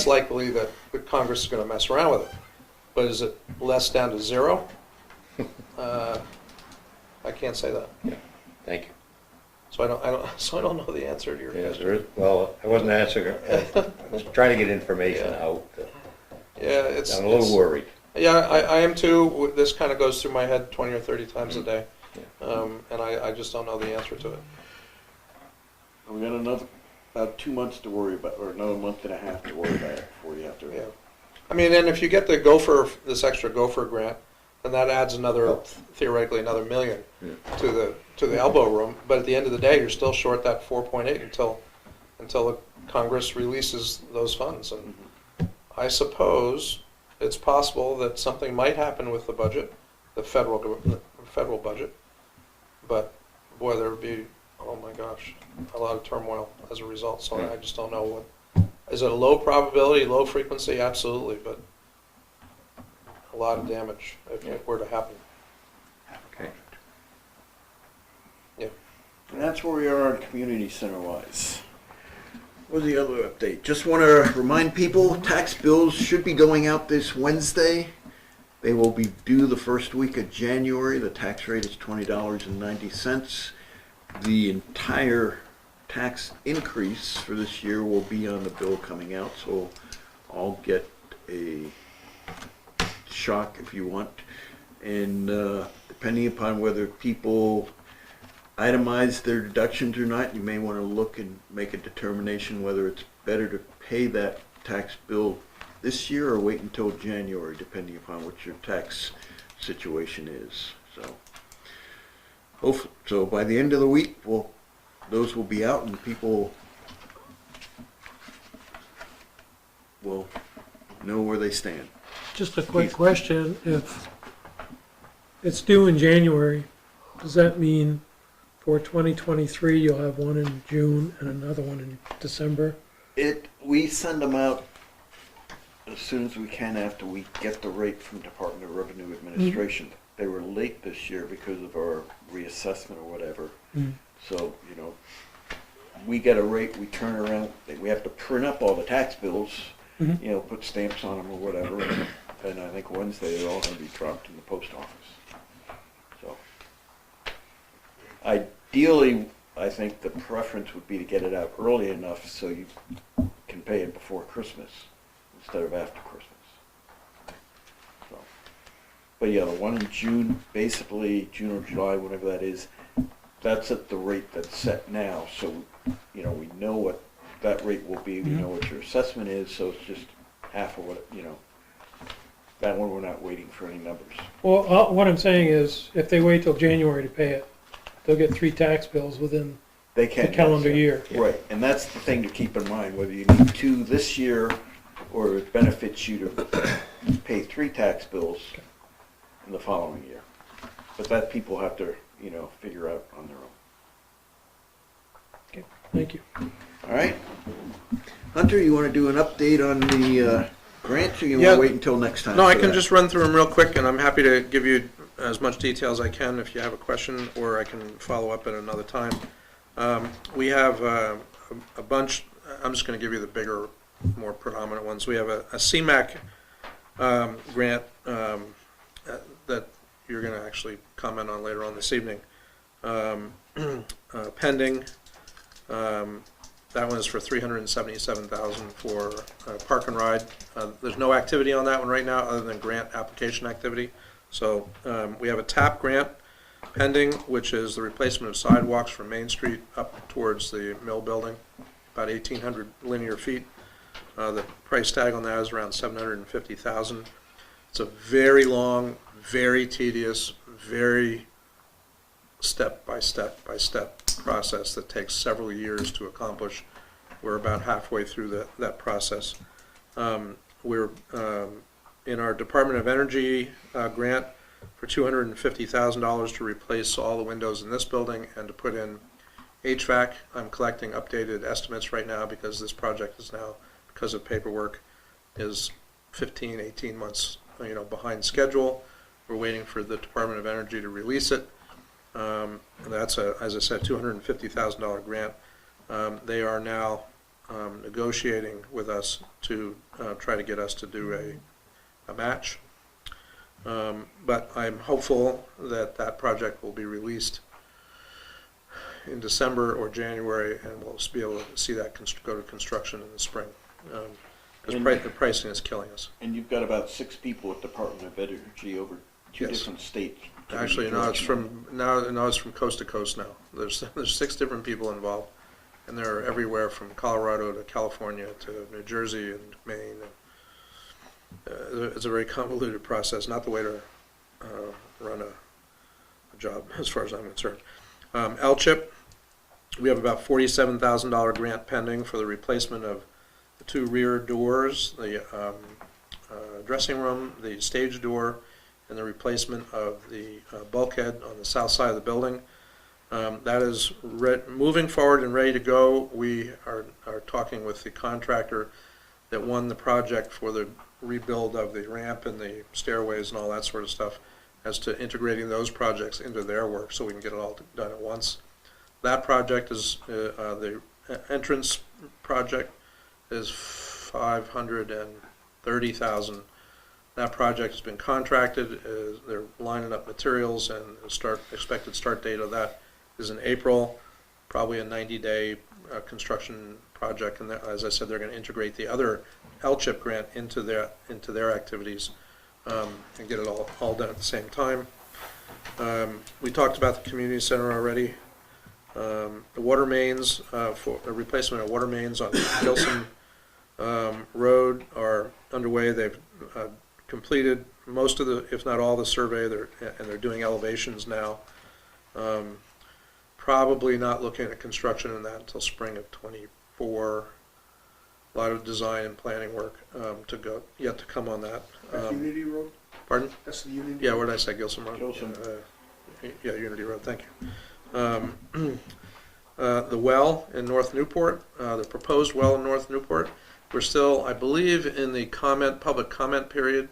likely that the Congress is going to mess around with it. But is it less down to zero? I can't say that. Yeah. Thank you. So I don't know the answer to your Yes, question. there is, well, I wasn't answering, I was trying to get information out. Yeah, I'm a little worried. Yeah, I am too. This kind of goes through my head 20 or 30 times a day. And I just don't know the answer to it. We got about 2 months to worry about, or another month and a half to worry about it before you have to. Yeah. I mean, and if you get the this extra Gopher grant, then that adds theoretically another $1 million to the elbow room. But at the end of the day, you're still short that 4.8 until the Congress releases those funds. And I suppose it's possible that something might happen with the budget, the federal budget. But boy, there would be, oh my gosh, a lot of turmoil as a result. So I just don't know what. Is it a low probability, low frequency? Absolutely, but a lot of damage if it were to happen. Okay. Yeah. And that's where we are on community center-wise. What's the other update? Just want to remind people, tax bills should be going out this Wednesday. They will be due the first week of January. The tax rate is $20.90. The entire tax increase for this year will be on the bill coming out, so I'll get a shock if you want. And depending upon whether people itemize their deductions or not, you may want to look and make a determination whether it's better to pay that tax bill this year or wait until January, depending upon what your tax situation is. So by the end of the week, those will be out and people will know where they stand. Just a quick question, if it's due in January, does that mean for 2023 you'll have one in June and another one in December? We send them out as soon as we can after we get the rate from Department of Revenue Administration. They were late this year because of our reassessment or whatever. So, you know, we get a rate, we turn around, we have to print up all the tax bills, you know, put stamps on them or whatever, and I think Wednesday they're all going to be dropped in the post office. So, Ideally, I think the preference would be to get it out early enough so you can pay it before Christmas instead of after Christmas. So, but yeah, the one in June, basically June or July, whatever that is, that's at the rate that's set now. So, you know, we know what that rate will be. We know what your assessment is. So it's just half of what, you know, that one we're not waiting for any numbers. Well, what I'm saying is, if they wait till January to pay it, they'll get 3 tax bills within They the can. calendar year. Right, and that's the thing to keep in mind, whether you need 2 this year or it benefits you to pay 3 tax bills in the following year. But that people have to, you know, figure out on their own. Okay, thank you. All right. Hunter, you want to do an update on the grants, or you Yeah. want to wait until next time? No, I for can that? just run through them real quick, and I'm happy to give you as much detail as I can if you have a question, or I can follow up at another time. We have a bunch. I'm just going to give you the bigger, more predominant ones. We have a CMAQ grant that you're going to actually comment on later on this evening. Pending. That one is for $377,000 for park and ride. There's no activity on that one right now other than grant application activity. So we have a TAP grant pending, which is the replacement of sidewalks from Main Street up towards the mill building, about 1,800 linear feet. The price tag on that is around $750,000. It's a very long, very tedious, very step by step process that takes several years to accomplish. We're about halfway through that process. We're in our Department of Energy grant for $250,000 to replace all the windows in this building and to put in HVAC. I'm collecting updated estimates right now because this project is now, because of paperwork, is 15, 18 months, you know, behind schedule. We're waiting for the Department of Energy to release it. That's as I said, $250,000 grant. They are now negotiating with us to try to get us to do a match. But I'm hopeful that that project will be released in December or January, and we'll be able to see that go to construction in the spring. Because the pricing is killing us. And you've got about 6 people at Department of Energy over 2 different states. Actually, no, it's from coast to coast now. There's 6 different people involved, and they're everywhere from Colorado to California to New Jersey and Maine. It's a very convoluted process, not the way to run a job as far as I'm concerned. LCHIP, we have about $47,000 grant pending for the replacement of the 2 rear doors, the dressing room, the stage door, and the replacement of the bulkhead on the south side of the building. That is moving forward and ready to go. We are talking with the contractor that won the project for the rebuild of the ramp and the stairways and all that sort of stuff as to integrating those projects into their work so we can get it all done at once. That project is, the entrance project is $530,000. That project has been contracted. They're lining up materials, and expected start date of that is in April. Probably a 90-day construction project, and as I said, they're going to integrate the other LCHIP grant into their activities and get it all done at the same time. We talked about the community center already. The water mains, for the replacement of water mains on Gilson Road are underway. They've completed most of the, if not all, the survey, and they're doing elevations now. Probably not looking at construction in that until spring of '24. A lot of design and planning work yet to come on that. That's Unity Road? Pardon? That's the Unity Yeah, Road? where did I say? Gilson Road? Gilson. Yeah, Unity Road, thank you. The well in North Newport, the proposed well in North Newport, we're still, I believe, in the public comment period,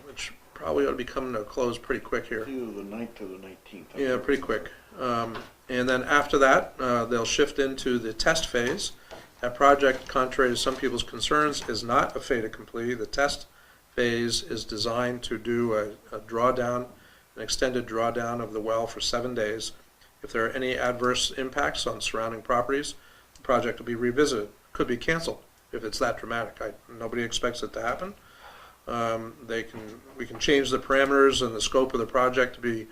which probably ought to be coming to a close pretty quick here. Either the 9th or the 19th. Yeah, pretty quick. And then after that, they'll shift into the test phase. That project, contrary to some people's concerns, is not a fait accompli. The test phase is designed to do a drawdown an extended drawdown of the well for 7 days. If there are any adverse impacts on surrounding properties, the project will be revisited. Could be canceled if it's that dramatic. Nobody expects it to happen. We can change the parameters and the scope of the project to be,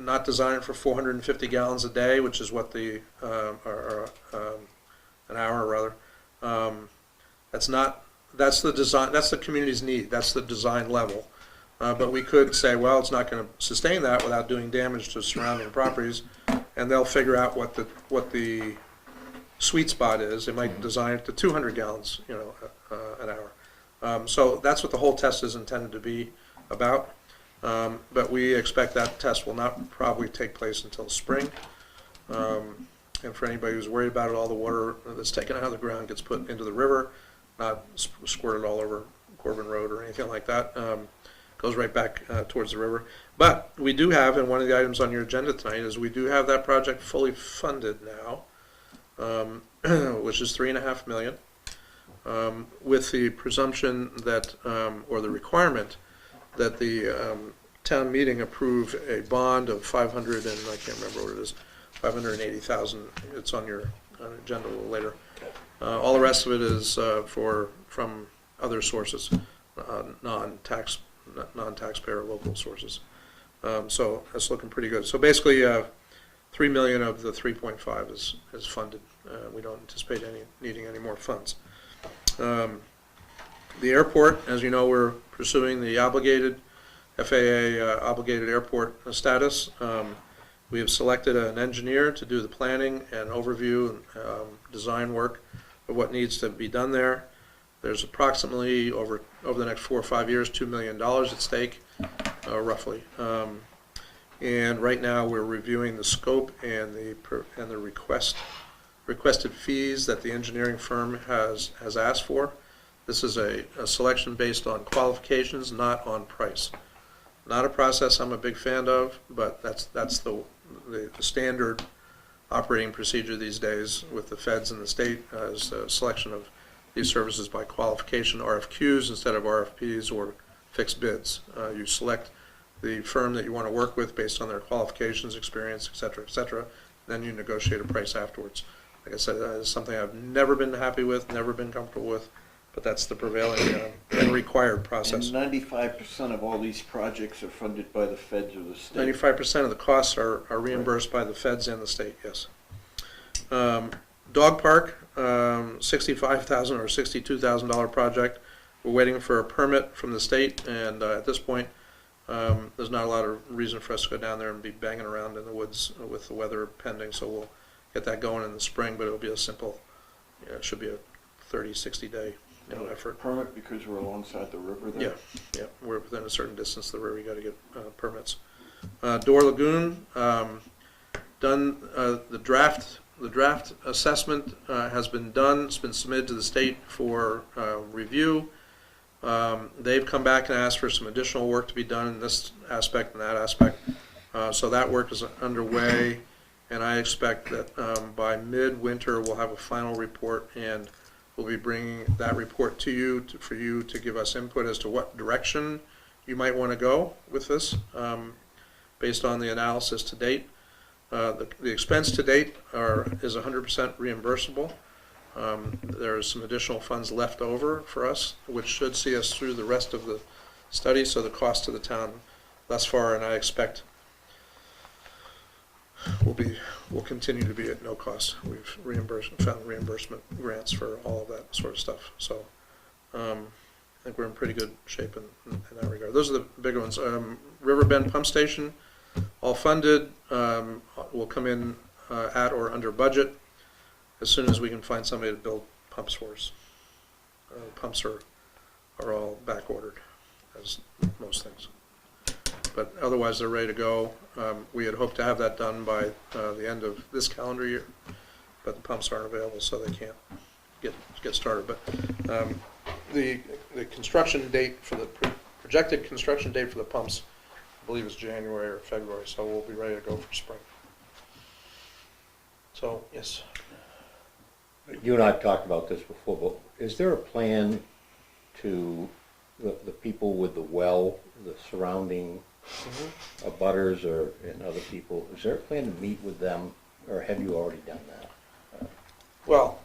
not designed for 450 gallons a day, which is what an hour rather. That's the design. That's the community's need. That's the design level. But we could say, well, it's not going to sustain that without doing damage to surrounding properties, and they'll figure out what the sweet spot is. They might design it to 200 gallons, an hour. So that's what the whole test is intended to be about. But we expect that test will not probably take place until spring. And for anybody who's worried about it, all the water that's taken out of the ground gets put into the river, not squirted all over Corbin Road or anything like that. Goes right back towards the river. But we do have, and one of the items on your agenda tonight is we do have that project fully funded now, which is $3.5 million, with the presumption that, or the requirement that the town meeting approve a bond of 500 and I can't remember what it is, 580,000. It's on your agenda a little later. All the rest of it is from other sources, non-taxpayer local sources. So that's looking pretty good. So basically, $3 million of the 3.5 is funded. We don't anticipate needing any more funds. The airport, as you know, we're pursuing the obligated FAA obligated airport status. We have selected an engineer to do the planning and overview and design work of what needs to be done there. There's approximately over the next 4 or 5 years, $2 million at stake, roughly. And right now we're reviewing the scope and the requested fees that the engineering firm has asked for. This is a selection based on qualifications, not on price. Not a process I'm a big fan of, but that's the standard operating procedure these days with the feds and the state is a selection of these services by qualification, RFQs instead of RFPs or fixed bids. You select the firm that you want to work with based on their qualifications, experience, et cetera, then you negotiate a price afterwards. Like I said, that is something I've never been happy with, never been comfortable with, but that's the prevailing and required process. And 95% of all these projects are funded by the feds or the state. 95% of the costs are reimbursed by the feds and the state, yes. Dog park, $65,000 or $62,000 project. We're waiting for a permit from the state, and at this point, there's not a lot of reason for us to go down there and be banging around in the woods with the weather pending, so we'll get that going in the spring, but it'll be a simple, it should be a 30, 60 day effort. Permit because we're alongside the river there? Yeah, we're within a certain distance of the river, you gotta get permits. Door Lagoon, done, the draft assessment has been done. It's been submitted to the state for review. They've come back and asked for some additional work to be done in this aspect and that aspect. So that work is underway, and I expect that by mid-winter we'll have a final report, and we'll be bringing that report to you for you to give us input as to what direction you might want to go with this based on the analysis to date. The expense to date is 100% reimbursable. There is some additional funds left over for us, which should see us through the rest of the study, so the cost to the town thus far, and I expect will continue to be at no cost. We've found reimbursement grants for all of that sort of stuff. So I think we're in pretty good shape in that regard. Those are the bigger ones. Riverbend Pump Station, all funded, will come in at or under budget as soon as we can find somebody to build pumps for us. Pumps are all back ordered, as most things. But otherwise they're ready to go. We had hoped to have that done by the end of this calendar year, but the pumps aren't available, so they can't get started. But the construction date for the projected construction date for the pumps, I believe, is January or February, so we'll be ready to go for spring. So yes. You and I have talked about this before, but is there a plan to the people with the well, the surrounding abutters or, and other people, is there a plan to meet with them, or have you already done that? Well,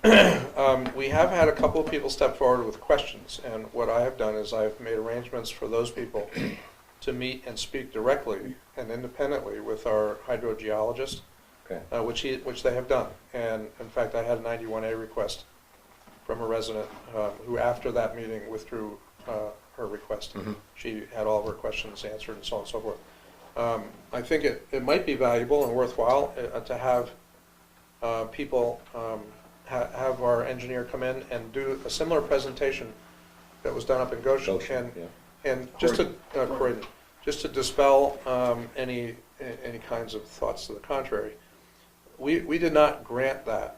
we have had a couple of people step forward with questions, and what I have done is I've made arrangements for those people to meet and speak directly and independently with our hydrogeologist, Okay. which they have done. And in fact, I had a 91A request from a resident who, after that meeting, withdrew her request. Mhm. She had all of her questions answered and so on and so forth. I think it might be valuable and worthwhile to have people have our engineer come in and do a similar presentation that was done up in Goshen. Goshen, And just to, Croydon, just to dispel any kinds of thoughts to the contrary, we did not grant that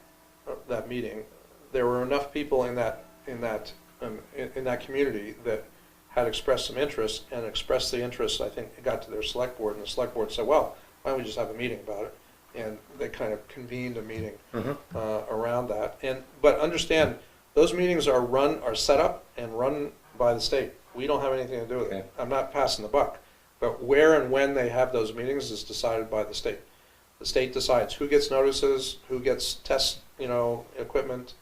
meeting. There were enough people in that community that had expressed some interest, and expressed the interest. I think it got to their select board, and the select board said, well, why don't we just have a meeting about it? And they kind of convened a meeting around that. But understand, those meetings are set up and run by the state. We don't have anything to do with it. I'm not passing the buck. But where and when they have those meetings is decided by the state. The state decides who gets notices, who gets test, equipment,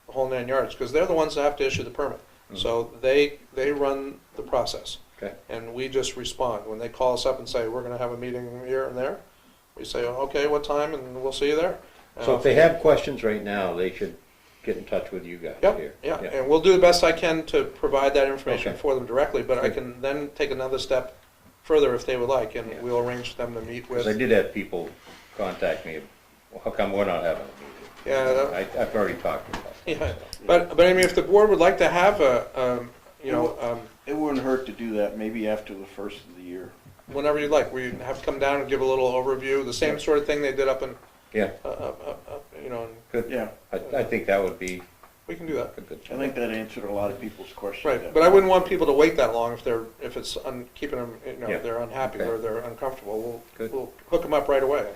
the whole 9 yards, because they're the ones that have to issue the permit. So they run the process. Okay. And we just respond. When they call us up and say, we're going to have a meeting here and there, we say, okay, what time, and we'll see you there. So if they have questions right now, they should get in touch with you guys here. Yeah, and we'll do the best I can to provide that information Okay. for them directly, but I Good. can then take another step further if they would like, and we'll arrange them to meet with. Because I did have people contact me, well, how come we're not having a meeting? Yeah, I've already talked to them. Yeah, but I mean, if the board would like to have It wouldn't hurt to do that, maybe after the first of the year. whenever you'd like, we have to come down and give a little overview, the same sort of thing they did up in, Yeah, good. Yeah. I think that would be we can do that. a good. I think that answered a lot of people's questions. Right, but I wouldn't want people to wait that long if it's keeping them, Yeah. if they're unhappy Okay. or they're uncomfortable. Good. We'll hook them up right away.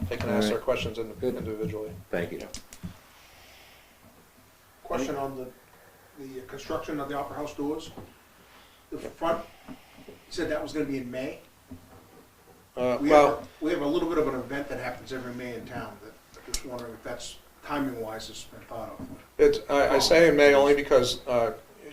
They can All ask right. their questions Good. individually. Thank you. Question on the construction of the Opera House doors. The front, you said that was gonna be in May? We have a little bit of an event that happens every May in town, that, I'm just wondering if that's, timing-wise, has been thought of. I say in May only because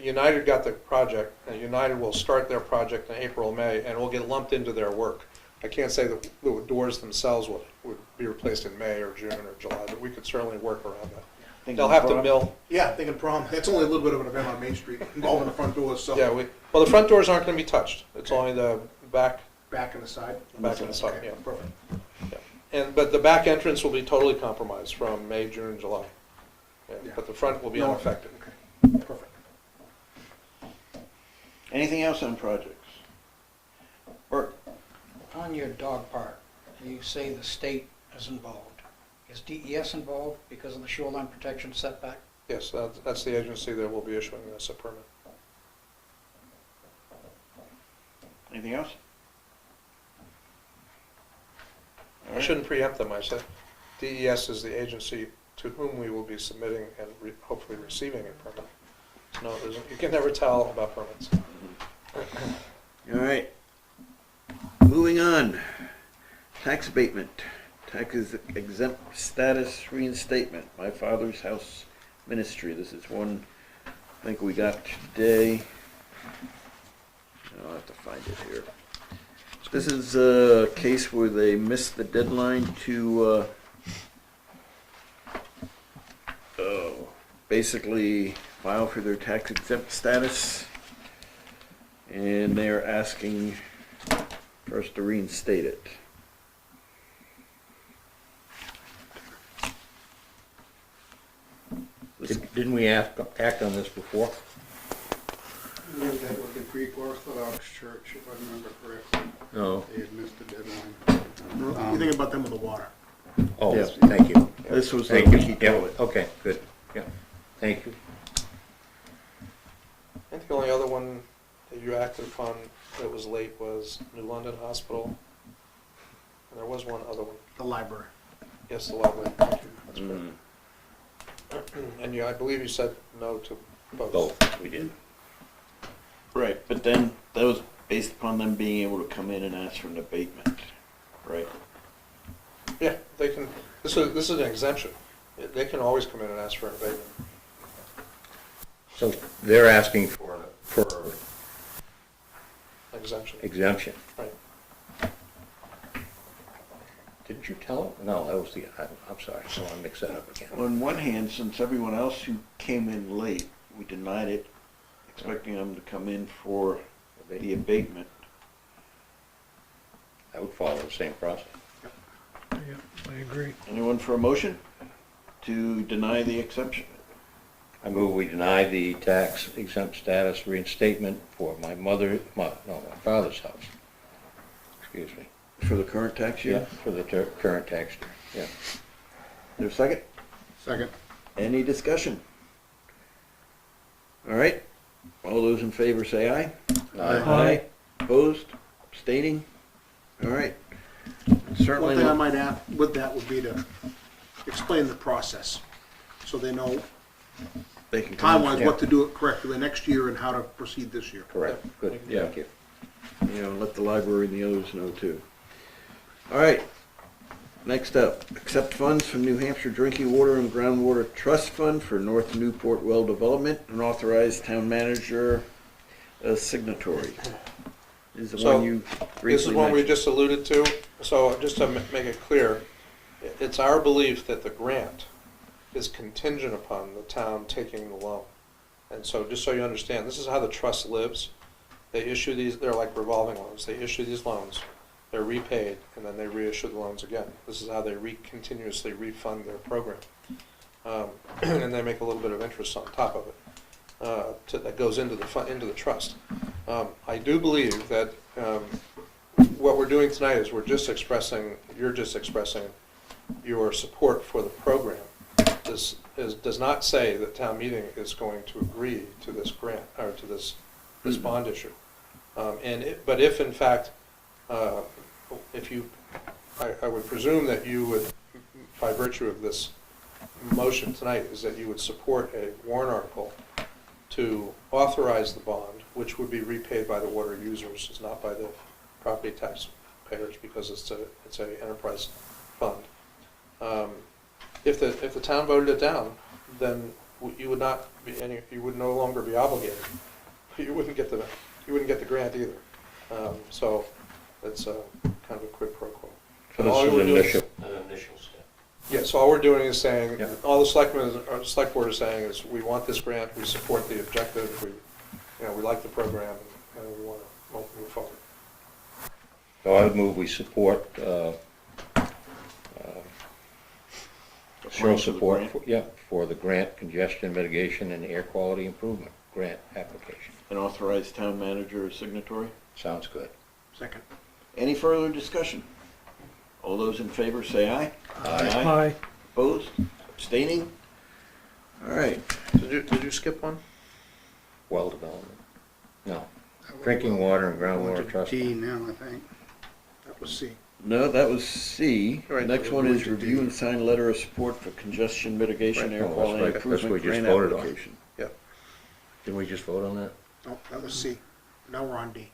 United got the project, and United will start their project in April, May, and will get lumped into their work. I can't say that the doors themselves would be replaced in May or June or July, but we could certainly work around that. They'll have to mill. Yeah, thinking prom, that's only a little bit of an event on Main Street involving the front doors, so. Yeah, well, the front doors aren't going to be touched. It's only the back Back and the side? and the side, Okay, yeah. Perfect. But the back entrance will be totally compromised from May, June, and July. Yeah, Yeah. but the front will be No. unaffected. Okay, perfect. Anything else on projects? Bert? On your dog park, you say the state is involved. Is DES involved because of the shoreline protection setback? Yes, that's the agency that will be issuing this a permit. Anything else? All I right. shouldn't preempt them, I said. DES is the agency to whom we will be submitting and hopefully receiving a permit. No, you can never tell about permits. All right. Moving on. Tax abatement. Tax exempt status reinstatement. My father's house ministry. This is one I think we got today. I'll have to find it here. This is a case where they missed the deadline to basically file for their tax exempt status. And they're asking for us to reinstate it. Didn't we act on this before? We did that with the Greek Orthodox Church, if I remember correctly. No. They had missed the deadline. You think about them with the water? Oh, Yeah. thank you. This was Thank the you. Wiki Yeah, toilet. okay, good. Yeah, thank you. I think the only other one that you acted upon that was late was New London Hospital. And there was one other one. The library. Yes, the library. Thank you. That's Mm, correct. And I believe you said no to both. Both, we did. Right, but then those based upon them being able to come in and ask for an abatement, right? Yeah, they can, this is an exemption. They can always come in and ask for an abatement. So they're asking for Exemption. exemption. Right. Didn't you tell them? No, that was I'm sorry, so I mixed that up again. On one hand, since everyone else who came in late, we denied it, expecting them to come in for the abatement. I would follow the same process. Yeah, I agree. Anyone for a motion to deny the exception? I move we deny the tax exempt status reinstatement for my father's house. Excuse me. For the current tax Yeah, year? for the current tax year, yeah. There's a second? Second. Any discussion? All right, all those in favor say aye. Aye. Opposed, abstaining? All right. Certainly. One thing I might add with that would be to explain the process, so they know They can come in. time-wise what to do it correctly the next year and how to proceed this year. Correct, good, Yeah. thank you. You know, let the library and the others know too. All right, next up, accept funds from New Hampshire Drinking Water and Groundwater Trust Fund for North Newport Well Development and authorize town manager as signatory. Is the So, one you briefly This is one we mentioned. just alluded to, so just to make it clear, it's our belief that the grant is contingent upon the town taking the loan. And so, just so you understand, this is how the trust lives. They issue these, they're like revolving loans, they issue these loans, they're repaid, and then they reissue the loans again. This is how they continuously refund their program. And they make a little bit of interest on top of it, that goes into the trust. I do believe that what we're doing tonight is you're just expressing your support for the program. This does not say that town meeting is going to agree to this grant, or to this bond issue. But if in fact, I would presume that you would, by virtue of this motion tonight, is that you would support a warrant article to authorize the bond, which would be repaid by the water users, is not by the property taxpayers, because it's a enterprise fund. If the town voted it down, then you would not be you would no longer be obligated. You wouldn't get the grant either. So it's kind of a quid pro quo. So this is an initial step. Yeah, so all we're doing is saying, Yeah. all the selectmen, or the select board is saying is, we want this grant, we support the objective, we like the program, and we want to move forward. So I would move we support, show support, for the grant congestion mitigation and air quality improvement grant application. And authorize town manager as signatory? Sounds good. Second. Any further discussion? All those in favor say aye. Aye. Opposed, abstaining? All right. Did you skip one? Well development. No. Drinking water and groundwater trust D fund. now, I think. That was C. No, that was C. Right. Next one is review and sign letter of support for congestion mitigation, Right. air Oh, quality that's right. That's what we improvement just grant voted on. application. Yep. Didn't we just vote on that? No, that was C. Now we're on D.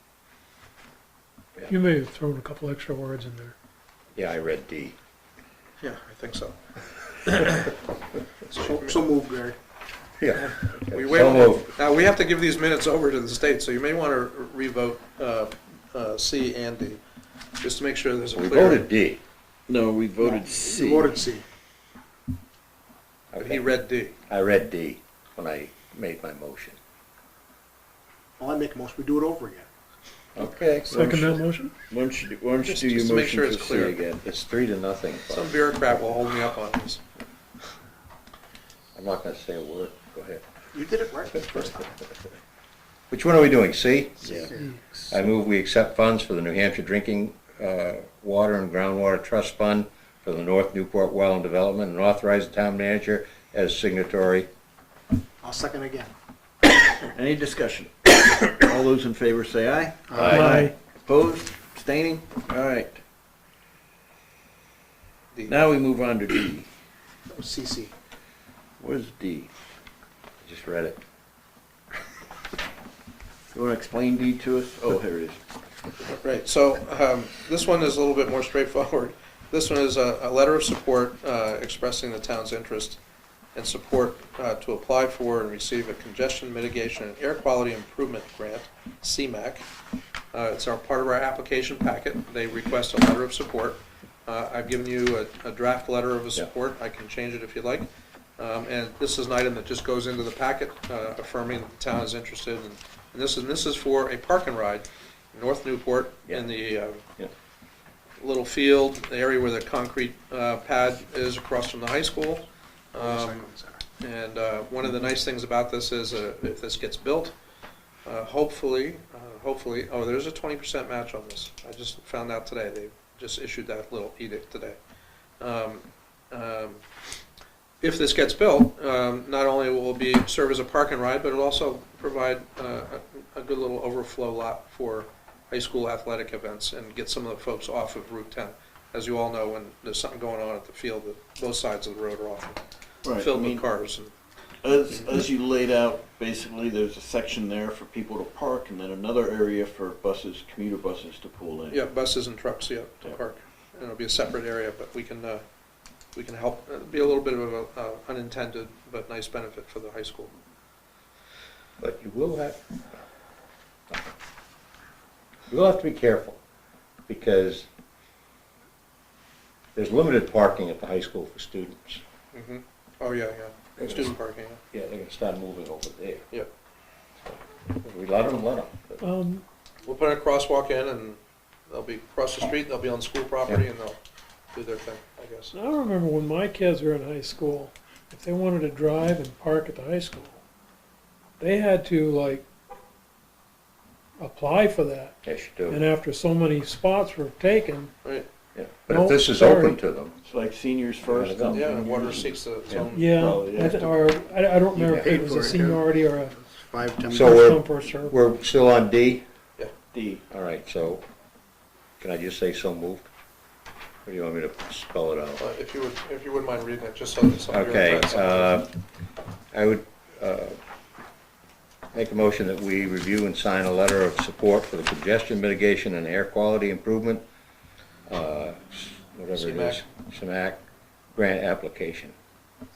You may have thrown a couple extra words in there. Yeah, I read D. Yeah, I think so. So moved, Gary. Yeah. So moved. Now, we have to give these minutes over to the state, so you may want to revote C and D, just to make sure there's a We clear. voted D. No, we voted You C. voted C. But he read D. I read D when I made my motion. Well, I make a motion, we do it over again. Okay. Second that motion? Why don't you do Just your to make motion sure it's for C clear. again? It's 3-0. Some bureaucrat will hold me up on this. I'm not going to say a word. Go ahead. You did it right the first time. Which one are we doing? C? Yeah. I move we accept funds for the New Hampshire Drinking Water and Groundwater Trust Fund for the North Newport Well and Development and authorize the town manager as signatory. I'll second again. Any discussion? All those in favor say aye. Aye. Opposed, abstaining? All right. D. Now we move on to D. That was CC. What is D? Just read it. You want to explain deed to us? Oh, here it is. Right, so this one is a little bit more straightforward. This one is a letter of support expressing the town's interest and support to apply for and receive a congestion mitigation and air quality improvement grant, CMAQ. It's part of our application packet. They request a letter of support. I've given you a draft letter of support. I can change it if you'd like. And this is an item that just goes into the packet affirming that the town is interested. And this is for a park and ride in North Newport in the little field, the area where the concrete pad is across from the high school. And one of the nice things about this is if this gets built, hopefully, oh, there's a 20% match on this. I just found out today. They just issued that little edict today. If this gets built, not only will it serve as a park and ride, but it'll also provide a good little overflow lot for high school athletic events and get some of the folks off of Route 10. As you all know, when there's something going on at the field, both sides of the road are often filled with cars. As you laid out, basically, there's a section there for people to park, and then another area for buses, commuter buses, to pull in. Yeah, buses and trucks, to park. And it'll be a separate area, but we can help. It'll be a little bit of a unintended but nice benefit for the high school. But you will have to be careful, because there's limited parking at the high school for students. Mm-hmm. Oh, yeah. Student parking, Yeah, they're gonna start moving over there. Yep. So, we let them. We'll put a crosswalk in, and they'll be across the street, they'll be on school property, and they'll do their thing, I guess. I remember when my kids were in high school, if they wanted to drive and park at the high school, they had to apply for that. Yes, you do. And after so many spots were taken, right. Yeah. But if this is open to them, it's like seniors first. Yeah, and water seeks its own. or I don't remember if it was a seniority or a 5-10. so first come, we're still on D? Yeah. D. All right, so can I just say so moved? Or do you want me to spell it out? If you wouldn't mind reading it, just so that some of your Okay, friends. I would make a motion that we review and sign a letter of support for the congestion mitigation and air quality improvement, whatever it is, CMAQ grant application.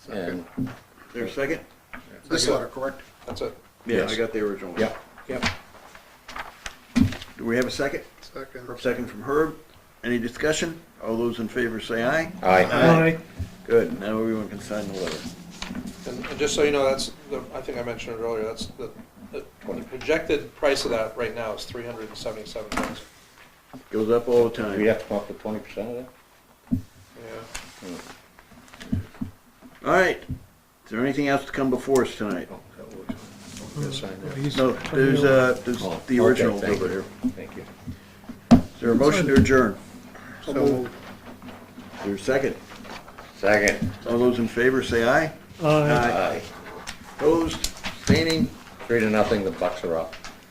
And There a second? This letter, correct? That's it. Yeah, Yes. I got the original. Yep. Do we have a second? Second from Herb. Any discussion? All those in favor say aye. Aye. Good, now everyone can sign the letter. And just so you know, I think I mentioned it earlier, that's the projected price of that right now is $377,000. Goes up all the Do we time. have to come up with 20% of that? Yeah. All right, is there anything else to come before us tonight? Sign that. No, there's Oh, the okay, original thank over you. here. Thank you. Is there a motion to adjourn? So moved. Is there a second? Second. All those in favor say aye. Aye. Opposed, abstaining? 3-0, the Bucks are up.